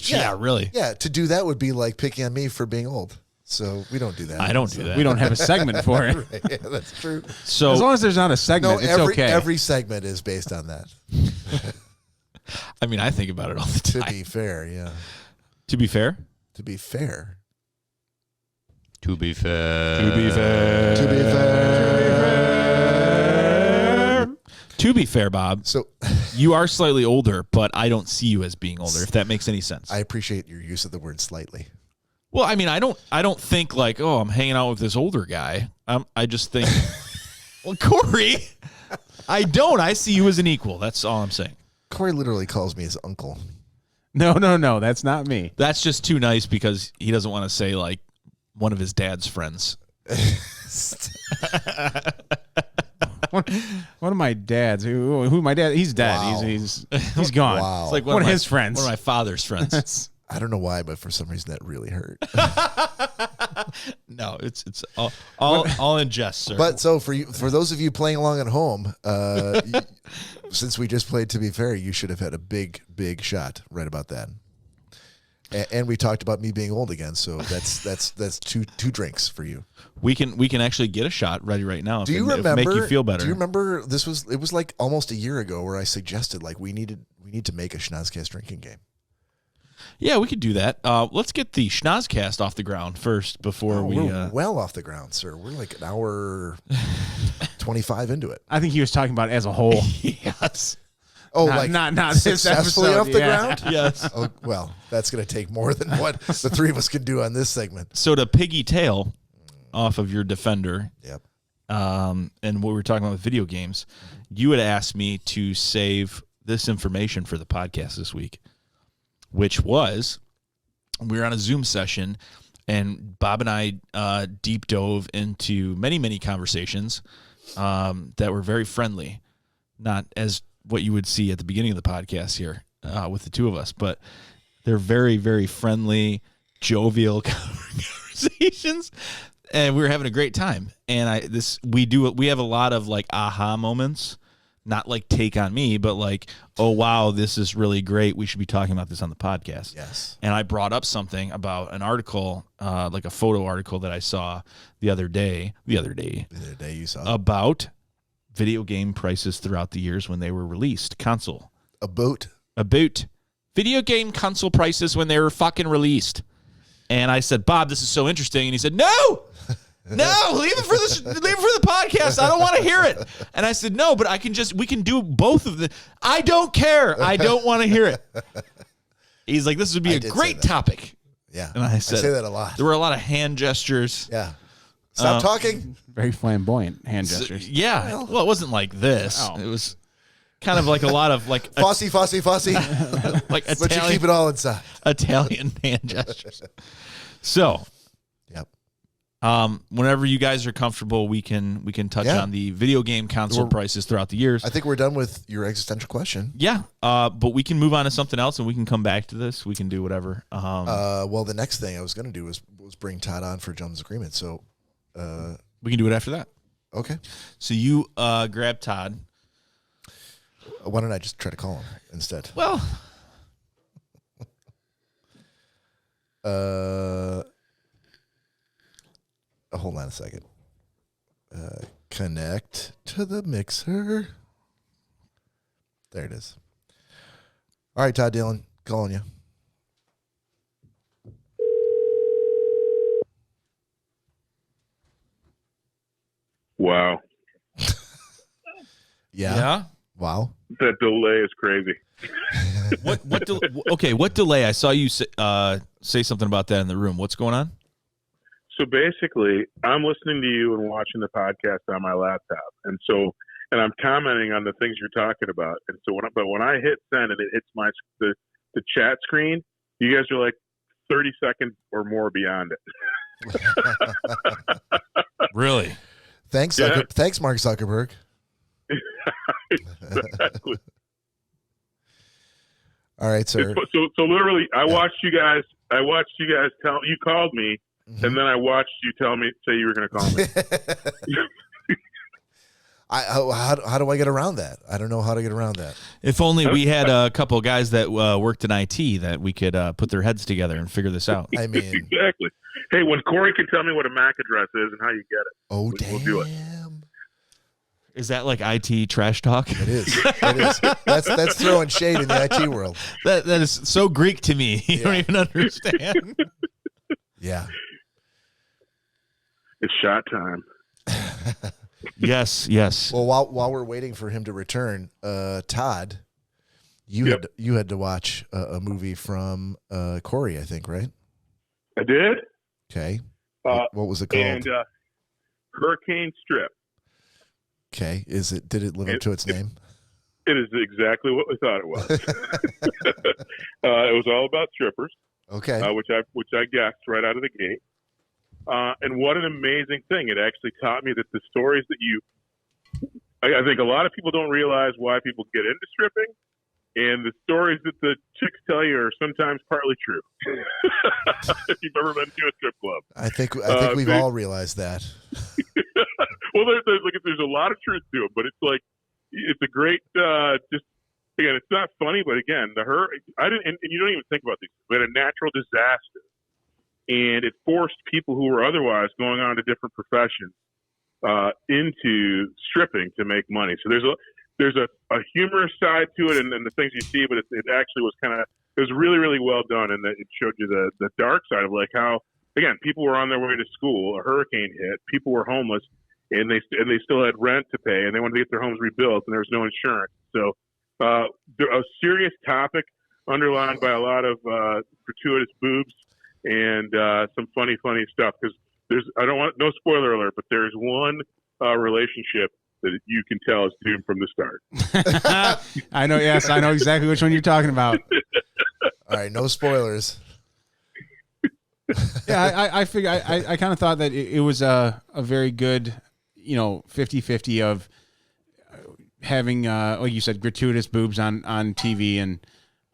Yeah, really. Yeah, to do that would be like picking on me for being old. So we don't do that. I don't do that. We don't have a segment for it. Right, yeah, that's true. So as long as there's not a segment, it's okay. Every segment is based on that. I mean, I think about it all the time. To be fair, yeah. To be fair? To be fair. To be fair. To be fair. To be fair. To be fair, Bob. So you are slightly older, but I don't see you as being older, if that makes any sense. I appreciate your use of the word slightly. Well, I mean, I don't think like, oh, I'm hanging out with this older guy. I just think, well, Cory, I don't. I see you as an equal. That's all I'm saying. Cory literally calls me his uncle. No, that's not me. That's just too nice because he doesn't want to say like one of his dad's friends. One of my dads, who my dad, he's dead. Wow. He's gone. Wow. It's like one of his friends. One of my father's friends. I don't know why, but for some reason that really hurt. No, it's all in jest, sir. But so for those of you playing along at home, since we just played To Be Fair, you should have had a big shot right about that. And we talked about me being old again, so that's two drinks for you. We can actually get a shot ready right now. Do you remember? Make you feel better? Do you remember? It was like almost a year ago where I suggested like we need to make a Schnozzcast drinking game. Yeah, we could do that. Let's get the Schnozzcast off the ground first before we're well off the ground, sir. We're like an hour 25 into it. I think he was talking about it as a whole. Yes. Oh, not successfully this episode, off the ground? Yes. Oh, well, that's going to take more than what the three of us can do on this segment. So to piggy tail off of your Defender, yep. And what we were talking about with video games, you had asked me to save this information for the podcast this week, which was we were on a Zoom session, and Bob and I deep dove into many conversations that were very friendly, not as what you would see at the beginning of the podcast here with the two of us, but they're very, very friendly, jovial conversations, and we were having a great time. And we have a lot of like aha moments, not like take on me, but like, oh wow, this is really great. We should be talking about this on the podcast. Yes. And I brought up something about an article, like a photo article that I saw the other day You saw about video game prices throughout the years when they were released. About video game console prices when they were fucking released. And I said, Bob, this is so interesting. And he said, no, leave it for the podcast. I don't want to hear it. And I said, no, but we can do both of them. I don't care. I don't want to hear it. He's like, this would be a great topic. Yeah. And I said, I say that a lot. There were a lot of hand gestures. Yeah. Stop talking. Very flamboyant hand gestures. Yeah. Well, it wasn't like this. Oh. It was kind of like a lot of like Fossy. like Italian, But you keep it all inside. Italian hand gestures. So, yep. Whenever you guys are comfortable, we can touch on the video game console prices throughout the years. I think we're done with your existential question. Yeah. But we can move on to something else, and we can come back to this. We can do whatever. Well, the next thing I was going to do was bring Todd on for Gentleman's Agreement. So, we can do it after that. Okay. So you grab Todd. Why don't I just try to call him instead? Well, hold on a second. Connect to the mixer. There it is. All right, Todd Dillon, calling you. Wow. Yeah. Wow. That delay is crazy. What delay? I saw you say something about that in the room. What's going on? So basically, I'm listening to you and watching the podcast on my laptop, and I'm commenting on the things you're talking about. And so when I hit send and it hits the chat screen, you guys are like 30 seconds or more beyond it. Really? Thanks, thanks, Mark Zuckerberg. Exactly. All right, sir. So literally, I watched you guys tell you called me, and then I watched you say you were going to call me. How do I get around that? I don't know how to get around that. If only we had a couple guys that worked in IT that we could put their heads together and figure this out. I mean, exactly. Hey, when Cory can tell me what a MAC address is and how you get it, we'll do it. Is that like IT trash talk? It is. It is. That's throwing shade in the IT world. That is so Greek to me. You don't even understand. Yeah. It's shot time. Yes. Well, while we're waiting for him to return, Todd, you had to watch a movie from Cory, I think, right? I did. Okay. What was it called? And Hurricane Strip. Okay. Did it live up to its name? It is exactly what we thought it was. It was all about strippers. Okay. Which I guessed right out of the gate. And what an amazing thing. It actually taught me that the stories that I think a lot of people don't realize why people get into stripping, and the stories that the chicks tell you are sometimes partly true. If you've ever been to a strip club. I think we've all realized that. Well, there's a lot of truth to it, but it's a great, again, it's not funny, but again, and you don't even think about these. We had a natural disaster, and it forced people who were otherwise going on to different professions into stripping to make money. So there's a humorous side to it, and the things you see, but it actually was it was really, really well done, and it showed you the dark side of like how, again, people were on their way to school, a hurricane hit, people were homeless, and they still had rent to pay, and they wanted to get their homes rebuilt, and there was no insurance. So a serious topic underlined by a lot of gratuitous boobs and some funny stuff. Because no spoiler alert, but there's one relationship that you can tell is doomed from the start. I know exactly which one you're talking about. All right, no spoilers. Yeah, I figure I kind of thought that it was a very good, 50-50 of having, like you said, gratuitous boobs on TV, and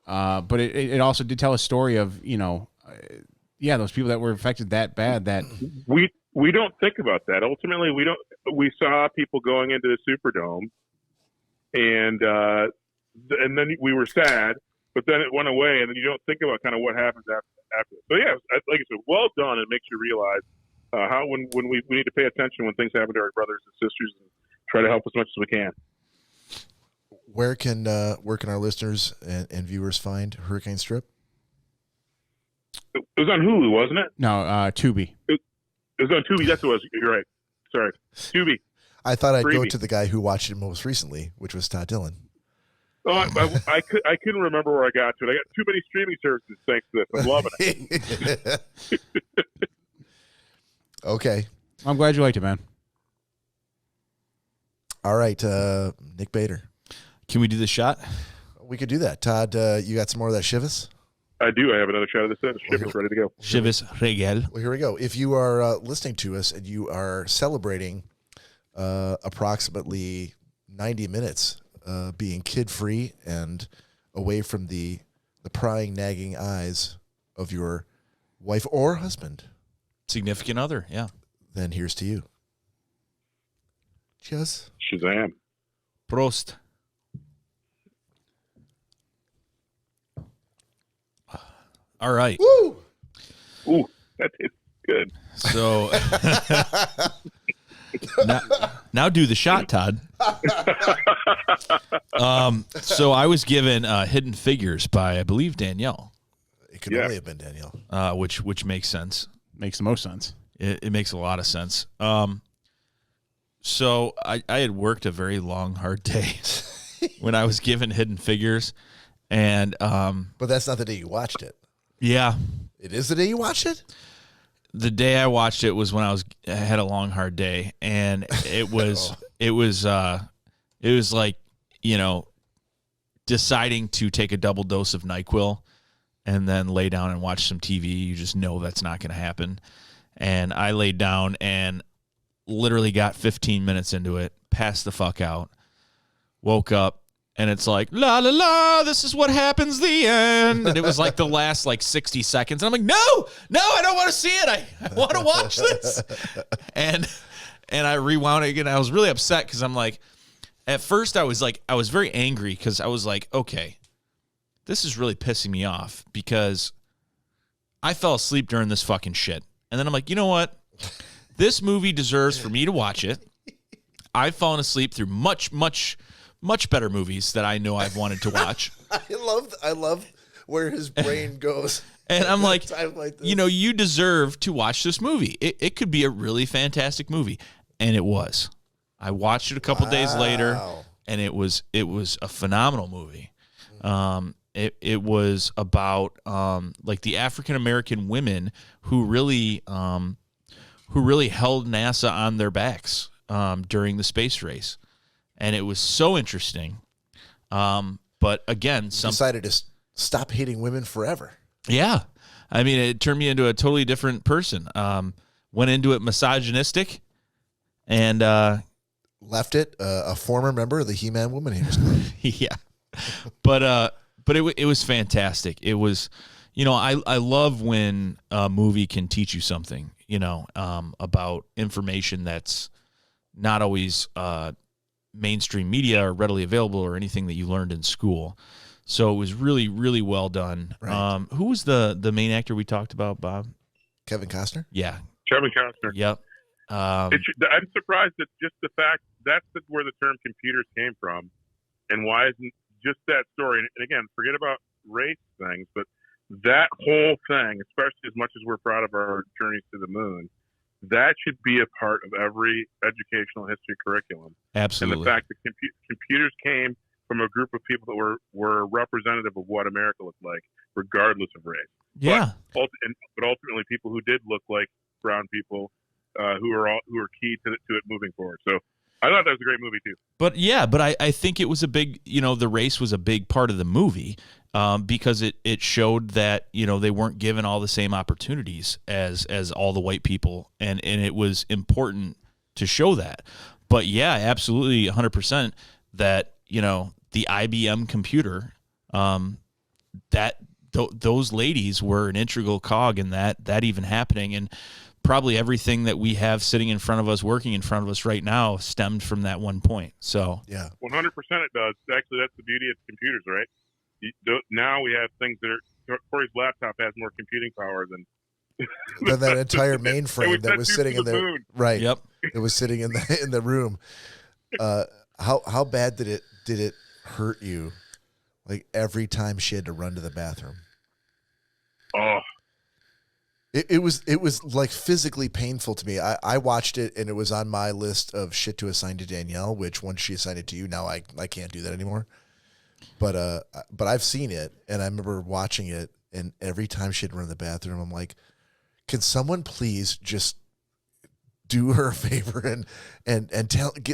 but it also did tell a story of those people that were affected that bad that we don't think about that. Ultimately, we saw people going into the Superdome, and then we were sad, but then it went away, and then you don't think about kind of what happens after. So yeah, like I said, well done. It makes you realize how when we need to pay attention when things happen to our brothers and sisters, and try to help as much as we can. Where can our listeners and viewers find Hurricane Strip? It was on Hulu, wasn't it? No, Tubi. It was on Tubi. That's what it was. You're right. Sorry, Tubi. I thought I'd go to the guy who watched it most recently, which was Todd Dillon. Oh, I couldn't remember where I got to it. I got too many streaming services thanks to this. I'm loving it. Okay. I'm glad you liked it, man. All right, Nick Bader. Can we do the shot? We could do that. Todd, you got some more of that Chivas? I do. I have another shot of this. Chivas ready to go. Chivas Regel. Well, here we go. If you are listening to us and you are celebrating approximately 90 minutes being kid-free and away from the prying, nagging eyes of your wife or husband. Significant other, yeah. Then here's to you. Cheers. Shazam. Prost. All right. Woo! Ooh, that tastes good. So now do the shot, Todd. So I was given Hidden Figures by, I believe, Danielle. It could only have been Danielle. Which makes sense. Makes the most sense. It makes a lot of sense. So I had worked a very long, hard day when I was given Hidden Figures, and but that's not the day you watched it. Yeah, it is the day you watched it. The day I watched it was when I had a long, hard day, and it was it was like, you know, deciding to take a double dose of NyQuil and then lay down and watch some TV. You just know that's not going to happen. And I laid down and literally got 15 minutes into it, passed the fuck out, woke up, and it's like, la, la, la, this is what happens, the end. And it was like the last, 60 seconds. And I'm like, no, I don't want to see it. I want to watch this. And I rewound it again. I was really upset because I'm like, at first I was very angry because I was like, okay, this is really pissing me off because I fell asleep during this fucking shit. And then I'm like, you know what? This movie deserves for me to watch it. I've fallen asleep through much, much, much better movies that I know I've wanted to watch. I love where his brain goes. And I'm like you know, you deserve to watch this movie. It could be a really fantastic movie. And it was. I watched it a couple days later, and it was a phenomenal movie. It was about the African American women who really held NASA on their backs during the space race, and it was so interesting. But again, decided to stop hating women forever. Yeah, I mean, it turned me into a totally different person. Went into it misogynistic, and left it a former member of the He-Man Woman Haters Club. Yeah, but it was fantastic. It was, you know, I love when a movie can teach you something, you know, about information that's not always mainstream media or readily available or anything that you learned in school. So it was really, really well done. Right. Who was the main actor we talked about, Bob? Kevin Costner? Yeah. Kevin Costner. Yep. I'm surprised that just the fact that's where the term computers came from, and why isn't just that story? And again, forget about race things, but that whole thing, especially as much as we're proud of our journeys to the moon, that should be a part of every educational history curriculum. Absolutely. And the fact that computers came from a group of people that were representative of what America looked like, regardless of race. Yeah. But ultimately, people who did look like brown people, who are key to it moving forward. So I thought that was a great movie too. But I think it was a big, you know, the race was a big part of the movie because it showed that, you know, they weren't given all the same opportunities as all the white people, and it was important to show that. But yeah, absolutely 100% that, you know, the IBM computer, those ladies were an integral cog in that even happening, and probably everything that we have sitting in front of us, working in front of us right now, stemmed from that one point. So yeah, 100% it does. Actually, that's the beauty of computers, right? Now we have things that are. Cory's laptop has more computing power than that entire mainframe that was sitting in the moon. Right. Yep. It was sitting in the room. How bad did it hurt you? Like every time she had to run to the bathroom. Oh. It was like physically painful to me. I watched it and it was on my list of shit to assign to Danielle, which once she assigned it to you, now I can't do that anymore. But I've seen it and I remember watching it, and every time she'd run to the bathroom, I'm like, can someone please just do her a favor and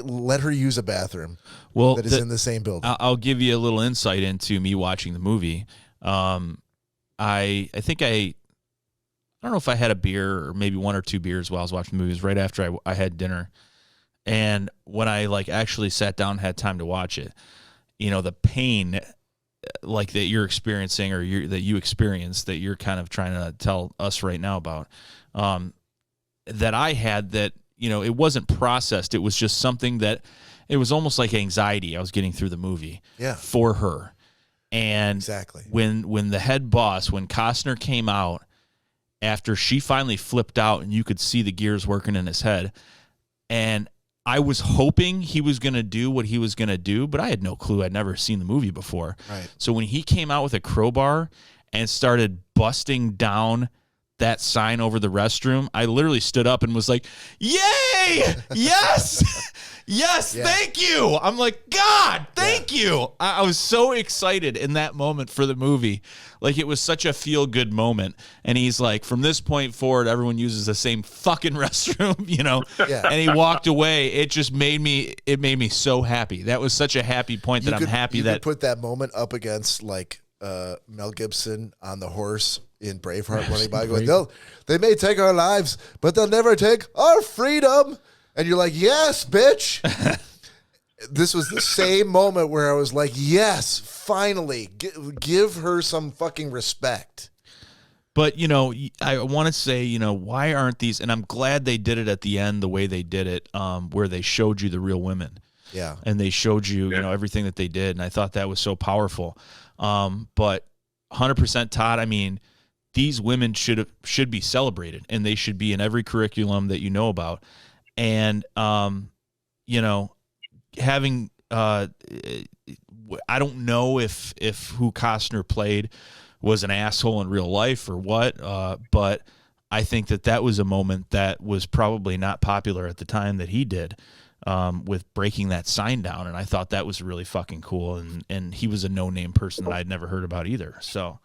let her use a bathroom that is in the same building. I'll give you a little insight into me watching the movie. I think I don't know if I had a beer or maybe one or two beers while I was watching the movies right after I had dinner. And when I actually sat down and had time to watch it, you know, the pain that you're experiencing or that you experienced that you're kind of trying to tell us right now about, that I had, that, you know, it wasn't processed. It was just something that it was almost like anxiety I was getting through the movie for her. And exactly when the head boss, when Costner came out, after she finally flipped out and you could see the gears working in his head, and I was hoping he was going to do what he was going to do, but I had no clue. I'd never seen the movie before. Right. So when he came out with a crowbar and started busting down that sign over the restroom, I literally stood up and was like, yay! Yes! Yes, Yeah. thank you. I'm like, God, thank you. I was so excited in that moment for the movie. Like, it was such a feel-good moment. And he's like, from this point forward, everyone uses the same fucking restroom, you know? Yeah. And he walked away. It just made me so happy. That was such a happy point that I'm happy you that. could put that moment up against like Mel Gibson on the horse in Braveheart running by going, they may take our lives, but they'll never take our freedom. And you're like, yes, bitch. This was the same moment where I was like, yes, finally, give her some fucking respect. But, you know, I want to say, you know, why aren't these, and I'm glad they did it at the end the way they did it, where they showed you the real women. Yeah. And they showed you, you know, everything that they did. And I thought that was so powerful. But 100% Todd, I mean, these women should be celebrated, and they should be in every curriculum that you know about. And, you know, having, I don't know if who Costner played was an asshole in real life or what, but I think that was a moment that was probably not popular at the time that he did, with breaking that sign down. And I thought that was really fucking cool. And he was a no-name person that I'd never heard about either. So.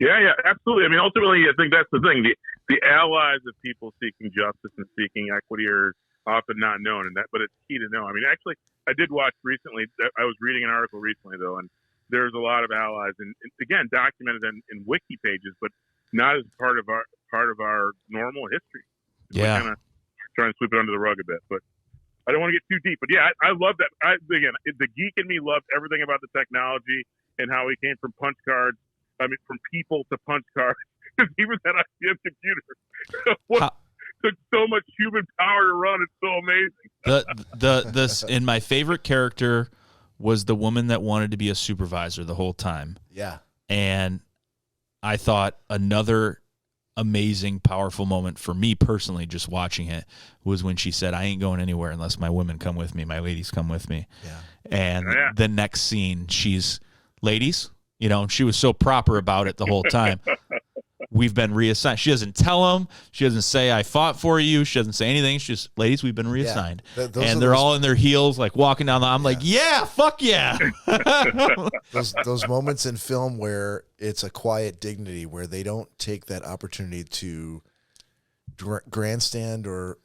Yeah, absolutely. I mean, ultimately, I think that's the thing. The allies of people seeking justice and seeking equity are often not known, but it's key to know. I mean, actually, I did watch recently. I was reading an article recently, though, and there's a lot of allies, and again, documented in wiki pages, but not as part of our normal history. Yeah, we're kind of trying to sweep it under the rug a bit, but I don't want to get too deep. But yeah, I love that. The geek in me loved everything about the technology and how we came from punch cards. I mean, from people to punch cards. Because even that IBM computer took so much human power to run. It's so amazing. And my favorite character was the woman that wanted to be a supervisor the whole time. Yeah. And I thought another amazing, powerful moment for me personally, just watching it, was when she said, I ain't going anywhere unless my women come with me, my ladies come with me. Yeah. And the next scene, she's, ladies, you know, she was so proper about it the whole time. We've been reassigned. She doesn't tell them. She doesn't say, I fought for you. She doesn't say anything. She's just, ladies, we've been reassigned. Yeah. And they're all in their heels, like walking down the, I'm like, yeah, fuck yeah. those moments in film where it's a quiet dignity, where they don't take that opportunity to grandstand or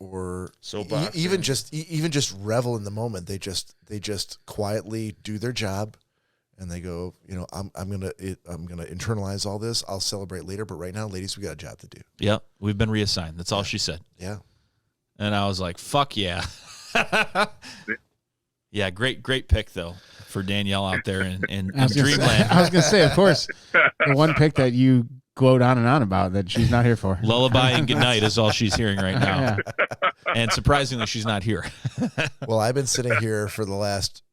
even just revel in the moment. They just quietly do their job. And they go, you know, I'm gonna internalize all this. I'll celebrate later, but right now, ladies, we got a job to do. Yep, we've been reassigned. That's all she said. Yeah, and I was like, "Fuck yeah, yeah, great pick though for Danielle out there in Dreamland." I was gonna say, of course, the one pick that you gloat on and on about that she's not here for. Lullaby and Goodnight is all she's hearing right now, yeah. And surprisingly, she's not here. Well, I've been sitting here for the last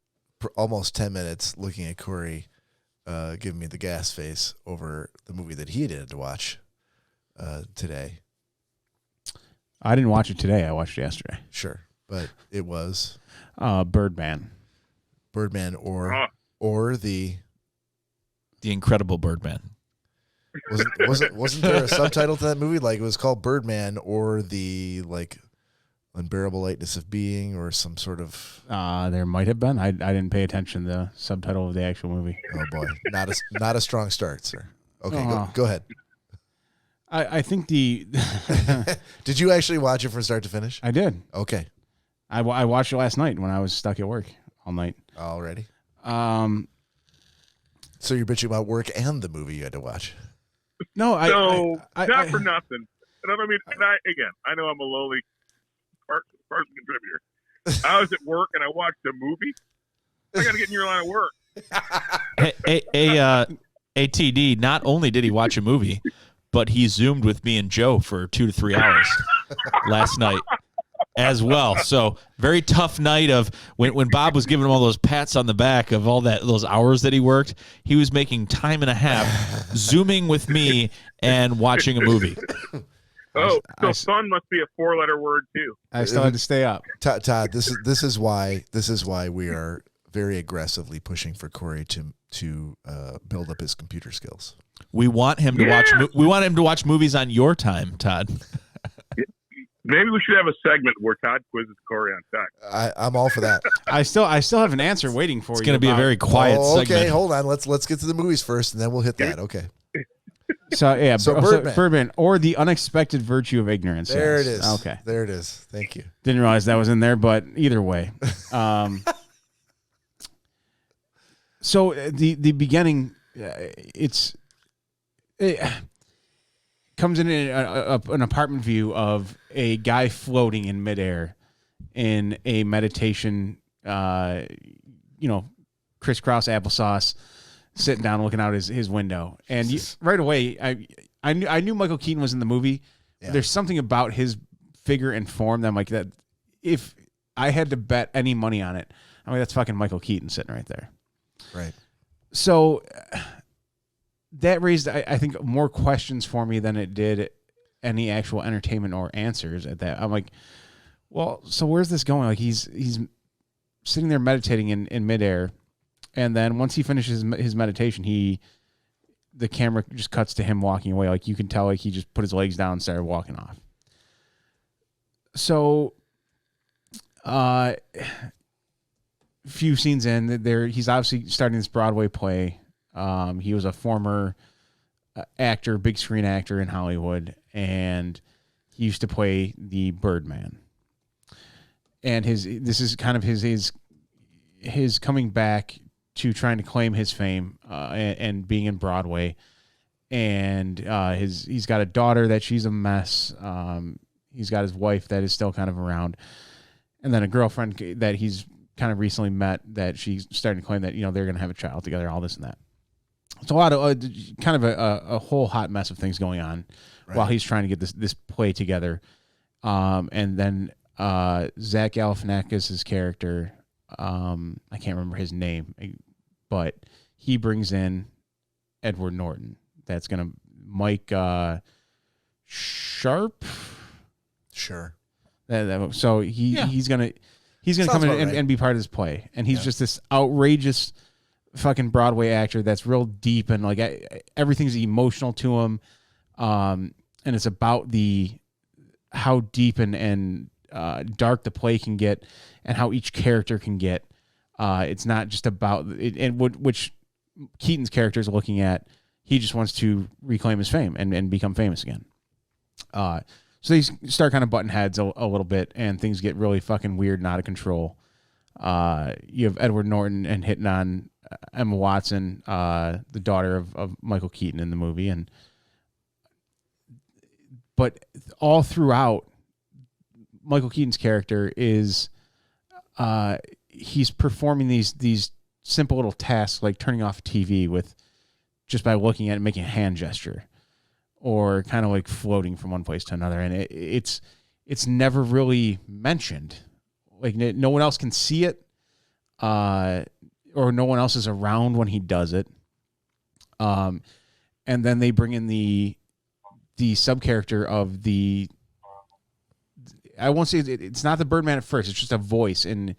almost 10 minutes looking at Cory giving me the gas face over the movie that he did to watch today. I didn't watch it today. I watched it yesterday. Sure, but it was Birdman or the Incredible Birdman. Wasn't there a subtitle to that movie? Like, it was called Birdman or the like Unbearable Lightness of Being, or some sort of. There might have been. I didn't pay attention to the subtitle of the actual movie. Oh boy, not a strong start, sir. Okay, go ahead. I think the. Did you actually watch it from start to finish? I did. Okay. I watched it last night when I was stuck at work all night. Already. So you're bitching about work and the movie you had to watch. No, not for nothing. And I mean, I know I'm a lowly person contributor. I was at work and I watched a movie. I got to get in your line of work. ATD, not only did he watch a movie, but he Zoomed with me and Joe for 2 to 3 hours last night as well. So very tough night of when Bob was giving him all those pats on the back of all those hours that he worked. He was making time and a half Zooming with me and watching a movie. Oh, so fun must be a 4-letter word too. I still had to stay up. Todd, this is why we are very aggressively pushing for Cory to build up his computer skills. We want him to watch. We want him to watch movies on your time, Todd. Maybe we should have a segment where Todd quizzes Cory on tech. I'm all for that. I still have an answer waiting for you. It's going to be a very quiet segment. Okay, hold on. Let's get to the movies first, and then we'll hit that. Okay. So yeah, Birdman. Birdman, or the unexpected virtue of ignorance. There yes. it is. Okay, there it is. Thank you. Didn't realize that was in there, but either way. So the beginning, it comes in an apartment view of a guy floating in midair in a meditation, crisscross applesauce, sitting down looking out his window. And right away, I knew Michael Keaton was in the movie. Yeah. There's something about his figure and form that I'm like, that if I had to bet any money on it, I mean, that's fucking Michael Keaton sitting right there. Right. So that raised, I think, more questions for me than it did any actual entertainment or answers at that. I'm like, well, so where's this going? Like he's sitting there meditating in midair, and then once he finishes his meditation, the camera just cuts to him walking away. Like you can tell, like he just put his legs down and started walking off. So, few scenes in there, he's obviously starting this Broadway play. He was a former actor, big screen actor in Hollywood, and he used to play the Birdman. And this is kind of his coming back to trying to claim his fame and being in Broadway. And he's got a daughter that she's a mess. He's got his wife that is still kind of around, and then a girlfriend that he's kind of recently met that she's starting to claim that they're going to have a child together, all this and that. It's a lot of kind of a whole hot mess of things going on while he's trying to get this play together. And then Zach Galifianakis' character, I can't remember his name, but he brings in Edward Norton. That's going to Mike Sharp. Sure. So he's going to come in and be part of this play. And he's just this outrageous fucking Broadway actor that's real deep, and like everything's emotional to him. And it's about how deep and dark the play can get and how each character can get. It's not just about it, and which Keaton's character is looking at. He just wants to reclaim his fame and become famous again. So they start kind of butting heads a little bit, and things get really fucking weird and out of control. You have Edward Norton and hitting on Emma Watson, the daughter of Michael Keaton in the movie, but all throughout, Michael Keaton's character is he's performing these simple little tasks like turning off a TV just by looking at it and making a hand gesture, or kind of like floating from one place to another, and it's never really mentioned. Like no one else can see it, or no one else is around when he does it. And then they bring in the sub character of I won't say it's not the Birdman at first. It's just a voice in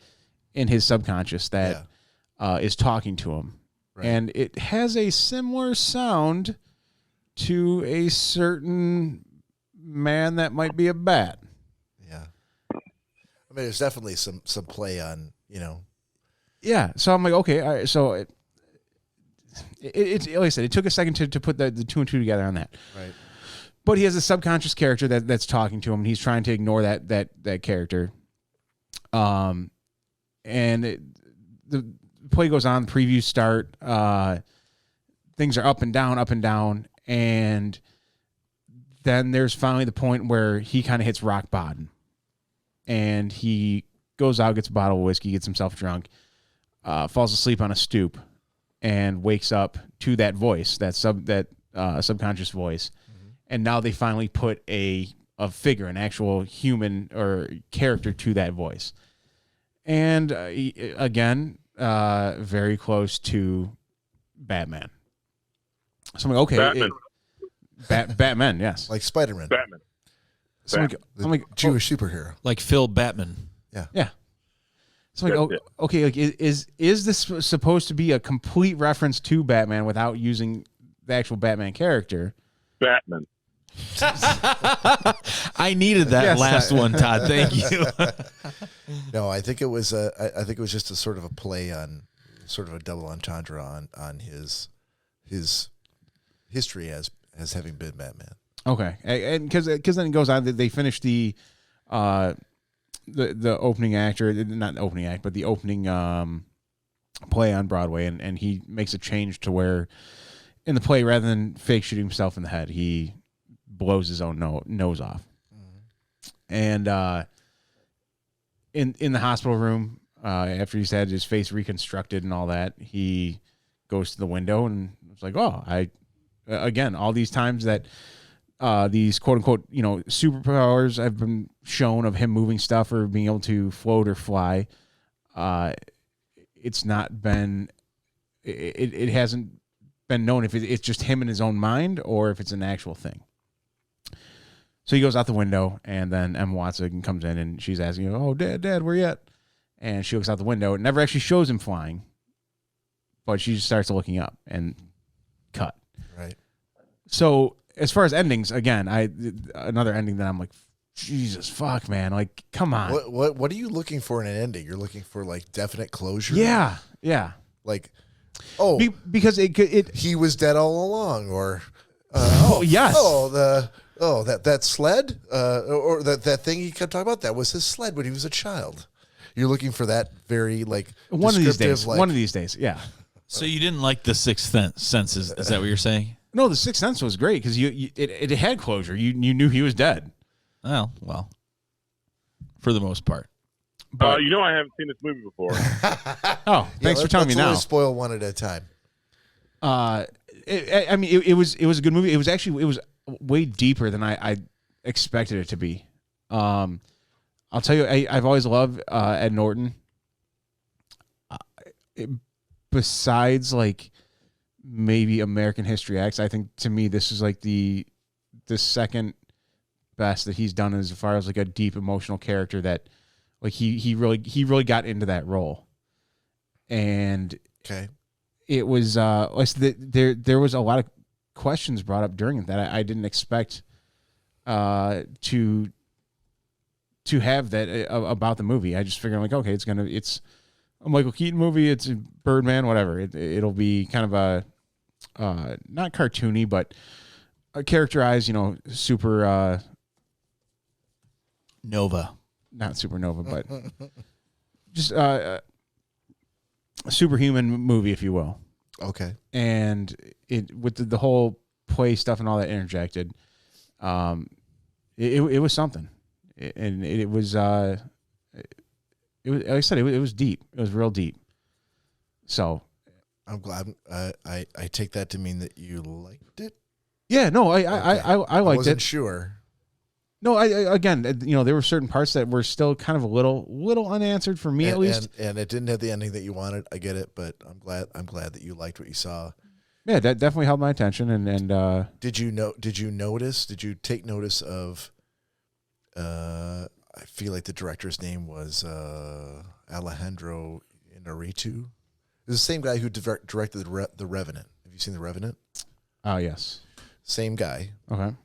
his subconscious that is talking to him, and it has a similar sound to a certain man that might be a bat. Yeah, I mean, there's definitely some play on Yeah, so I'm like, okay, all right, so it's like I said, it took a second to put the two and two together on that. Right. But he has a subconscious character that's talking to him, and he's trying to ignore that character. And the play goes on, previews start, things are up and down, and then there's finally the point where he kind of hits rock bottom. And he goes out, gets a bottle of whiskey, gets himself drunk, falls asleep on a stoop, and wakes up to that voice, that subconscious voice. Mm-hmm. And now they finally put a figure, an actual human or character to that voice. And again, very close to Batman. So I'm like, okay. Batman. Batman, yes. Like Spider-Man. Batman. So I'm like Jewish superhero. Like Phil Batman. Yeah. So like, okay, like is this supposed to be a complete reference to Batman without using the actual Batman character? Batman. I needed that last one, Todd. Thank you. No, I think it was I think it was just a sort of a play on sort of a double entendre on his history as having been Batman. Okay, and because then it goes on that they finished the opening act, or not the opening act, but the opening play on Broadway, and he makes a change to where in the play, rather than fake shooting himself in the head, he blows his own nose off. And in the hospital room, after he's had his face reconstructed and all that, he goes to the window and it's like, oh, again, all these times that these quote unquote, superpowers have been shown of him moving stuff or being able to float or fly. It's not been, it hasn't been known if it's just him in his own mind or if it's an actual thing. So he goes out the window, and then Emma Watson comes in, and she's asking, "Oh, Dad, where you at?" And she looks out the window. It never actually shows him flying, but she just starts looking up and cut. Right. So as far as endings, again, another ending that I'm like, Jesus fuck, man, like, come on. What are you looking for in an ending? You're looking for like definite closure. Yeah. Like, because he was dead all along, or yes. That sled, or that thing he kept talking about, that was his sled when he was a child. You're looking for that very like one of these days, yeah. So you didn't like The Sixth Sense? Is that what you're saying? No, The Sixth Sense was great because it had closure. You knew he was dead. Well, for the most part. I haven't seen this movie before. Thanks for telling me now. Let's spoil one at a time. It was a good movie. It was way deeper than I expected it to be. I'll tell you, I've always loved Ed Norton. Besides, like, maybe American History X, I think to me this is like the second best that he's done as far as like a deep emotional character that, like, he really got into that role. And okay, it was there was a lot of questions brought up during it that I didn't expect to have that about the movie. I just figured, like, okay, it's a Michael Keaton movie, it's a Birdman, whatever. It'll be kind of a not cartoony, but characterized, super Nova, not supernova, but just a superhuman movie, if you will. Okay. And it with the whole play stuff and all that interjected, it was something, and it was like I said, it was deep. It was real deep. So I'm glad. I take that to mean that you liked it. Yeah, no, I liked it. I wasn't sure. No, again, there were certain parts that were still kind of a little unanswered for me, at least. And it didn't have the ending that you wanted. I get it, but I'm glad that you liked what you saw. Yeah, that definitely held my attention. And did you take notice of? I feel like the director's name was Alejandro Inarritu. It's the same guy who directed The Revenant. Have you seen The Revenant? Oh, yes. Same guy. Okay.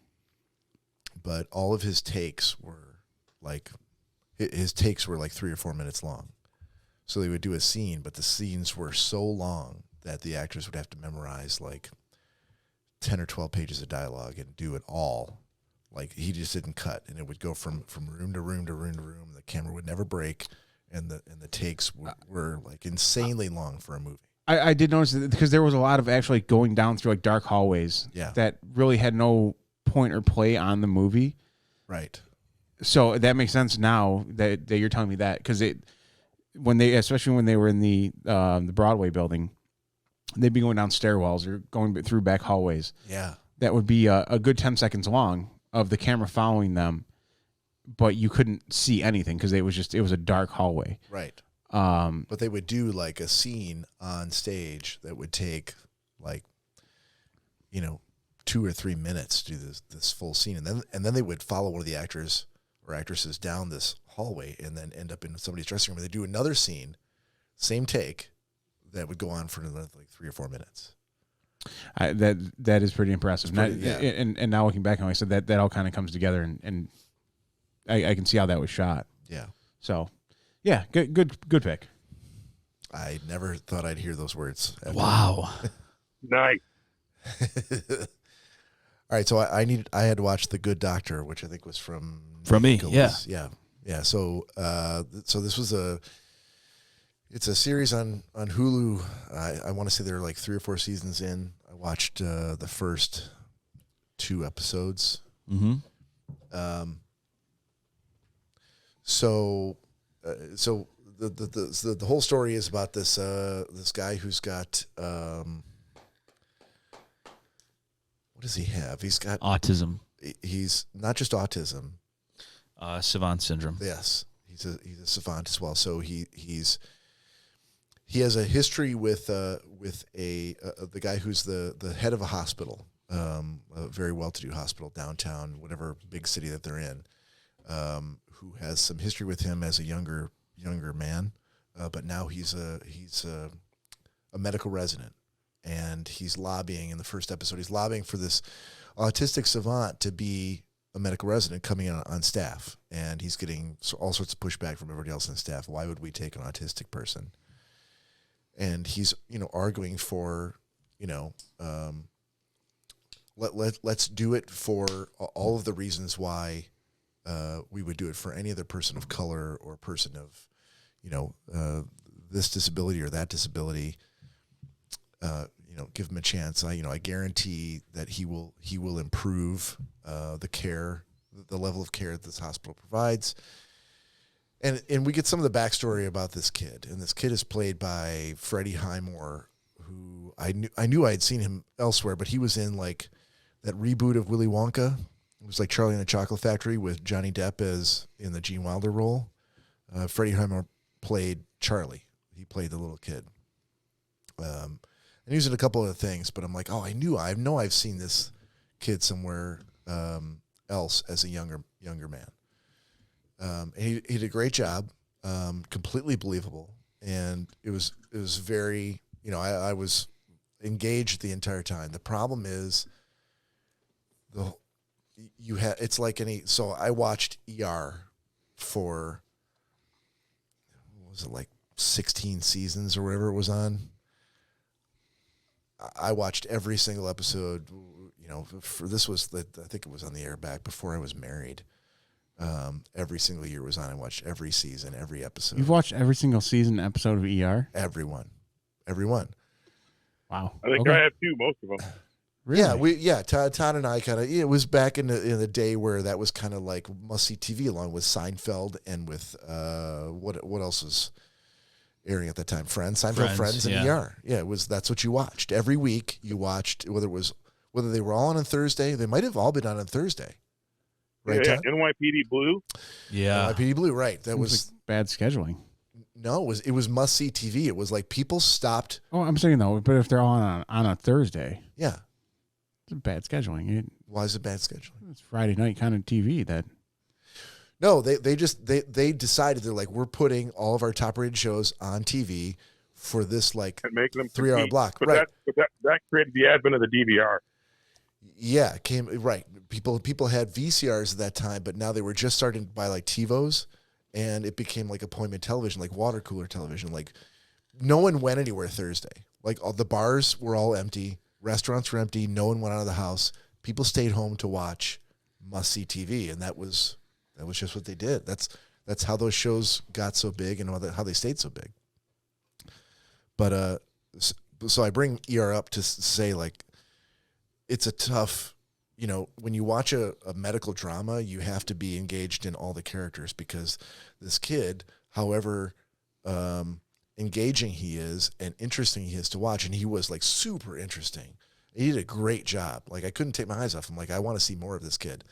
But all of his takes were like 3 or 4 minutes long. So they would do a scene, but the scenes were so long that the actors would have to memorize like 10 or 12 pages of dialogue and do it all. Like, he just didn't cut, and it would go from room to room to room to room. The camera would never break, and the takes were like insanely long for a movie. I did notice that because there was a lot of actually going down through like dark hallways that really had no point or play on the movie. Right. So that makes sense now that you're telling me that, because especially when they were in the Broadway building, they'd be going down stairwells or going through back hallways. Yeah. That would be a good 10 seconds long of the camera following them, but you couldn't see anything because it was a dark hallway. Right. But they would do like a scene on stage that would take like, 2 or 3 minutes to do this full scene, and then they would follow one of the actors or actresses down this hallway and then end up in somebody's dressing room. And they do another scene, same take, that would go on for another like 3 or 4 minutes. That is pretty impressive. Yeah. And now looking back on it, I said that all kind of comes together, and I can see how that was shot. Yeah. So, yeah, good pick. I never thought I'd hear those words. Wow. Nice. All right, so I had to watch The Good Doctor, which I think was from me. Nicholas. Yeah. So this was it's a series on Hulu. I want to say there are like 3 or 4 seasons in. I watched the first 2 episodes. Mm-hmm. So the whole story is about this guy who's got what does he have? He's got autism. He's not just autism. Savant syndrome. Yes, he's a savant as well. So he has a history with the guy who's the head of a hospital, a very well-to-do hospital downtown, whatever big city that they're in, who has some history with him as a younger man, but now he's a medical resident. And he's lobbying in the first episode. He's lobbying for this autistic savant to be a medical resident coming in on staff. And he's getting all sorts of pushback from everybody else on staff. Why would we take an autistic person? And he's, arguing for, let's do it for all of the reasons why we would do it for any other person of color or person of, this disability or that disability. Give him a chance. I guarantee that he will improve the care, the level of care that this hospital provides. And we get some of the backstory about this kid. And this kid is played by Freddie Highmore, who I knew I had seen him elsewhere, but he was in like that reboot of Willy Wonka. It was like Charlie and the Chocolate Factory with Johnny Depp as in the Gene Wilder role. Freddie Highmore played Charlie. He played the little kid. And he was in a couple of things, but I'm like, I know I've seen this kid somewhere else as a younger man. And he did a great job, completely believable, and it was very, I was engaged the entire time. The problem is it's like so I watched ER for, what was it, like 16 seasons or whatever it was on. I watched every single episode, for this was I think it was on the air back before I was married. Every single year it was on. I watched every season, every episode. You've watched every single season episode of ER? Everyone. Wow. I think I have too, most of them. Really? Yeah, Todd and I kind of, it was back in the day where that was kind of like must-see TV along with Seinfeld and with, what else was airing at that time? Seinfeld, Friends, and ER. Yeah, that's what you watched. Every week you watched, whether they were all on Thursday, they might have all been on Thursday. Right, yeah, Todd? NYPD Blue. Yeah. NYPD Blue, right. That was like bad scheduling. No, it was must-see TV. It was like people stopped. Oh, I'm saying though, but if they're all on a Thursday. Yeah. It's bad scheduling. Why is it bad scheduling? It's Friday night kind of TV that. No, they decided, they're like, we're putting all of our top-rated shows on TV for this like and making them 3-hour block. But right. that created the advent of the DVR. Yeah, right. People had VCRs at that time, but now they were just starting to buy like TiVos, and it became like appointment television, like water cooler television. Like no one went anywhere Thursday. Like all the bars were all empty, restaurants were empty, no one went out of the house. People stayed home to watch must-see TV, and that was just what they did. That's how those shows got so big and how they stayed so big. But so I bring ER up to say, like, it's a tough, when you watch a medical drama, you have to be engaged in all the characters, because this kid, however engaging he is and interesting he is to watch, and he was like super interesting. He did a great job. Like I couldn't take my eyes off him. Like I want to see more of this kid.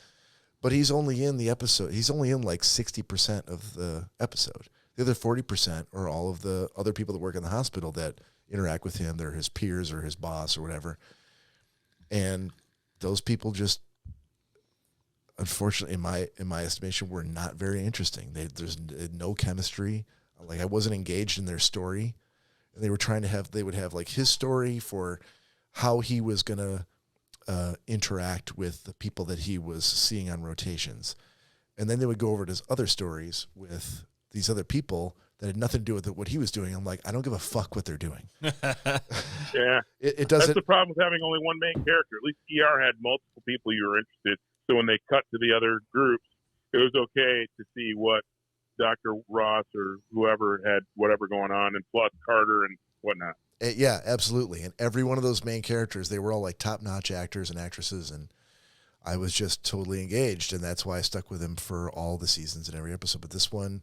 But he's only in the episode. He's only in like 60% of the episode. The other 40% are all of the other people that work in the hospital that interact with him. They're his peers or his boss or whatever. And those people just, unfortunately, in my estimation, were not very interesting. There's no chemistry. Like, I wasn't engaged in their story. And they would have like his story for how he was going to interact with the people that he was seeing on rotations. And then they would go over to his other stories with these other people that had nothing to do with what he was doing. I'm like, I don't give a fuck what they're doing. Yeah. It doesn't. That's the problem with having only one main character. At least ER had multiple people you were interested. So when they cut to the other groups, it was okay to see what Dr. Ross or whoever had whatever going on, and plus Carter and whatnot. Yeah, absolutely. And every one of those main characters, they were all like top-notch actors and actresses, and I was just totally engaged, and that's why I stuck with him for all the seasons and every episode. But this one,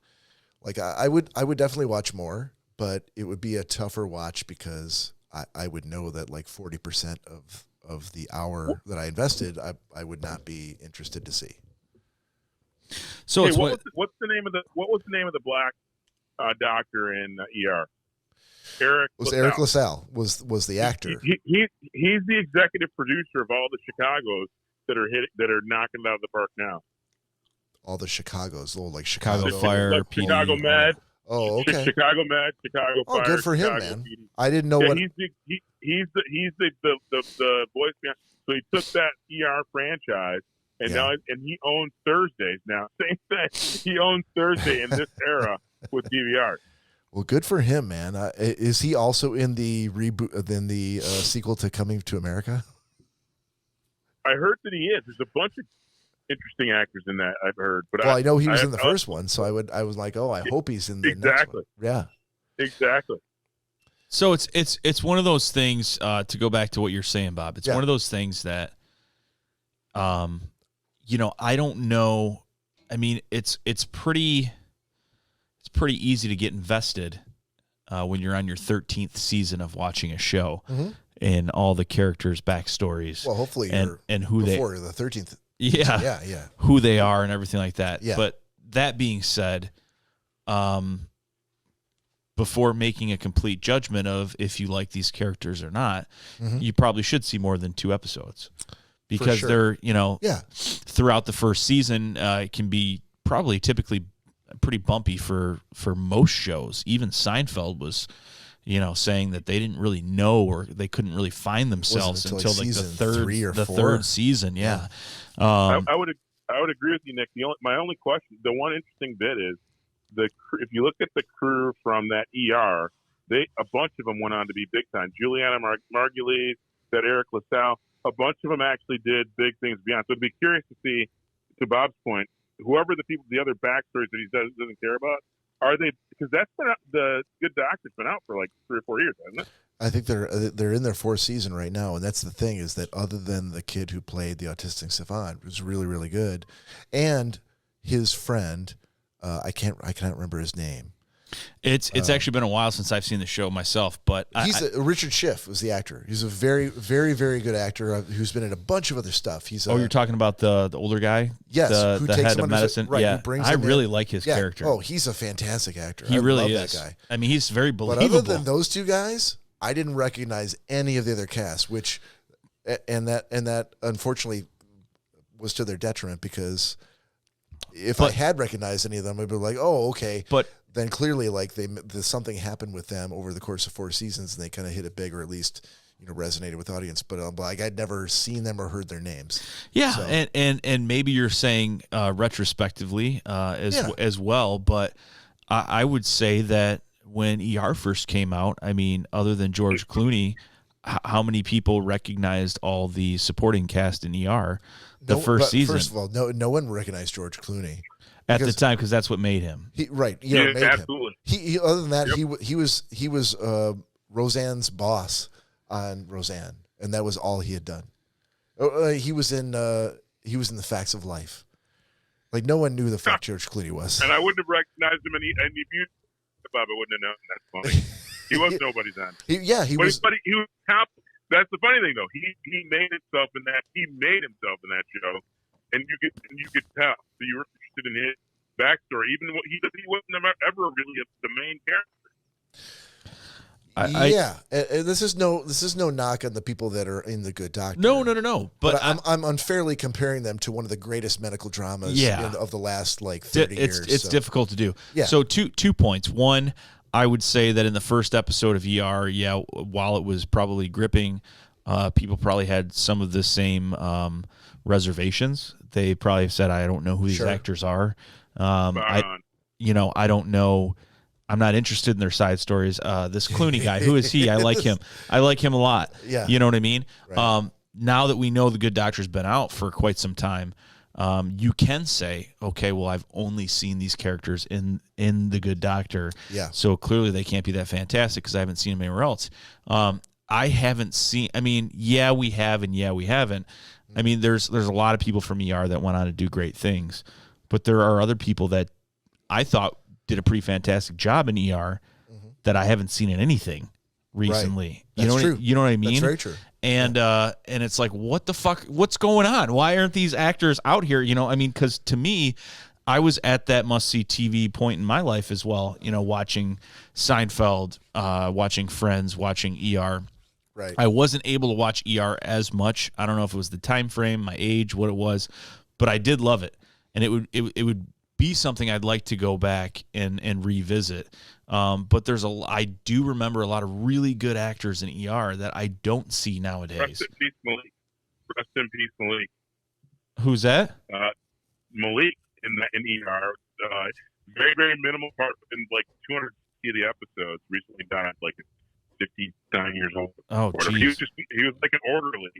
like, I would definitely watch more, but it would be a tougher watch because I would know that like 40% of the hour that I invested, I would not be interested to see. So hey, it's what was the name of the black doctor in ER? Eric LaSalle was the actor. He's the executive producer of all the Chicagos that are knocking it out of the park now. All the Chicagos, like Chicago Fire, Chicago Med. Oh, okay. Chicago Med, Chicago Fire. Oh, good for him, Chicago man. PD. I didn't know what. He's the voice behind. So he took that ER franchise, and now he owns Thursdays now. Same thing. He owns Thursday in this era with DVR. Well, good for him, man. Is he also in the reboot, in the sequel to Coming to America? I heard that he is. There's a bunch of interesting actors in that, I've heard. But I know he was in the first one, so I was like, oh, I hope he's in the next one. Yeah, exactly. So it's one of those things. To go back to what you're saying, Bob, it's one of those things that, I don't know. I mean, it's pretty easy to get invested when you're on your 13th season of watching a show and all the characters' backstories. Well, hopefully, and who before the 13th. Yeah, who they are and everything like that. Yeah. But that being said, before making a complete judgment of if you like these characters or not, you probably should see more than 2 episodes because they're, throughout the first season, it can be typically pretty bumpy for most shows. Even Seinfeld was, saying that they didn't really know or they couldn't really find themselves until like the third season. Yeah. I would agree with you, Nick. My only question, the one interesting bit is if you look at the crew from that ER, a bunch of them went on to be big time. Juliana Margulies, that Eric LaSalle, a bunch of them actually did big things beyond. So I'd be curious to see, to Bob's point, whoever the other backstories that he doesn't care about, are they? Because that's been the Good Doctor's been out for like 3 or 4 years, hasn't it? I think they're in their 4th season right now, and that's the thing is that other than the kid who played the autistic savant, was really really good, and his friend, I cannot remember his name. It's actually been a while since I've seen the show myself, but Richard Schiff was the actor. He's a very, very, very good actor who's been in a bunch of other stuff. You're talking about the older guy? Yes, who takes head of medicine. Right, yeah, I really like his character. Oh, he's a fantastic actor. He really is. That guy. I mean, he's very believable. But other than those 2 guys, I didn't recognize any of the other cast, and that unfortunately was to their detriment because if I had recognized any of them, I'd be like, oh, okay. But then clearly, like something happened with them over the course of 4 seasons, and they kind of hit it big, or at least resonated with the audience. But like I'd never seen them or heard their names. Yeah, so. and maybe you're saying retrospectively as well, but I would say that when ER first came out, I mean, other than George Clooney, how many people recognized all the supporting cast in ER first season? First of all, no one recognized George Clooney. At the time, because that's what made him. Made absolutely. Him. He other than that, he was Roseanne's boss on Roseanne, and that was all he had done. He was in The Facts of Life. Like no one knew the fuck George Clooney was. And I wouldn't have recognized him, and if you Bob, I wouldn't have known. That's funny. He was nobody's on. He was. But he was top. That's the funny thing, though. He made himself in that. He made himself in that show, and you could tell. So you were interested in his backstory, even he wasn't ever really the main character. This is no knock on the people that are in The Good Doctor. No. But I'm unfairly comparing them to one of the greatest medical dramas of the last 30 years. It's difficult to do. Yeah. So 2 points. One, I would say that in the first episode of ER, while it was probably gripping, people probably had some of the same reservations. They probably said, I don't know who these actors are. I don't know. I'm not interested in their side stories. This Clooney guy, who is he? I like him. I like him a lot. Yeah. You know what I mean? Right. Now that we know The Good Doctor's been out for quite some time, you can say, okay, well, I've only seen these characters in The Good Doctor. Yeah. So clearly they can't be that fantastic because I haven't seen them anywhere else. I haven't seen, we have and we haven't. I mean, there's a lot of people from ER that went on to do great things, but there are other people that I thought did a pretty fantastic job in ER that I haven't seen in anything recently. Right. That's true. You know what I mean? That's very true. And it's like, what the fuck? What's going on? Why aren't these actors out here? Because to me, I was at that must-see TV point in my life as well. Watching Seinfeld, watching Friends, watching ER. Right. I wasn't able to watch ER as much. I don't know if it was the time frame, my age, what it was, but I did love it, and it would be something I'd like to go back and revisit. But I do remember a lot of really good actors in ER that I don't see nowadays. Rest in peace, Malik. Who's that? Malik in ER. Very, very minimal part in 260 of the episodes. Recently died, 59 years old. Oh, he was like an orderly.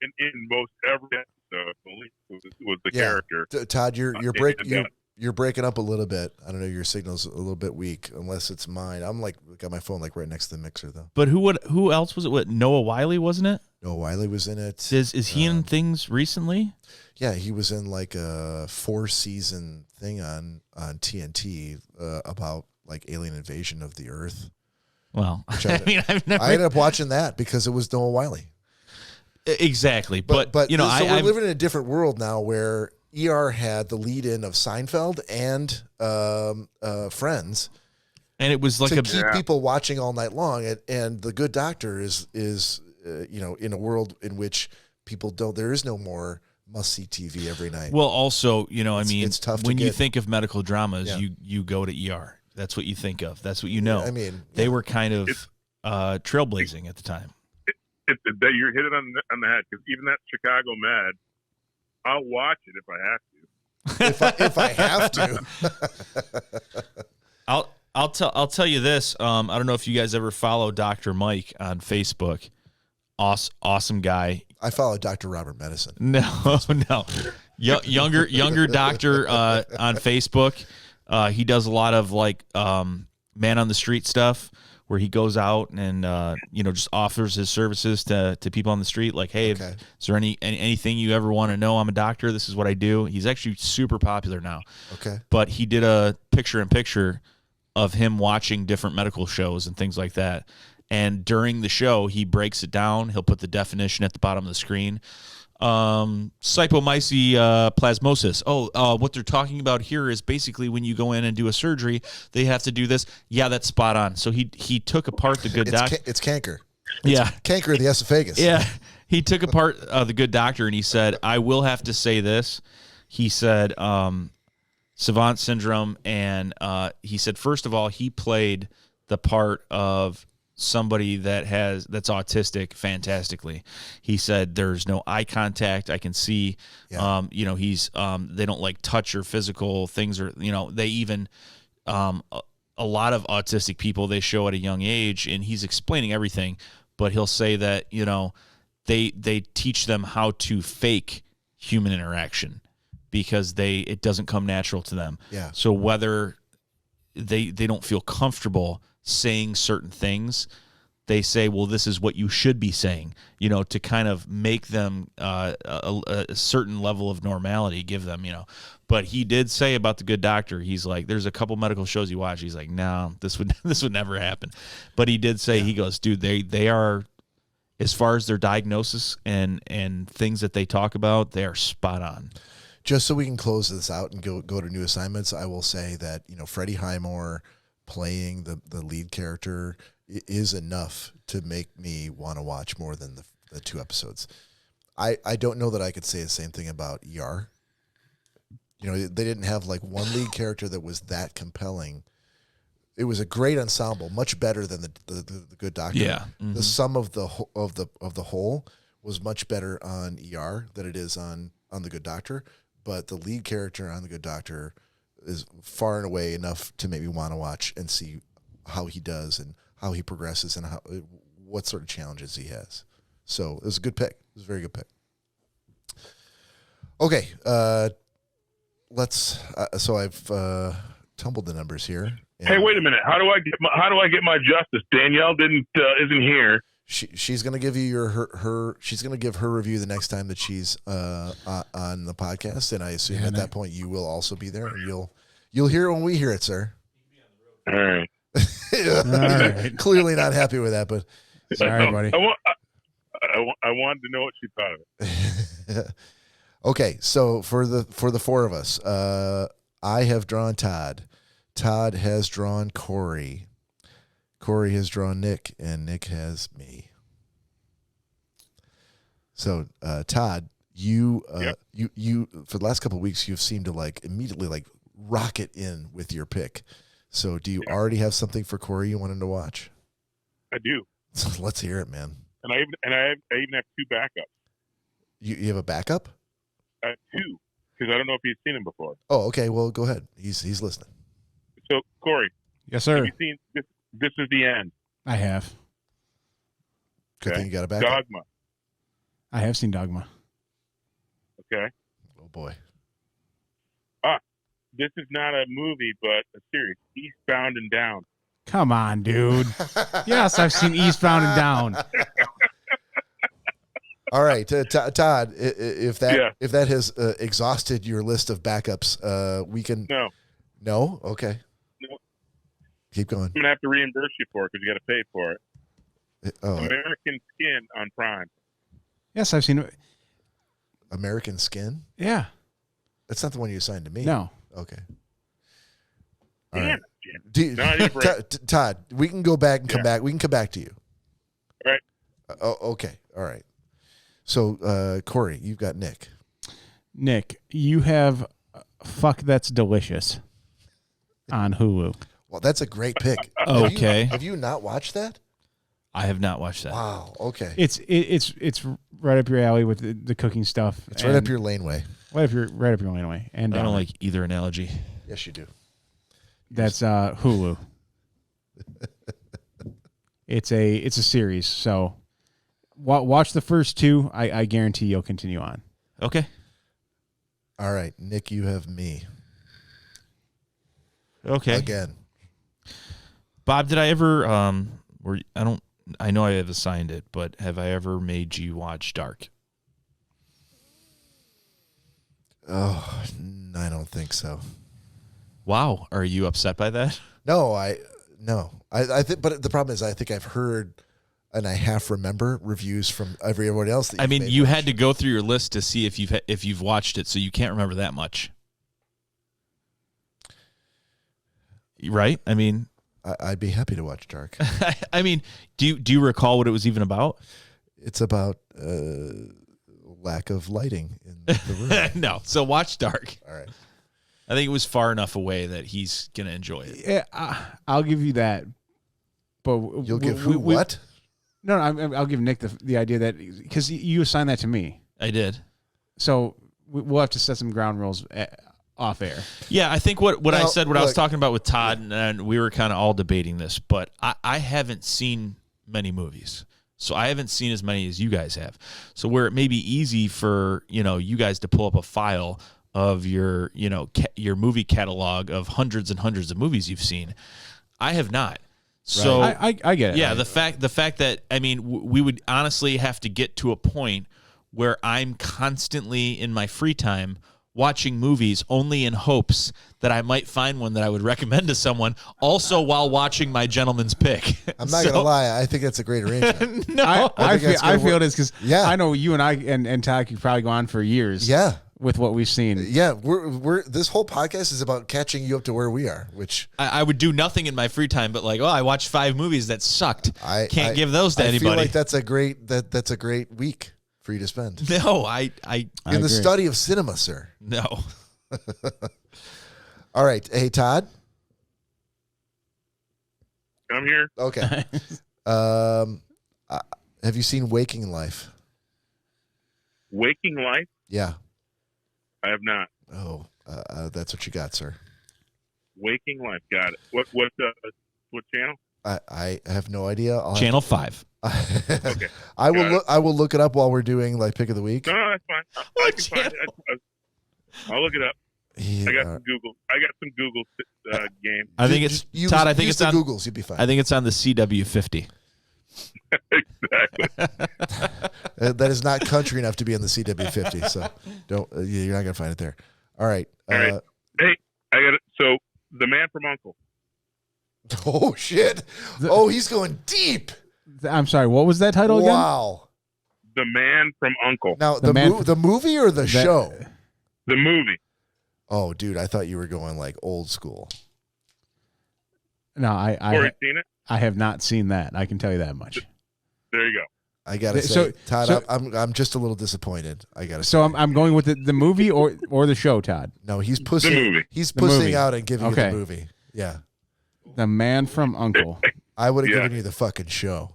In most every episode, Malik was the character. Todd, you're breaking up a little bit. I don't know. Your signal's a little bit weak, unless it's mine. I'm got my phone right next to the mixer though. But who else was it? What, Noah Wiley, wasn't it? Noah Wiley was in it. Is he in things recently? Yeah, he was in a 4-season thing on TNT about alien invasion of the Earth. Well, I I ended up watching that because it was Noah Wiley. Exactly, but we're I'm living in a different world now where ER had the lead-in of Seinfeld and Friends, and it was to keep people watching all night long. And The Good Doctor is in a world in which people don't. There is no more must-see TV every night. Well, also, it's tough when to you get. think of medical dramas, Yeah. you go to ER. That's what you think of. That's what you know. They yeah. were kind of trailblazing at the time. You're hitting on the head, because even that Chicago Med, I'll watch it if I have to. if I have to. I'll tell you this. I don't know if you guys ever follow Dr. Mike on Facebook. Awesome guy. I follow Dr. Robert Medicine. No. Younger doctor on Facebook. He does a lot of man on the street stuff, where he goes out and just offers his services to people on the street. Like, hey, Okay. is there anything you ever want to know? I'm a doctor. This is what I do. He's actually super popular now. Okay. But he did a picture-in-picture of him watching different medical shows and things like that. And during the show, he breaks it down. He'll put the definition at the bottom of the screen. Cypomyces plasmosis. What they're talking about here is basically when you go in and do a surgery, they have to do this. Yeah, that's spot on. So he took apart the Good Doctor. It's canker. Yeah. Canker of the esophagus. Yeah. He took apart the Good Doctor, and he said, I will have to say this. He said, savant syndrome. And he said, first of all, he played the part of somebody that's autistic fantastically. He said there's no eye contact. I can see, he's they don't like touch or physical things, or they even a lot of autistic people they show at a young age, and he's explaining everything, but he'll say that they teach them how to fake human interaction because it doesn't come natural to them. Yeah. So whether they don't feel comfortable saying certain things, they say, well, this is what you should be saying, to kind of make them a certain level of normality, give them, But he did say about the Good Doctor, he's like, there's a couple medical shows you watch, he's like, no, this would never happen. But he did say, he goes, dude, they are, as far as their diagnosis and things that they talk about, they are spot on. Just so we can close this out and go to new assignments, I will say that Freddie Highmore, playing the lead character is enough to make me want to watch more than the 2 episodes. I don't know that I could say the same thing about ER. You know, they didn't have like one lead character that was that compelling. It was a great ensemble, much better than the Good Doctor. Yeah. The sum of the whole was much better on ER than it is on the Good Doctor. But the lead character on the Good Doctor is far and away enough to make me want to watch and see how he does and how he progresses and what sort of challenges he has. So it was a good pick. It was a very good pick. Okay, let's. So I've tumbled the numbers here. Hey, wait a minute. How do I get my justice? Danielle isn't here. She's going to give you her. She's going to give her review the next time that she's on the podcast, and I assume at that point you will also be there, and you'll hear it when we hear it, sir. All right. All right. Clearly not happy with that, but sorry, buddy. I wanted to know what she thought of it. Okay, so for the 4 of us, I have drawn Todd. Todd has drawn Cory. Cory has drawn Nick, and Nick has me. So, Todd, you for the last couple of weeks, you've seemed to like immediately like rocket in with your pick. So, do you already have something for Cory you want him to watch? I do. So let's hear it, man. And I even have 2 backups. You have a backup? 2, because I don't know if he's seen him before. Oh, okay. Well, go ahead. He's listening. So, Cory. Yes, sir. Have you seen this? This is the end. I have. Good thing you got a backup. Dogma. I have seen Dogma. Okay. Oh boy. This is not a movie, but a series. Eastbound and Down. Come on, dude. Yes, I've seen Eastbound and Down. All right, Todd. If that has exhausted your list of backups, we can. No. Okay. No. Keep going. I'm gonna have to reimburse you for it because you got to pay for it. Oh, American Skin on Prime. Yes, I've seen it. American Skin. Yeah. That's not the one you assigned to me. No. Okay. All right. Jim. Todd, we can go back and come back. We can come back to you. All right. Okay. All right. So, Cory, you've got Nick. Nick, you have Fuck That's Delicious on Hulu. Well, that's a great pick. Okay. Have you not watched that? I have not watched that. Wow. Okay. It's right up your alley with the cooking stuff. It's right up your laneway. Right up your laneway. And I don't like either analogy. Yes, you do. That's Hulu. It's a series, so watch the first 2. I guarantee you'll continue on. Okay. All right, Nick, you have me. Okay. Again. Bob, did I ever I know I have assigned it, but have I ever made you watch Dark? Oh, I don't think so. Wow, are you upset by that? No, I think, but the problem is, I think I've heard, and I half remember reviews from everyone else. That you had to go through your list to see if you've watched it, so you can't remember that much, right? I mean, I'd be happy to watch Dark. I mean, do you recall what it was even about? It's about lack of lighting in the room. No, so watch Dark. All right. I think it was far enough away that he's gonna enjoy it. Yeah, I'll give you that. But you'll give who what? No, I'll give Nick the idea that because you assigned that to me. I did. So we'll have to set some ground rules off air. Yeah, I think what I said, what I was talking about with Todd, and we were kind of all debating this, but I haven't seen many movies. So I haven't seen as many as you guys have. So where it may be easy for, you guys to pull up a file of your, your movie catalog of hundreds and hundreds of movies you've seen, I have not. So I get it. Yeah, the fact that, I mean, we would honestly have to get to a point where I'm constantly in my free time watching movies only in hopes that I might find one that I would recommend to someone, also while watching my gentleman's pick. I'm not going to lie. I think that's a great arrangement. I feel it is because yeah. I know you and I and Todd could probably go on for years. Yeah. with what we've seen. Yeah, we're this whole podcast is about catching you up to where we are, which I would do nothing in my free time, but like, I watched 5 movies that sucked. I can't give those to anybody. I feel like that's a great week for you to spend. No, I in the study of cinema, sir. No. All right, hey Todd. I'm here. Okay. Have you seen Waking Life? Waking Life? Yeah. I have not. Oh, that's what you got, sir. Waking Life. Got it. What channel? I have no idea. Channel 5. Okay. I will look it up while we're doing like pick of the week. No, that's fine. I can find it. I'll look it up. Yeah. I got some Google game. I think it's Todd. I think it's on Googles. You'd be fine. I think it's on the CW50. Exactly. That is not country enough to be on the CW50. So don't. You're not gonna find it there. All right. All right. Hey, I got it. So the Man from Uncle. Oh shit! Oh, he's going deep. I'm sorry. What was that title again? Wow. The Man from Uncle. Now the movie or the show? The movie. Oh, dude, I thought you were going like old school. No, Cory, seen it? I have not seen that. I can tell you that much. There you go. I gotta say, Todd, I'm just a little disappointed. I gotta. So I'm going with the movie or the show, Todd. No, he's pussing. The movie. He's pussing out and giving you the movie. Yeah. The Man from Uncle. I would have given you the fucking show.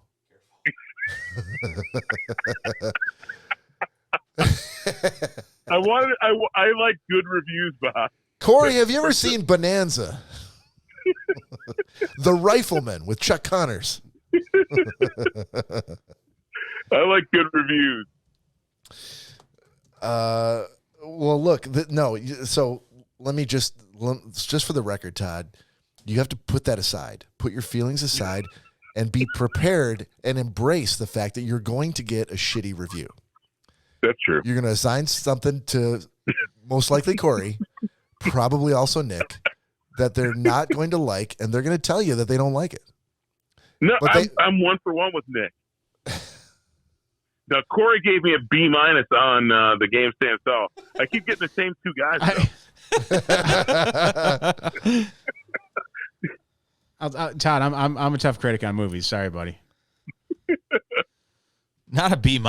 I like good reviews, Bob. Cory, have you ever seen Bonanza? The Rifleman with Chuck Connors. I like good reviews. Well, look, so let me just for the record, Todd, you have to put that aside. Put your feelings aside and be prepared and embrace the fact that you're going to get a shitty review. That's true. You're going to assign something to most likely Cory, probably also Nick, that they're not going to like, and they're going to tell you that they don't like it. No, I'm 1 for 1 with Nick. Now, Cory gave me a B- on the game stand so I keep getting the same 2 guys. Todd, I'm a tough critic on movies. Sorry, buddy. Not a B-.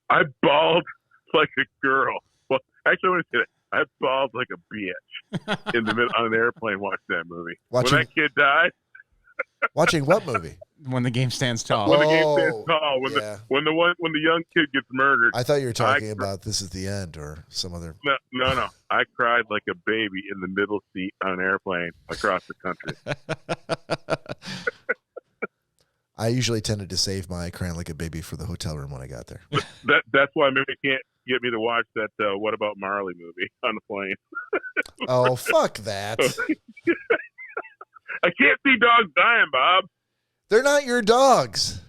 I bawled like a girl. Well, actually, I want to say that. I bawled like a bitch in the middle on an airplane watching that movie. When that kid died. Watching what movie? When the Game Stands Tall. When the game stands tall. When the young kid gets murdered. I thought you were talking about This Is the End or some other. No. I cried like a baby in the middle seat on an airplane across the country. I usually tended to save my crying like a baby for the hotel room when I got there. That's why maybe can't get me to watch that What About Marley movie on the plane. Oh, fuck that. I can't see dogs dying, Bob. They're not your dogs.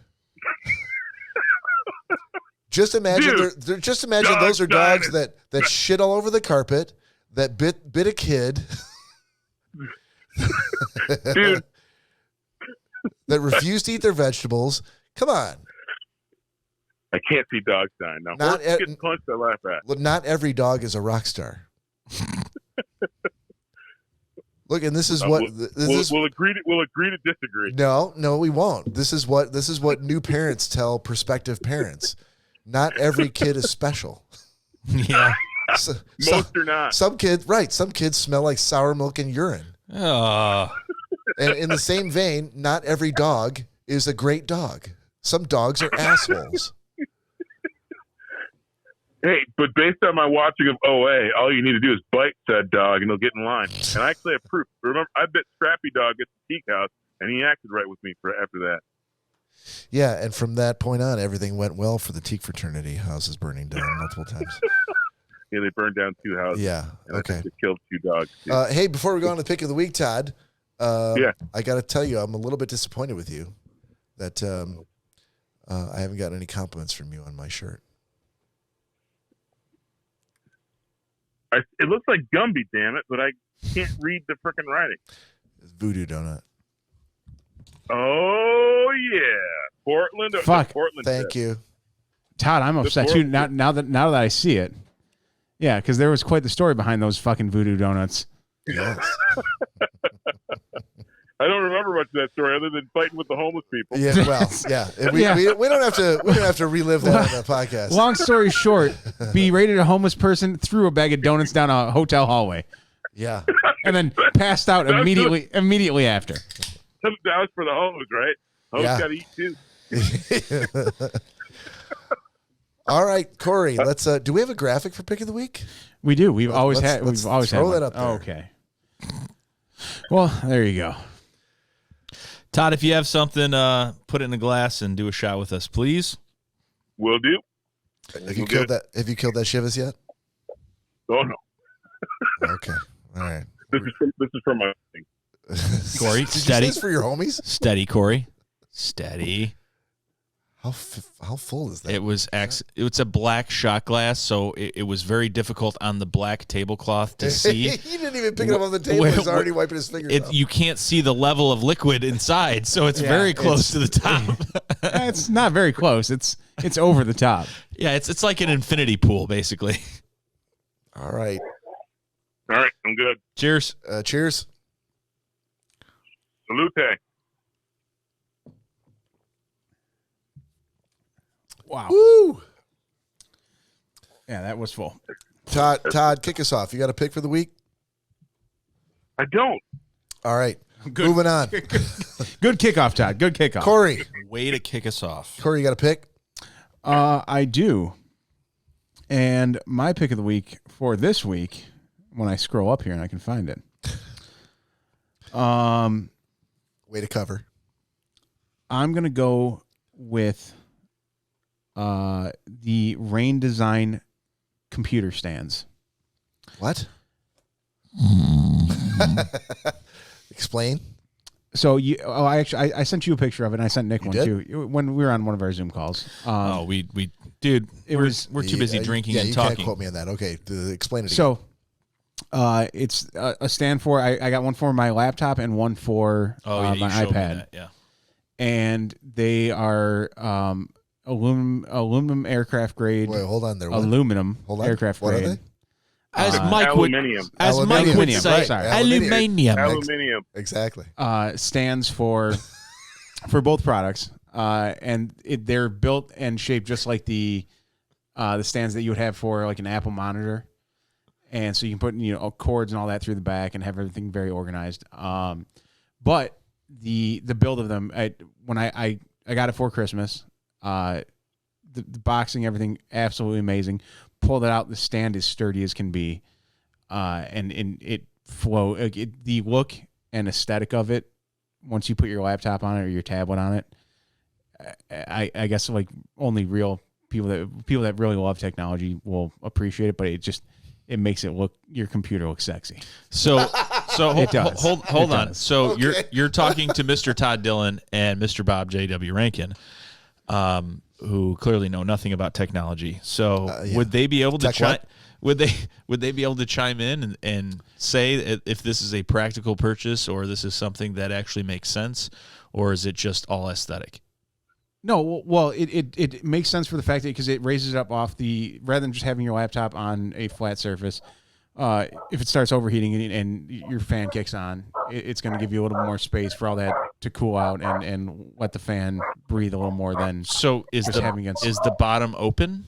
Just imagine those are dogs that shit all over the carpet, that bit a kid. Dude. That refuse to eat their vegetables. Come on. I can't see dogs dying now. Horses getting punched, I laugh at. Look, not every dog is a rock star. Look, and this is what we'll agree to disagree. No, we won't. This is what new parents tell prospective parents. Not every kid is special. Yeah. Most are not. Some kids smell like sour milk and urine. And in the same vein, not every dog is a great dog. Some dogs are assholes. Hey, but based on my watching of OA, all you need to do is bite said dog and he'll get in line. And I actually have proof. Remember, I bit Scrappy Dog at the Teak House, and he acted right with me after that. Yeah, and from that point on, everything went well for the Teak fraternity. Houses burning down multiple times. Yeah, they burned down 2 houses. Yeah, okay. They killed 2 dogs. Hey, before we go on to the pick of the week, Todd, I got to tell you, I'm a little bit disappointed with you that I haven't gotten any compliments from you on my shirt. It looks like Gumby, damn it, but I can't read the frickin' writing. It's Voodoo Donut. Oh, yeah. Portland. Fuck. Portland. Thank you. Todd, I'm upset too. Now that I see it, Yeah, because there was quite the story behind those fucking voodoo donuts. Yes. I don't remember much of that story other than fighting with the homeless people. Yeah, well, yeah. We don't have to relive that on the podcast. Long story short, berated a homeless person, threw a bag of donuts down a hotel hallway. Yeah. And then passed out immediately after. That was for the hose, right? Hose got to eat too. All right, Cory, let's do we have a graphic for pick of the week? We do. We've always had throw that up there. Okay. Well, there you go. Todd, if you have something, put it in a glass and do a shot with us, please. Will do. Have you killed that Chivas yet? Oh no. Okay. All right. This is from my thing. Cory, steady. This for your homies? Steady, Cory. Steady. How full is that? It was it's a black shot glass, so it was very difficult on the black tablecloth to see. He didn't even pick it up on the table. He's already wiping his fingers off. You can't see the level of liquid inside, so it's very close to the top. It's not very close. It's over the top. Yeah, it's like an infinity pool, basically. All right. All right, I'm good. Cheers. Cheers. Salute. Wow. Woo! Yeah, that was full. Todd, kick us off. You got a pick for the week? I don't. All right. Good. Moving on. Good kickoff, Todd. Good kickoff. Cory. Way to kick us off. Cory, you got a pick? I do. And my pick of the week for this week, when I scroll up here and I can find it. Way to cover. I'm going to go with the Rain Design computer stands. What? Explain. So I sent you a picture of it, and I sent Nick one too when we were on one of our Zoom calls. Dude, we're too busy drinking and you talking. Can't quote me on that. Okay, explain it again. So, it's a stand for. I got one for my laptop and one for my iPad. Yeah, and they are aluminum aircraft grade. Wait, hold on there. Aluminum aircraft what grade. Are they? As Mike would say, right. aluminium. Exactly. Stands for both products, and they're built and shaped just like the stands that you would have for like an Apple monitor, and so you can put cords and all that through the back and have everything very organized. But the build of them, when I got it for Christmas, the boxing, everything absolutely amazing. Pulled it out. The stand is sturdy as can be, and it flow. The look and aesthetic of it, once you put your laptop on it or your tablet on it, I guess like only real people that really love technology will appreciate it. But it makes your computer look sexy. So hold on. Does. So Okay. you're talking to Mr. Todd Dillon and Mr. Bob J.W. Rankin. Who clearly know nothing about technology. So would they be able to would they be able to chime in and say if this is a practical purchase or this is something that actually makes sense, or is it just all aesthetic? No, well, it makes sense for the fact that because it raises it up off rather than just having your laptop on a flat surface. If it starts overheating and your fan kicks on, it's going to give you a little more space for all that to cool out and let the fan breathe a little more than. So is the bottom open?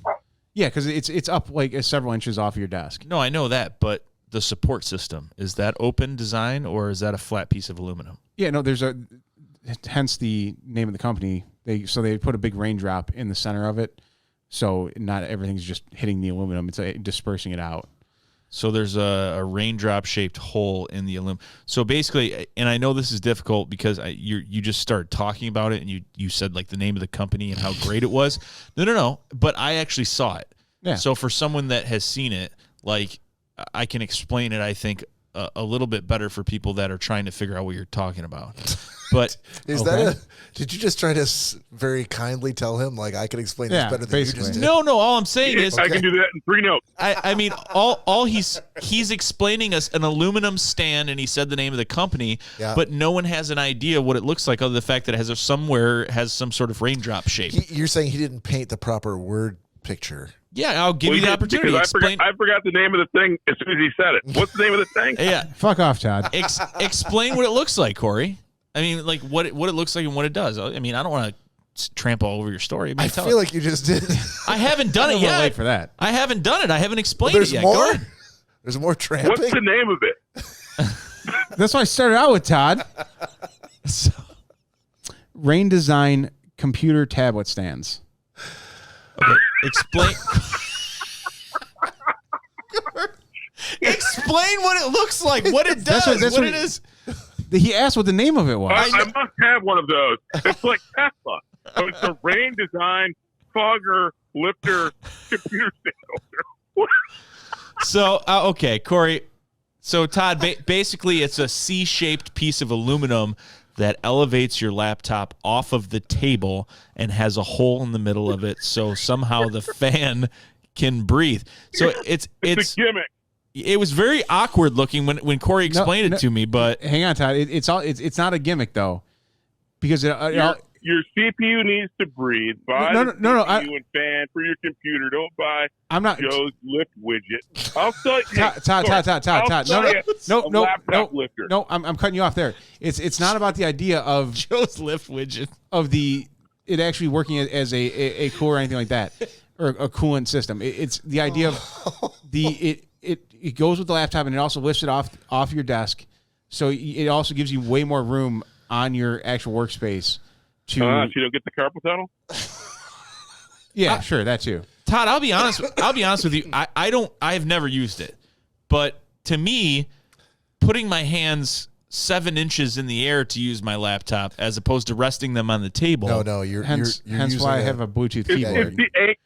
Yeah, because it's up like several inches off your desk. No, I know that, but the support system, is that open design or is that a flat piece of aluminum? Yeah, no, hence the name of the company. They put a big raindrop in the center of it, so not everything's just hitting the aluminum. It's dispersing it out. So there's a raindrop-shaped hole in the aluminum. So basically, and I know this is difficult because you just started talking about it, and you said like the name of the company and how great it was. No. But I actually saw it. Yeah. So for someone that has seen it, like I can explain it, I think, a little bit better for people that are trying to figure out what you're talking about. But did you just try to very kindly tell him like I can explain this better than basically. you just did? No. All I'm saying is I can do that in 3 notes. I mean, all he's explaining us an aluminum stand, and he said the name of the company, but no one has an idea what it looks like other than the fact that it has some sort of raindrop shape. You're saying he didn't paint the proper word picture. Yeah, I'll give you the opportunity. I forgot the name of the thing as soon as he said it. What's the name of the thing? Yeah. Fuck off, Todd. Explain what it looks like, Corey. I mean, like what it looks like and what it does. I mean, I don't want to trample all over your story. I feel like you just did. I haven't done it yet. Late for that. I haven't done it. I haven't explained it yet. More? Go ahead. There's more tramping. What's the name of it? That's why I started out with Todd. Rain Design computer tablet stands. Okay, explain. Explain what it looks like, what it does, what it is. He asked what the name of it was. I must have one of those. It's like Tesla. So it's a Rain Design fogger lifter computer stand. So, okay, Corey. So, Todd, basically, it's a C-shaped piece of aluminum that elevates your laptop off of the table and has a hole in the middle of it, so somehow the fan can breathe. So it's a gimmick. It was very awkward looking when Corey explained it to me, but hang on, Todd. It's not a gimmick though, because your CPU needs to breathe. Buy CPU and fan for your computer. Don't buy Joe's lift widget. I'll sell you. Todd. Lifter. No, I'm cutting you off there. It's not about the idea of Joe's lift widget of it actually working as a cooler or anything like that, or a coolant system. It's the idea of it goes with the laptop and it also lifts it off your desk, so it also gives you way more room on your actual workspace. So you don't get the carpal tunnel? Yeah, sure, that too. Todd, I'll be honest with you. I have never used it, but to me, putting my hands 7 inches in the air to use my laptop as opposed to resting them on the table. No, hence why I have a Bluetooth keyboard.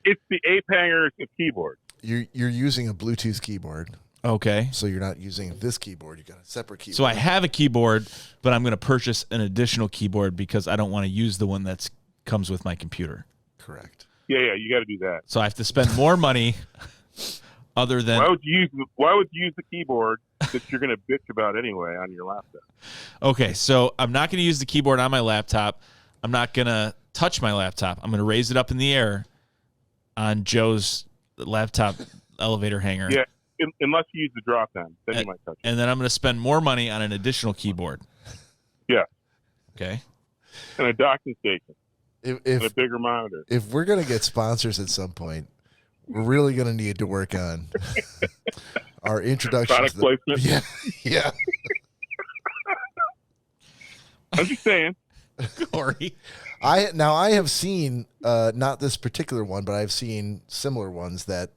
It's the ape hangers of keyboard. You're using a Bluetooth keyboard. Okay. So you're not using this keyboard. You got a separate keyboard. So I have a keyboard, but I'm going to purchase an additional keyboard because I don't want to use the one that comes with my computer. Correct. Yeah, you got to do that. So I have to spend more money. Other than why would you use the keyboard that you're going to bitch about anyway on your laptop? Okay, so I'm not going to use the keyboard on my laptop. I'm not going to touch my laptop. I'm going to raise it up in the air on Joe's laptop elevator hanger. Yeah, unless you use the drop down, then you might touch it. And then I'm going to spend more money on an additional keyboard. Yeah. Okay. And a docking station. And a bigger monitor. If we're going to get sponsors at some point, we're really going to need to work on our introduction. Product placement. Yeah. I'm just saying. Cory. I have seen not this particular one, but I've seen similar ones that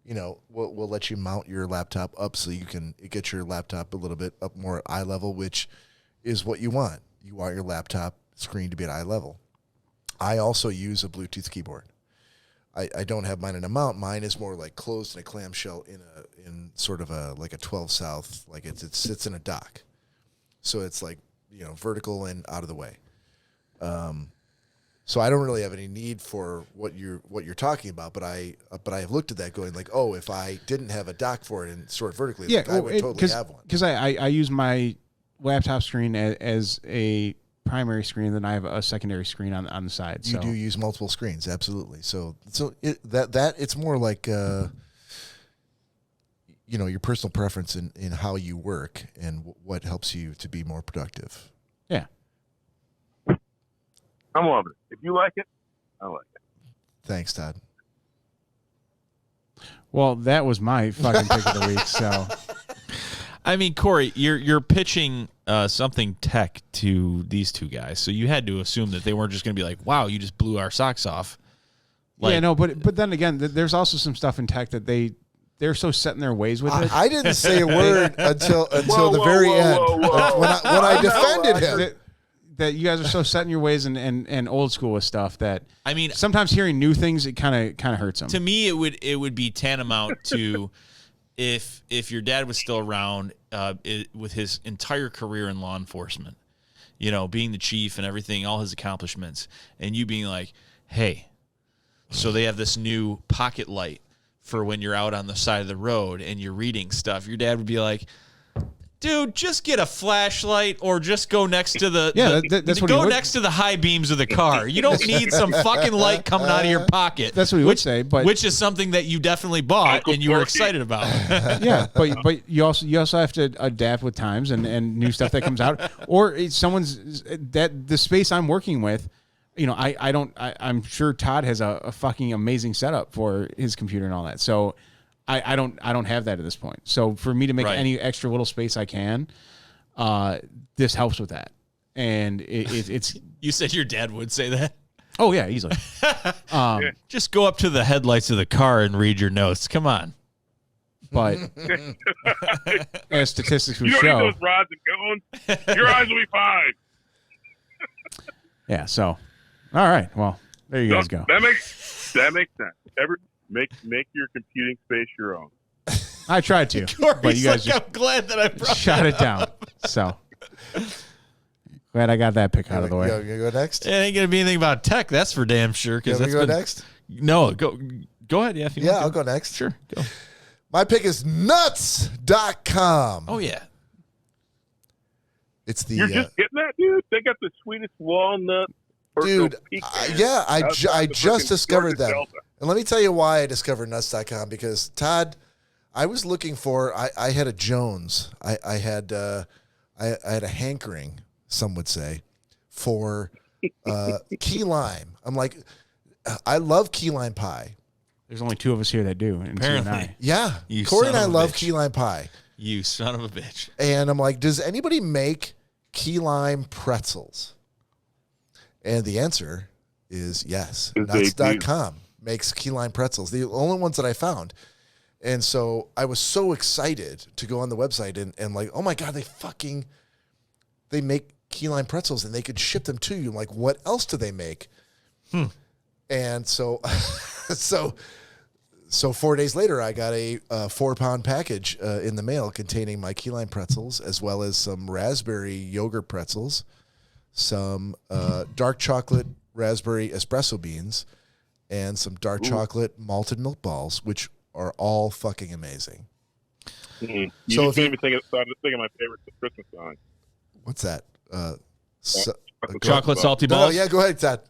will let you mount your laptop up so you can get your laptop a little bit up more at eye level, which is what you want. You want your laptop screen to be at eye level. I also use a Bluetooth keyboard. I don't have mine in a mount. Mine is more like closed in a clamshell in sort of like a 12 South, like it sits in a dock. So it's like, vertical and out of the way. So I don't really have any need for what you're talking about, but I have looked at that going like, oh, if I didn't have a dock for it and sort of vertically, I would totally have one. Because I use my laptop screen as a primary screen, then I have a secondary screen on the side. You do use multiple screens, absolutely. So it's more like your personal preference in how you work and what helps you to be more productive. Yeah. I'm loving it. If you like it, I like it. Thanks, Todd. Well, that was my fucking pick of the week. So, I mean, Cory, you're pitching something tech to these two guys, so you had to assume that they weren't just going to be like, "Wow, you just blew our socks off." But then again, there's also some stuff in tech that they're so set in their ways with it. I didn't say a word until the very end when I defended him. That you guys are so set in your ways and old school with stuff that, I mean, sometimes hearing new things, it kind of hurts them. To me, it would be tantamount to if your dad was still around with his entire career in law enforcement, being the chief and everything, all his accomplishments, and you being like, hey, so they have this new pocket light for when you're out on the side of the road and you're reading stuff. Your dad would be like, Dude, just get a flashlight or just go next to the that's what he would. next to the high beams of the car. You don't need some fucking light coming out of your pocket. That's what he would say, but which is something that you definitely bought and you were excited about. Yeah, but you also have to adapt with times and new stuff that comes out, or it's the space I'm working with. You know, I'm sure Todd has a fucking amazing setup for his computer and all that. So I don't have that at this point. So for me to make any extra little space I can, this helps with that. And it's You said your dad would say that? Oh yeah, easily. Just go up to the headlights of the car and read your notes. Come on. But as statistics would you don't show, need those rods and cones. Your eyes will be fine. Yeah. So, all right. Well, there you guys go. That makes sense. Make your computing space your own. I tried to, Cory's but you guys just I'm glad that I brought shot it down. So glad I got that pick out of the way. You go next? It ain't gonna be anything about tech, that's for damn sure. You want me to go next? No, go ahead. Yeah, if you want I'll to. go next. Sure, go. My pick is nuts.com. Oh yeah. It's the You're just getting that, dude. They got the sweetest walnut. dude. I just discovered them. And let me tell you why I discovered nuts.com, because Todd, I was looking for. I had a Jones. I had a hankering, some would say, for key lime. I'm like, I love key lime pie. There's only two of us here that do, and you and I. Yeah, You Cory and son I of a love bitch. key lime pie. You son of a bitch. And I'm like, does anybody make key lime pretzels? And the answer is yes. Nuts.com makes key lime pretzels. The only ones that I found. And so I was so excited to go on the website and like, oh my God, they make key lime pretzels and they could ship them to you. I'm like, what else do they make? And so, so 4 days later, I got a 4-pound package in the mail containing my key lime pretzels, as well as some raspberry yogurt pretzels, some dark chocolate raspberry espresso beans, and some dark chocolate malted milk balls, which are all fucking amazing. You So just made me think of my favorite Christmas song. What's that? Chocolate salty Oh balls. yeah, go ahead, Todd.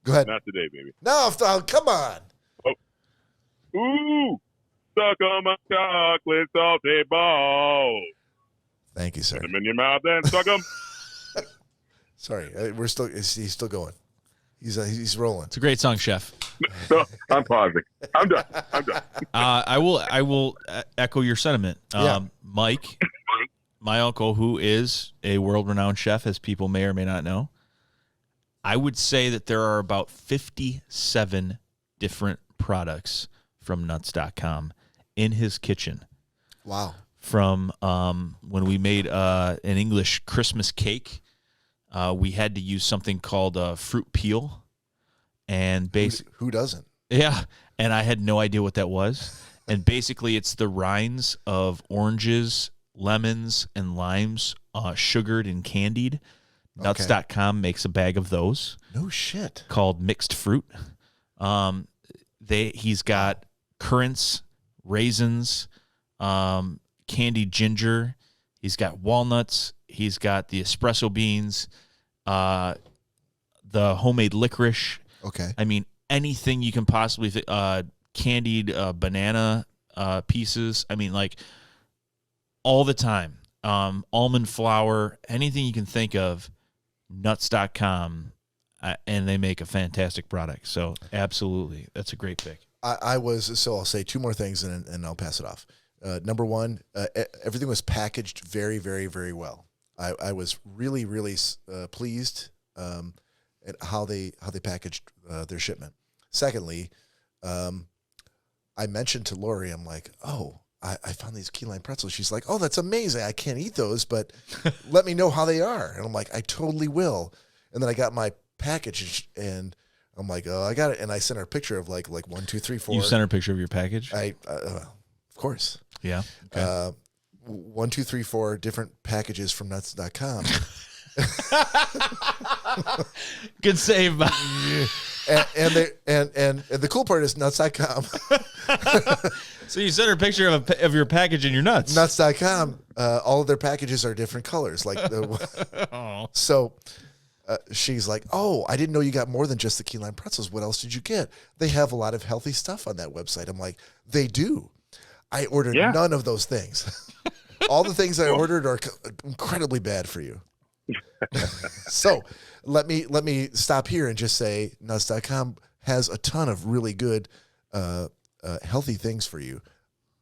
Go ahead. Not today, baby. No, come on. Ooh, suck on my chocolate salty balls. Thank you, sir. Put them in your mouth and suck them. Sorry, he's still going. He's rolling. It's a great song, Chef. No, I'm pausing. I'm done. I will echo your sentiment. Mike, my uncle, who is a world-renowned chef, as people may or may not know, I would say that there are about 57 different products from nuts.com in his kitchen. Wow. From when we made an English Christmas cake, we had to use something called fruit peel. And who doesn't? Yeah, and I had no idea what that was. And basically, it's the rinds of oranges, lemons, and limes, sugared and candied. Nuts.com makes a bag of those. No shit. Called mixed fruit. He's got currants, raisins, candied ginger. He's got walnuts. He's got the espresso beans, the homemade licorice. Okay. I mean, anything you can possibly think. Candied banana pieces. I mean, like, all the time. Almond flour, anything you can think of, nuts.com, and they make a fantastic product. So, absolutely. That's a great pick. So I'll say two more things and I'll pass it off. Number one, everything was packaged very, very, very well. I was really, really pleased at how they packaged their shipment. Secondly, I mentioned to Lori, I'm like, oh, I found these key lime pretzels. She's like, oh, that's amazing. I can't eat those, but let me know how they are. And I'm like, I totally will. And then I got my package and I'm like, oh, I got it. And I sent her a picture of like 1, 2, 3, 4. You sent her a picture of your package? Of course. Yeah. Okay. 1, 2, 3, 4 different packages from nuts.com. Good save. and the cool part is nuts.com. So you sent her a picture of your package and your nuts. Nuts.com. All of their packages are different colors. So she's like, "Oh, I didn't know you got more than just the key lime pretzels. What else did you get? They have a lot of healthy stuff on that website." I'm like, "They do. I ordered none of those things. All the things I ordered are incredibly bad for you." So let me stop here and just say nuts.com has a ton of really good healthy things for you.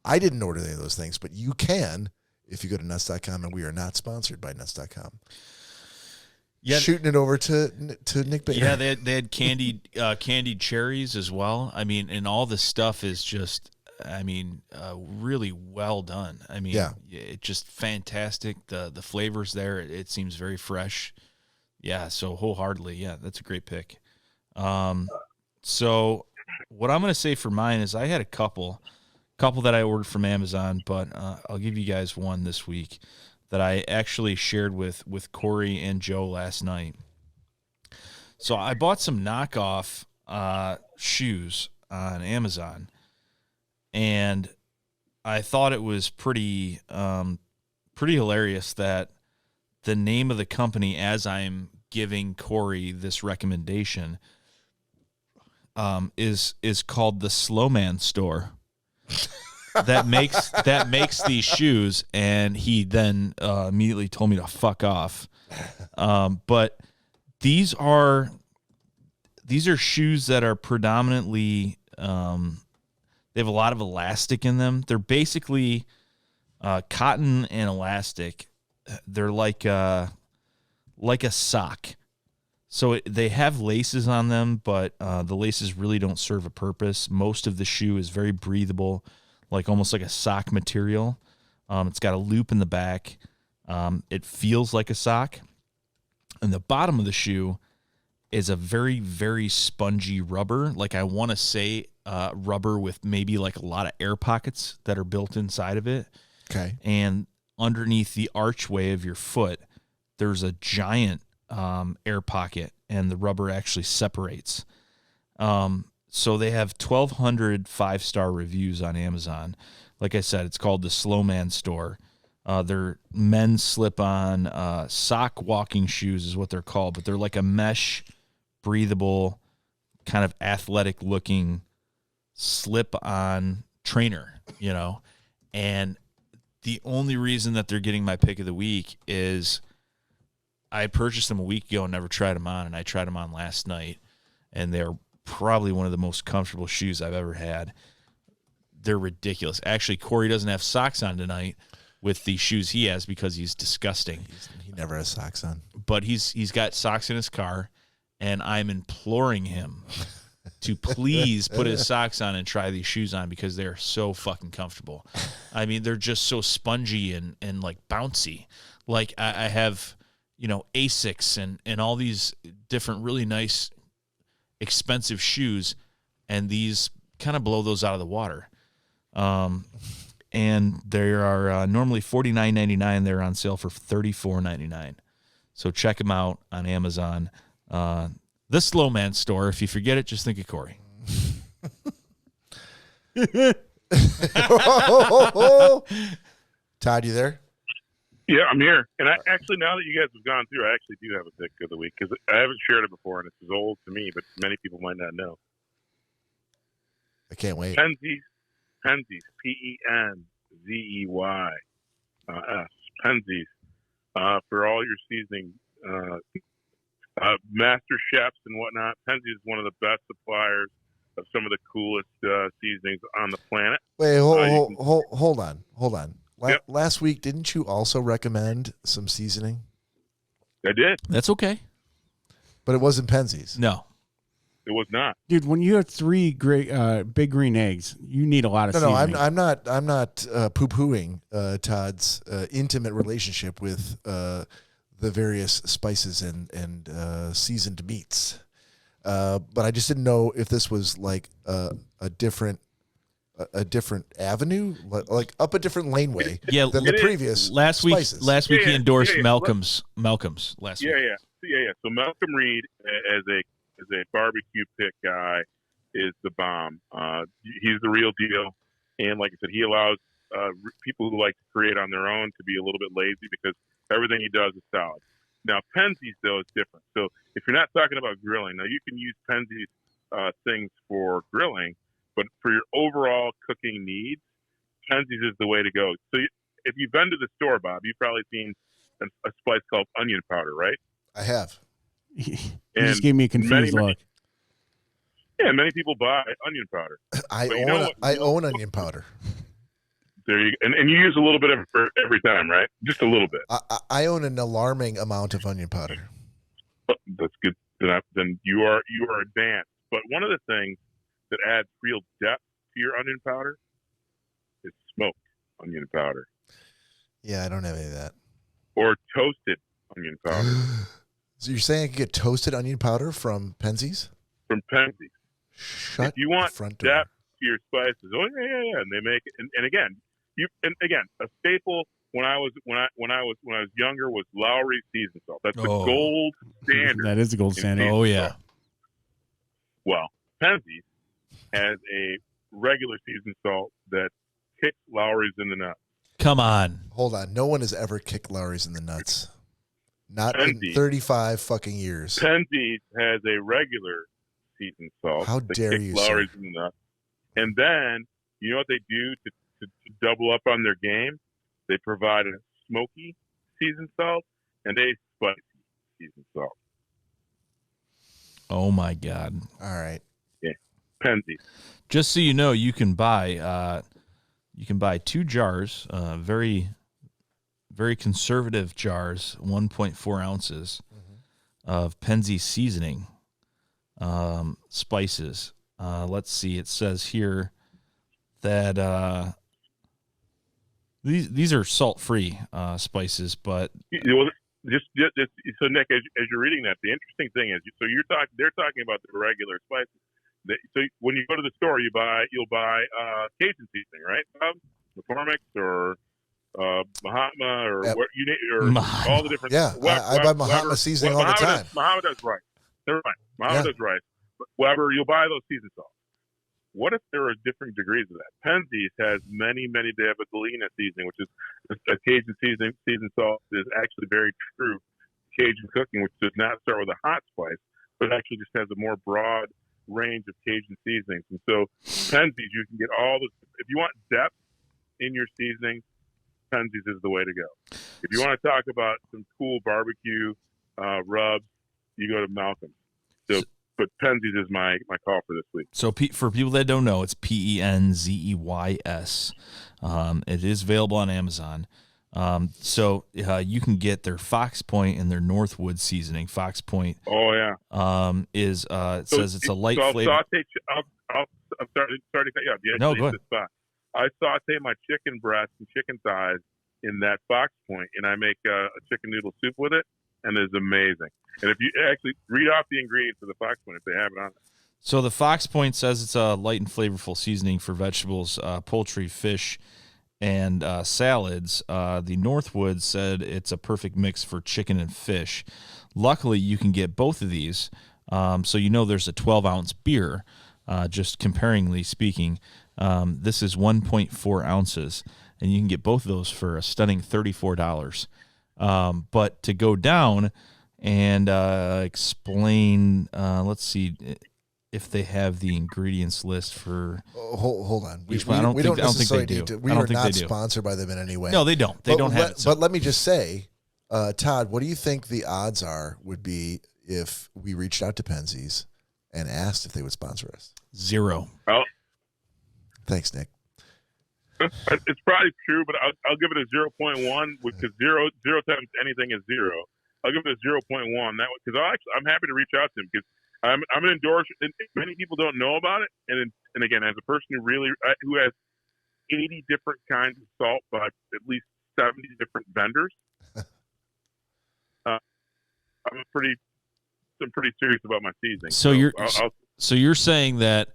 I didn't order any of those things, but you can if you go to nuts.com, and we are not sponsored by nuts.com. Yeah, shooting it over to Nick Bader. Yeah, they had candied cherries as well. I mean, and all the stuff is just, really well done. I mean, it's just fantastic. The flavors there, it seems very fresh. Yeah, so wholeheartedly, yeah, that's a great pick. So what I'm going to say for mine is I had a couple that I ordered from Amazon, but I'll give you guys one this week that I actually shared with Cory and Joe last night. So I bought some knockoff shoes on Amazon, and I thought it was pretty hilarious that the name of the company, as I'm giving Cory this recommendation, is called the Slow Man Store. that makes these shoes, and he then immediately told me to fuck off. But these are shoes that are predominantly they have a lot of elastic in them. They're basically cotton and elastic. They're like a sock. So they have laces on them, but the laces really don't serve a purpose. Most of the shoe is very breathable, almost like a sock material. It's got a loop in the back. It feels like a sock. And the bottom of the shoe is a very, very spongy rubber. I want to say rubber with maybe a lot of air pockets that are built inside of it. Okay. And underneath the archway of your foot, there's a giant air pocket, and the rubber actually separates. So they have 1,200 5-star reviews on Amazon. Like I said, it's called the Slow Man Store. They're men's slip-on sock walking shoes is what they're called, but they're like a mesh, breathable, kind of athletic-looking slip-on trainer, And the only reason that they're getting my pick of the week is I purchased them a week ago and never tried them on, and I tried them on last night, and they're probably one of the most comfortable shoes I've ever had. They're ridiculous. Actually, Cory doesn't have socks on tonight with the shoes he has because he's disgusting. He never has socks on. But he's got socks in his car, and I'm imploring him to please put his socks on and try these shoes on because they're so fucking comfortable. I mean, they're just so spongy and bouncy. I have, Asics and all these different really nice, expensive shoes, and these kind of blow those out of the water. And they are normally $49.99. They're on sale for $34.99. So check them out on Amazon. The Slow Man Store. If you forget it, just think of Cory. Todd, you there? Yeah, I'm here. And I actually, now that you guys have gone through, I actually do have a pick of the week because I haven't shared it before, and it's as old to me, but many people might not know. I can't wait. Penzeys, P-E-N-Z-E-Y-S, Penzeys, for all your seasoning, master chefs and whatnot. Penzeys is one of the best suppliers of some of the coolest seasonings on the planet. Wait, hold on. Last week, didn't you also recommend some seasoning? I did. That's okay. But it wasn't Penzeys. No. It was not. Dude, when you have 3 great big green eggs, you need a lot of seasoning. No, I'm not poo-pooing Todd's intimate relationship with the various spices and seasoned meats. But I just didn't know if this was like a different avenue, like up a different laneway than the previous spices. Last week he endorsed Malcolm's last week. Yeah. So Malcolm Reed, as a as a barbecue pit guy is the bomb. He's the real deal. And like I said, he allows people who like to create on their own to be a little bit lazy because everything he does is solid. Now, Penzeys, though, is different. So if you're not talking about grilling, now you can use Penzeys things for grilling, but for your overall cooking needs, Penzeys is the way to go. So if you've been to the store, Bob, you've probably seen a spice called onion powder, right? I have. You just gave me a confused look. Yeah, many people buy onion powder. I own onion powder. There you go. And you use a little bit of it for every time, right? Just a little bit. I own an alarming amount of onion powder. Oh, that's good. Then you are advanced. But one of the things that adds real depth to your onion powder is smoked onion powder. Yeah, I don't have any of that. Or toasted onion powder. So you're saying I could get toasted onion powder from Penzeys? From Penzeys. Shut if you want the front door. depth to your spices, yeah, and they make it. And again, a staple when I was younger was Lowry seasoned salt. That's the gold standard. That is the gold standard. Oh yeah. Salt. Well, Penzeys has a regular seasoned salt that kicks Lowry's in the nuts. Come on. Hold on. No one has ever kicked Lowry's in the nuts. Not Penzeys. in 35 fucking years. Penzeys has a regular seasoned salt. How that dare kicks you, Lowry's sir. in the nuts. And then, you know what they do to double up on their game? They provide a smoky seasoned salt and a spicy seasoned salt. Oh my God. All right. Yeah. Penzeys. Just so you know, you can buy 2 jars, very, very conservative jars, 1.4 ounces of Penzeys seasoning spices. Let's see. It says here that these are salt-free spices, but Just so Nick, as you're reading that, the interesting thing is, so they're talking about the regular spices. So when you go to the store, you'll buy Cajun seasoning, right, Bob? McCormick's or Mahatma or what you need, or all the different. Yeah, I buy Mahatma seasoning all the time. Mahatma does rice. Never mind. Mahatma does rice. But Weber, you'll buy those seasoned salts. What if there are different degrees of that? Penzeys has many. They have a Galena seasoning, which is a Cajun seasoned salt is actually very true Cajun cooking, which does not start with a hot spice, but actually just has a more broad range of Cajun seasonings. And so Penzeys, you can get all the. If you want depth in your seasoning, Penzeys is the way to go. If you want to talk about some cool barbecue rubs, you go to Malcolm's. So, but Penzeys is my call for this week. So for people that don't know, it's Penzeys. It is available on Amazon. So you can get their Fox Point and their Northwood seasoning. Fox Point. Oh yeah. It says it's a light flavor. I'm sorry to cut you off. No, go ahead. I saute my chicken breast and chicken thighs in that Fox Point, and I make a chicken noodle soup with it, and it's amazing. And if you actually read off the ingredients of the Fox Point, if they have it on it. So the Fox Point says it's a light and flavorful seasoning for vegetables, poultry, fish, and salads. The Northwood said it's a perfect mix for chicken and fish. Luckily, you can get both of these. So you know there's a 12-ounce beer, just comparingly speaking. This is 1.4 ounces, and you can get both of those for a stunning $34. But to go down and explain, let's see if they have the ingredients list for. Hold on. We don't don't necessarily think they need do. to. We I don't are think not they do. sponsored by them in any way. No, they don't. They don't have it. But let me just say, Todd, what do you think the odds would be if we reached out to Penzeys and asked if they would sponsor us? 0. Well, thanks, Nick. It's probably true, but I'll give it a 0.1 because zero times anything is 0. I'll give it a 0.1. That because I'm happy to reach out to him because I'm an endorser. And many people don't know about it, and again, as a person who has 80 different kinds of salt by at least 70 different vendors, I'm pretty serious about my seasoning. So you're saying that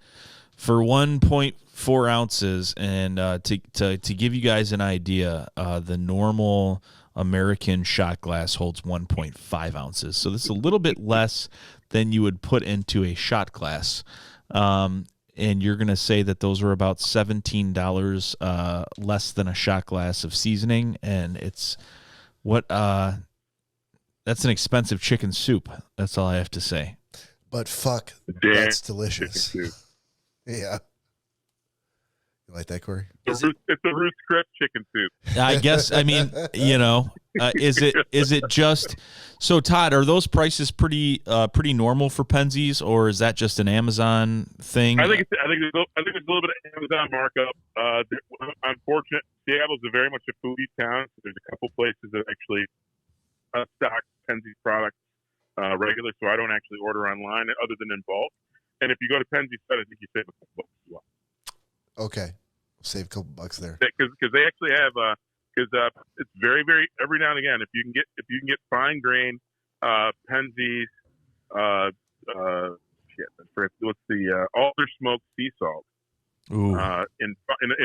for 1.4 ounces, and to give you guys an idea, the normal American shot glass holds 1.5 ounces. So this is a little bit less than you would put into a shot glass. And you're going to say that those are about $17 less than a shot glass of seasoning. And it's that's an expensive chicken soup. That's all I have to say. But fuck, that's delicious. Yeah. You like that, Cory? It's a Ruth's Chris chicken soup. I guess, I mean, is it just so, Todd, are those prices pretty normal for Penzies, or is that just an Amazon thing? I think it's a little bit of Amazon markup. Unfortunate, Seattle's very much a foodie town. So there's a couple places that actually stock Penzies products regular, so I don't actually order online other than in bulk. And if you go to Penzies, I think you save a couple bucks as well. Okay, save a couple bucks there because they actually have it's very, very every now and again if you can get fine grain Penzies what's the alder smoked sea salt in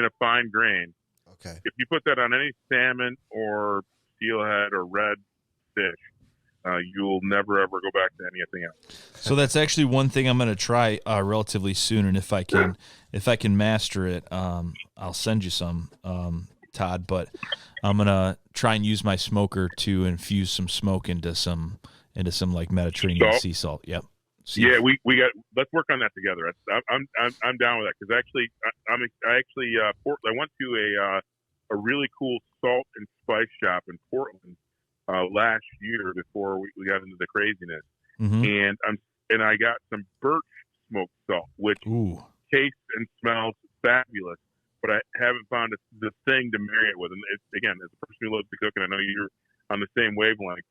a fine grain. Okay, if you put that on any salmon or steelhead or red fish, you'll never ever go back to anything else. So that's actually one thing I'm going to try relatively soon, and if I can master it, I'll send you some, Todd. But I'm going to try and use my smoker to infuse some smoke into some like Mediterranean sea salt. Yep. Yeah, we got. Let's work on that together. I'm down with that because actually I went to a really cool salt and spice shop in Portland last year before we got into the craziness, and I got some birch smoked salt, which tastes and smells fabulous, but I haven't found the thing to marry it with. And again, as a person who loves to cook, and I know you're on the same wavelength,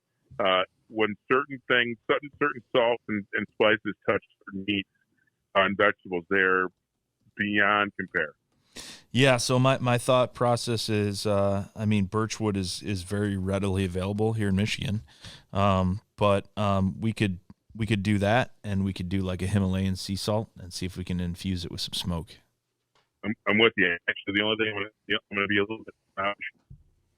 when certain salts and spices touch certain meats and vegetables, they're beyond compare. Yeah, so my thought process is, birchwood is very readily available here in Michigan, but we could do that, and we could do like a Himalayan sea salt and see if we can infuse it with some smoke. I'm with you. Actually, the only thing I'm going to be a little bit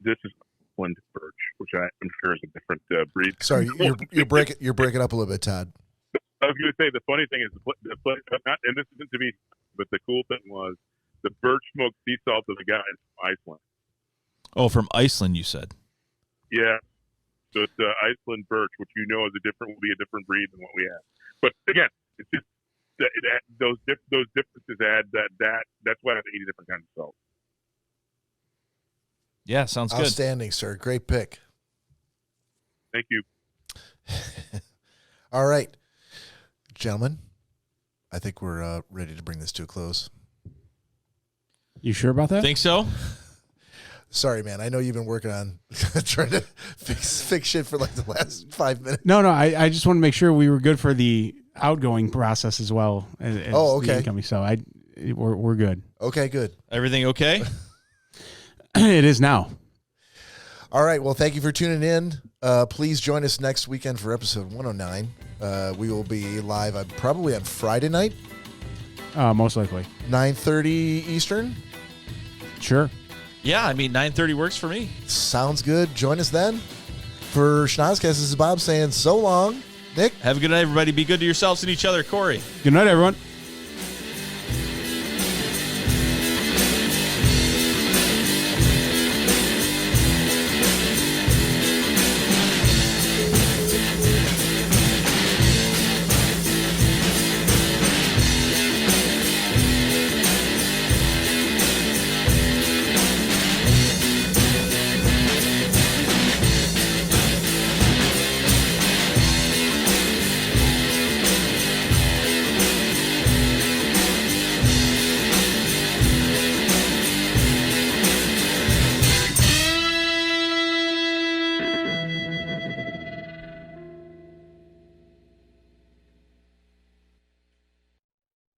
this is Iceland birch, which I'm sure is a different breed. Sorry, you're breaking up a little bit, Todd. I was going to say the funny thing is and this isn't to be, but the cool thing was. The birch smoked sea salt that I got is from Iceland. Oh, from Iceland, you said? Yeah. So it's Iceland birch, which will be a different breed than what we have. But again, it's just those differences add that's why I have 80 different kinds of salt. Yeah, sounds good. Outstanding, sir. Great pick. Thank you. All right, gentlemen, I think we're ready to bring this to a close. You sure about that? Think so? Sorry, man. I know you've been working on trying to fix shit for like the last 5 minutes. No. I just want to make sure we were good for the outgoing process as well as okay. the incoming. So we're good. Okay, good. Everything okay? It is now. All right. Well, thank you for tuning in. Please join us next weekend for episode 109. We will be live probably on Friday night. Most likely. 9:30 Eastern? Sure. Yeah, 9:30 works for me. Sounds good. Join us then. For Schnozzcast, this is Bob saying so long. Nick? Have a good night, everybody. Be good to yourselves and each other. Cory. Good night, everyone.